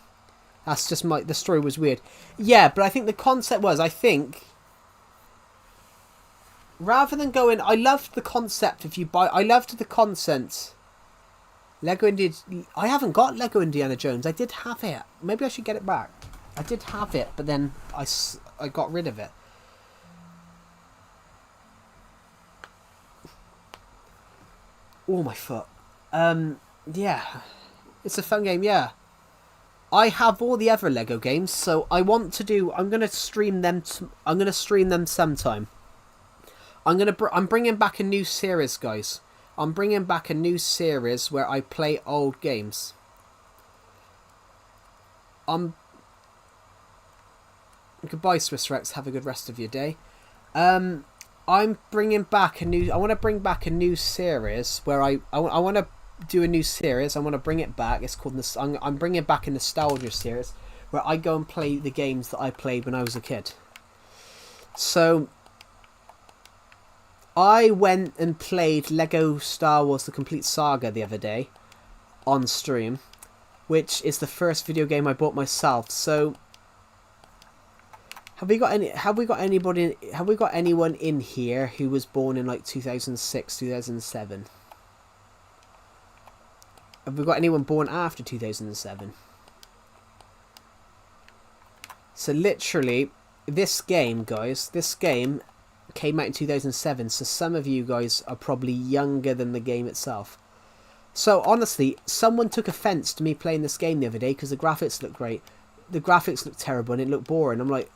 That's just the story was weird. Yeah, but I think the concept was, I think... Rather than going... I loved the concept if you buy... I loved the concept. Lego Indiana... I haven't got Lego Indiana Jones. I did have it. Maybe I should get it back. I did have it, but then I got rid of it. Oh, my foot. Yeah. It's a fun game, yeah. I have all the other Lego games, so I want to do... I'm going to stream them... I'm going to stream them sometime. I'm bringing back a new series, guys. I'm bringing back a new series where I play old games. Goodbye, Swiss Rex. Have a good rest of your day. I'm bringing back a new... I want to bring back a new series where I want to do a new series. I want to bring it back. It's called... I'm bringing back a nostalgia series where I go and play the games that I played when I was a kid. So... I went and played Lego Star Wars The Complete Saga the other day on stream, which is the first video game I bought myself. So have we got anyone in here who was born in like 2006, 2007? Have we got anyone born after 2007? So literally this game, guys, this game came out in 2007, so some of you guys are probably younger than the game itself. So honestly, someone took offense to me playing this game the other day because the graphics look great. The graphics look terrible and it looked boring. I'm like,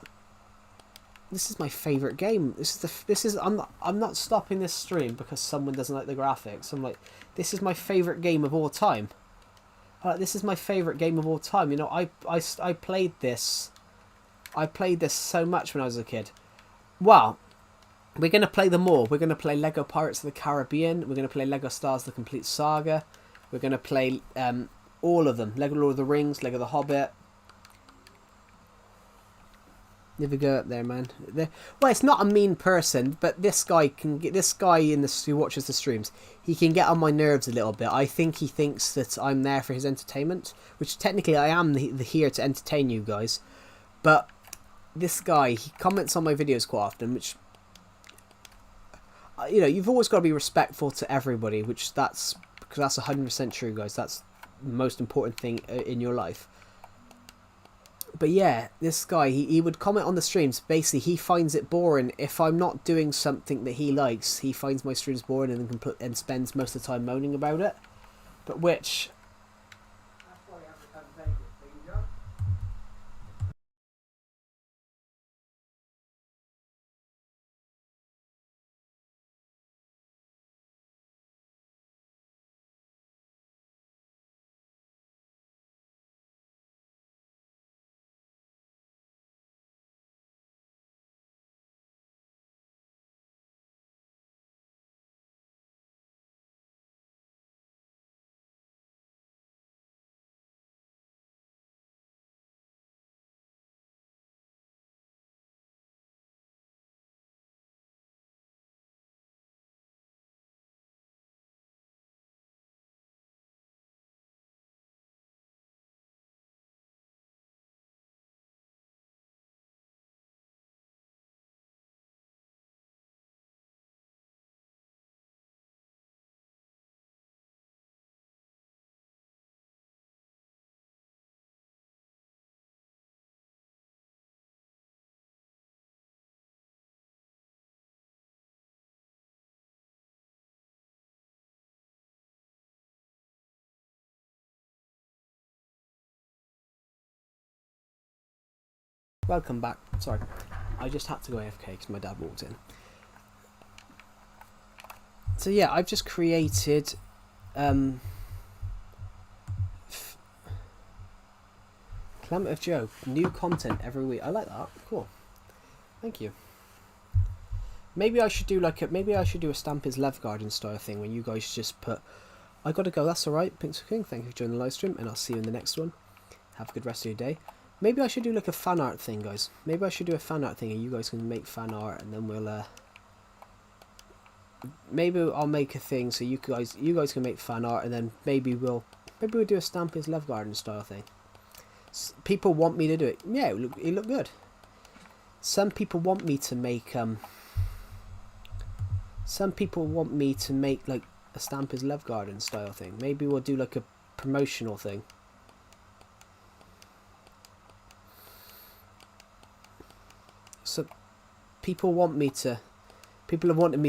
this is my favorite game. I'm not stopping this stream because someone doesn't like the graphics. I'm like, this is my favorite game of all time. This is my favorite game of all time. You know, I played this. I played this so much when I was a kid. Wow. We're going to play them all. We're going to play Lego Pirates of the Caribbean. We're going to play Lego Stars The Complete Saga. We're going to play all of them. Lego Lord of the Rings, Lego The Hobbit. Never go up there, man. Well, it's not a mean person, but this guy who watches the streams, he can get on my nerves a little bit. I think he thinks that I'm there for his entertainment, which technically I am here to entertain you guys. But this guy, he comments on my videos quite often, which... You know, you've always got to be respectful to everybody, because that's 100% true, guys. That's the most important thing in your life. But yeah, this guy, he would comment on the streams. Basically, he finds it boring if I'm not doing something that he likes. He finds my streams boring and spends most of the time moaning about it. But which... Welcome back. Sorry, I just had to go AFK because my dad walked in. So yeah, I've just created Clement of Joe, new content every week. I like that. Cool. Thank you. Maybe I should do a Stamp His Love Garden style thing when you guys just put, I gotta go, that's alright, Pinks King, thank you for joining the live stream, and I'll see you in the next one. Have a good rest of your day. Maybe I should do like a fan art thing, guys. Maybe I should do a fan art thing and you guys can make fan art, and then we'll maybe I'll make a thing so you guys can make fan art, and then maybe we'll do a Stamp His Love Garden style thing. People want me to do it. Yeah, it look good. Some people want me to make like a Stamp His Love Garden style thing. Maybe we'll do like a promotional thing. So people have wanted me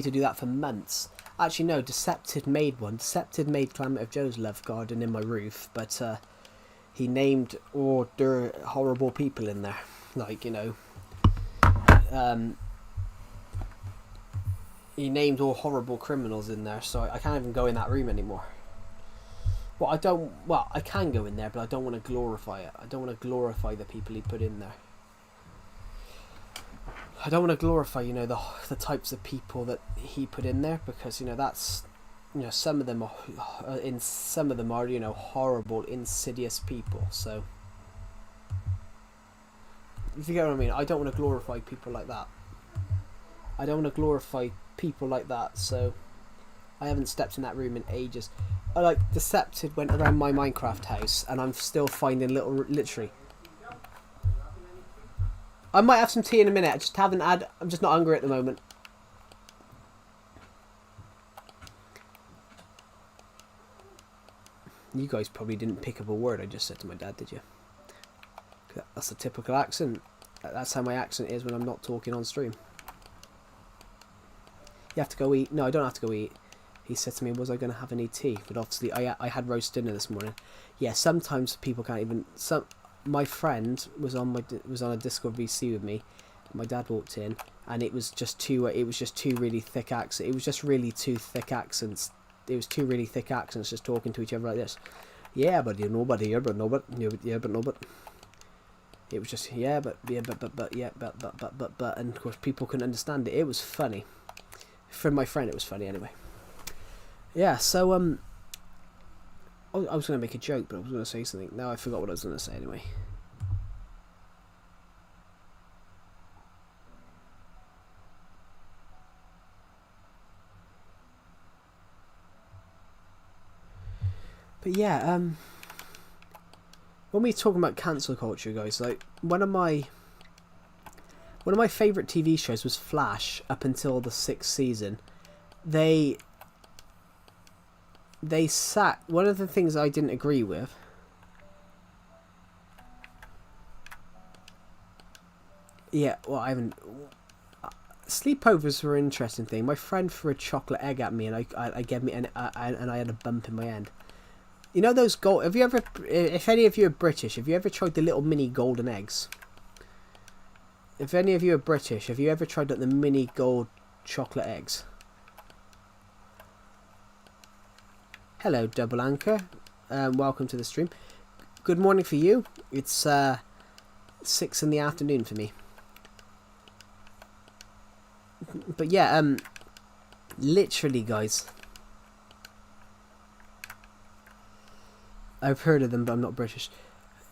to do that for months. Actually no, Decepted made one. Decepted made Clement of Joe's Love Garden in my roof, but he named all the horrible people in there. Like, you know, he named all horrible criminals in there, so I can't even go in that room anymore. Well, I can go in there, but I don't want to glorify it. I don't want to glorify the people he put in there. I don't want to glorify, you know, the types of people that he put in there, because, you know, that's, you know, some of them are, you know, horrible, insidious people. So, if you get what I mean, I don't want to glorify people like that. I don't want to glorify people like that, so I haven't stepped in that room in ages. I like Decepted went around my Minecraft house, and I'm still finding literally. I might have some tea in a minute. I just haven't had. I'm just not hungry at the moment. You guys probably didn't pick up a word I just said to my dad, did you? That's a typical accent. That's how my accent is when I'm not talking on stream. You have to go eat. No, I don't have to go eat. He said to me, was I going to have any tea? But obviously, I had roast dinner this morning. Yeah, sometimes people can't even... My friend was on a Discord VC with me. My dad walked in, and it was just two really thick accents. It was just really two thick accents. It was two really thick accents just talking to each other like this. Yeah, but you know, but here, but no, but yeah, but no, but. It was just yeah, but yeah, but, and of course people couldn't understand it. It was funny. For my friend, it was funny anyway. Yeah, so I was going to make a joke, but I was going to say something. Now I forgot what I was going to say anyway. But yeah, when we're talking about cancel culture, guys, like one of my favourite TV shows was Flash up until the 6th season. They sat... One of the things I didn't agree with... Yeah, well, I haven't... Sleepovers were an interesting thing. My friend threw a chocolate egg at me, and I gave me and I had a bump in my hand. You know those gold... Have you ever... If any of you are British, have you ever tried the little mini golden eggs? If any of you are British, have you ever tried the mini gold chocolate eggs? Hello, Double Anchor. Welcome to the stream. Good morning for you. It's 6 in the afternoon for me. But yeah, literally, guys. I've heard of them, but I'm not British.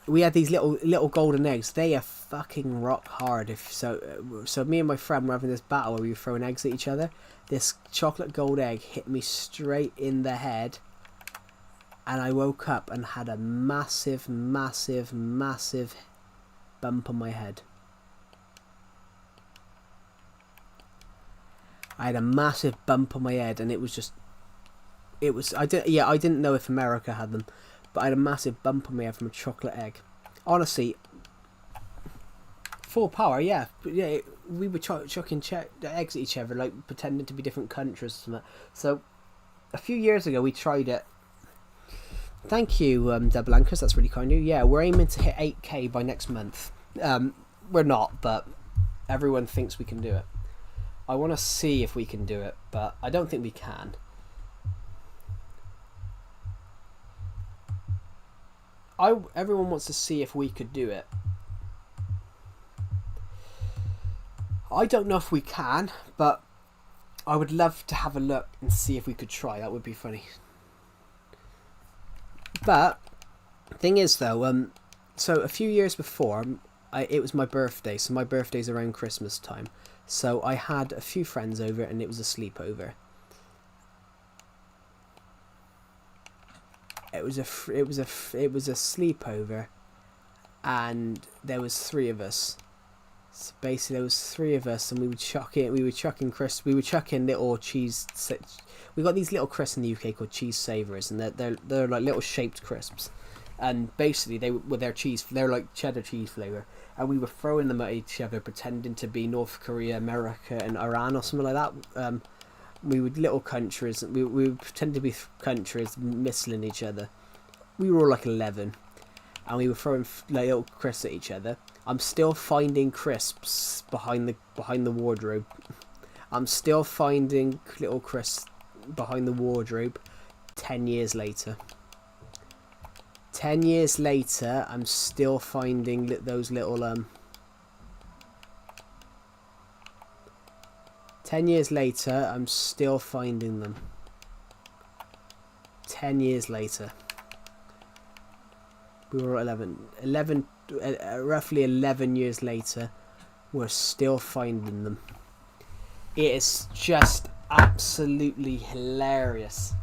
We had these little golden eggs. They are fucking rock hard. So me and my friend were having this battle where we were throwing eggs at each other. This chocolate gold egg hit me straight in the head. And I woke up and had a massive, massive, massive bump on my head. I had a massive bump on my head, and I didn't know if America had them, but I had a massive bump on my head from a chocolate egg. Honestly, full power, yeah. But yeah, we were chucking eggs at each other, like pretending to be different countries or something. So, a few years ago, we tried it. Thank you, Double Anchors, that's really kind of you. Yeah, we're aiming to hit 8k by next month. We're not, but everyone thinks we can do it. I want to see if we can do it, but I don't think we can. Everyone wants to see if we could do it. I don't know if we can, but I would love to have a look and see if we could try. That would be funny. But thing is though, so a few years before, it was my birthday. So my birthday's around Christmas time. So I had a few friends over, and it was a sleepover. It was a sleepover, and there was 3 of us. So basically, there was 3 of us, and we were chucking little cheese. We got these little crisps in the UK called cheese savers, and they're like little shaped crisps, and basically they're like cheddar cheese flavour, and we were throwing them at each other, pretending to be North Korea, America, and Iran or something like that. We were little countries. We would pretend to be countries, missling each other. We were all like 11, and we were throwing like little crisps at each other. I'm still finding crisps behind the wardrobe. I'm still finding little Chris behind the wardrobe 10 years later. 10 years later, I'm still finding those little 10 years later, I'm still finding them. 10 years later. We were 11 roughly 11 years later, we're still finding them. It is just absolutely hilarious.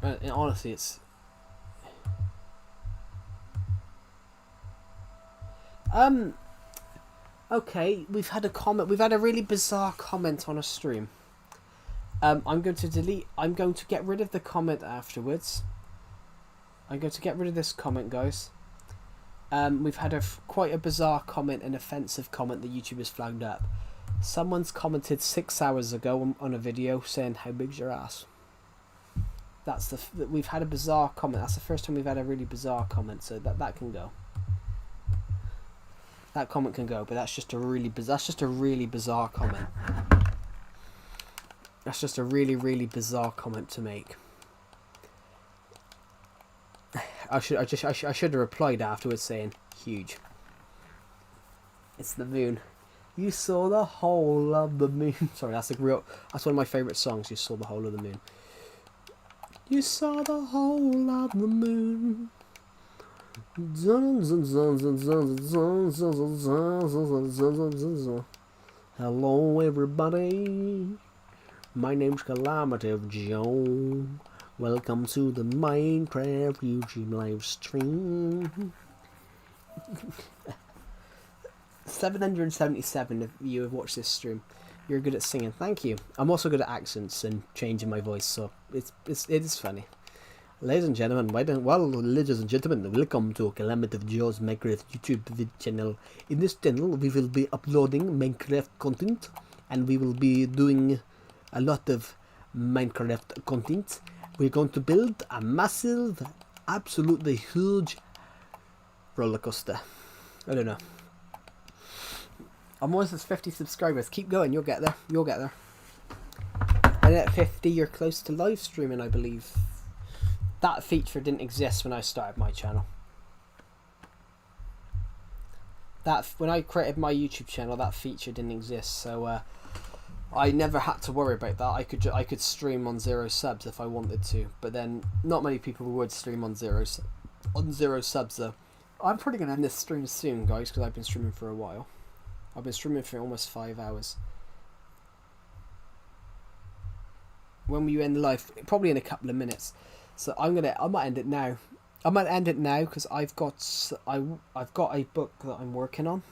And honestly, it's okay, we've had a comment. We've had a really bizarre comment on a stream. I'm going to get rid of the comment afterwards. I'm going to get rid of this comment, guys. We've had quite a bizarre comment, an offensive comment that YouTube has flagged up. Someone's commented 6 hours ago on a video saying, "How big's your ass?" We've had a bizarre comment. That's the first time we've had a really bizarre comment, so that can go. That comment can go, but that's just a really bizarre comment. That's just a really bizarre comment to make. I should have replied afterwards saying huge. It's the moon. You saw the whole of the moon. Sorry, that's one of my favourite songs. You saw the whole of the moon. You saw the whole of the moon. Hello everybody, my name's Calamative Joe. Welcome to the Minecraft YouTube live stream. 777 of you have watched this stream. You're good at singing, thank you. I'm also good at accents and changing my voice, so it is funny. Ladies and gentlemen, ladies and gentlemen, welcome to Calamative Joe's Minecraft YouTube channel. In this channel, we will be uploading Minecraft content, and we will be doing a lot of Minecraft content. We're going to build a massive, absolutely huge roller coaster. I don't know. I'm almost at 50 subscribers. Keep going, you'll get there. You'll get there. And at 50, you're close to live streaming, I believe. That feature didn't exist when I started my channel. When I created my YouTube channel, that feature didn't exist, so I never had to worry about that. I could stream on 0 subs if I wanted to, but then not many people would stream on 0 subs though. I'm probably gonna end this stream soon, guys, because I've been streaming for a while. I've been streaming for almost 5 hours. When will you end live? Probably in a couple of minutes. So I might end it now. I might end it now because I've got a book that I'm working on.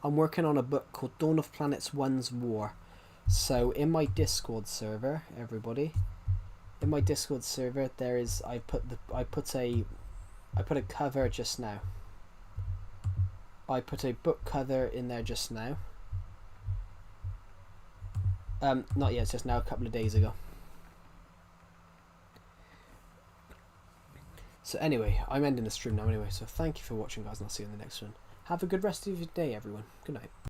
I'm working on a book called Dawn of Planets 1's War. So in my Discord server, everybody, in my Discord server, there is I put a cover just now. I put a book cover in there just now. Not yet, it's just now, a couple of days ago. So anyway, I'm ending the stream now anyway, so thank you for watching, guys, and I'll see you in the next one. Have a good rest of your day, everyone. Good night.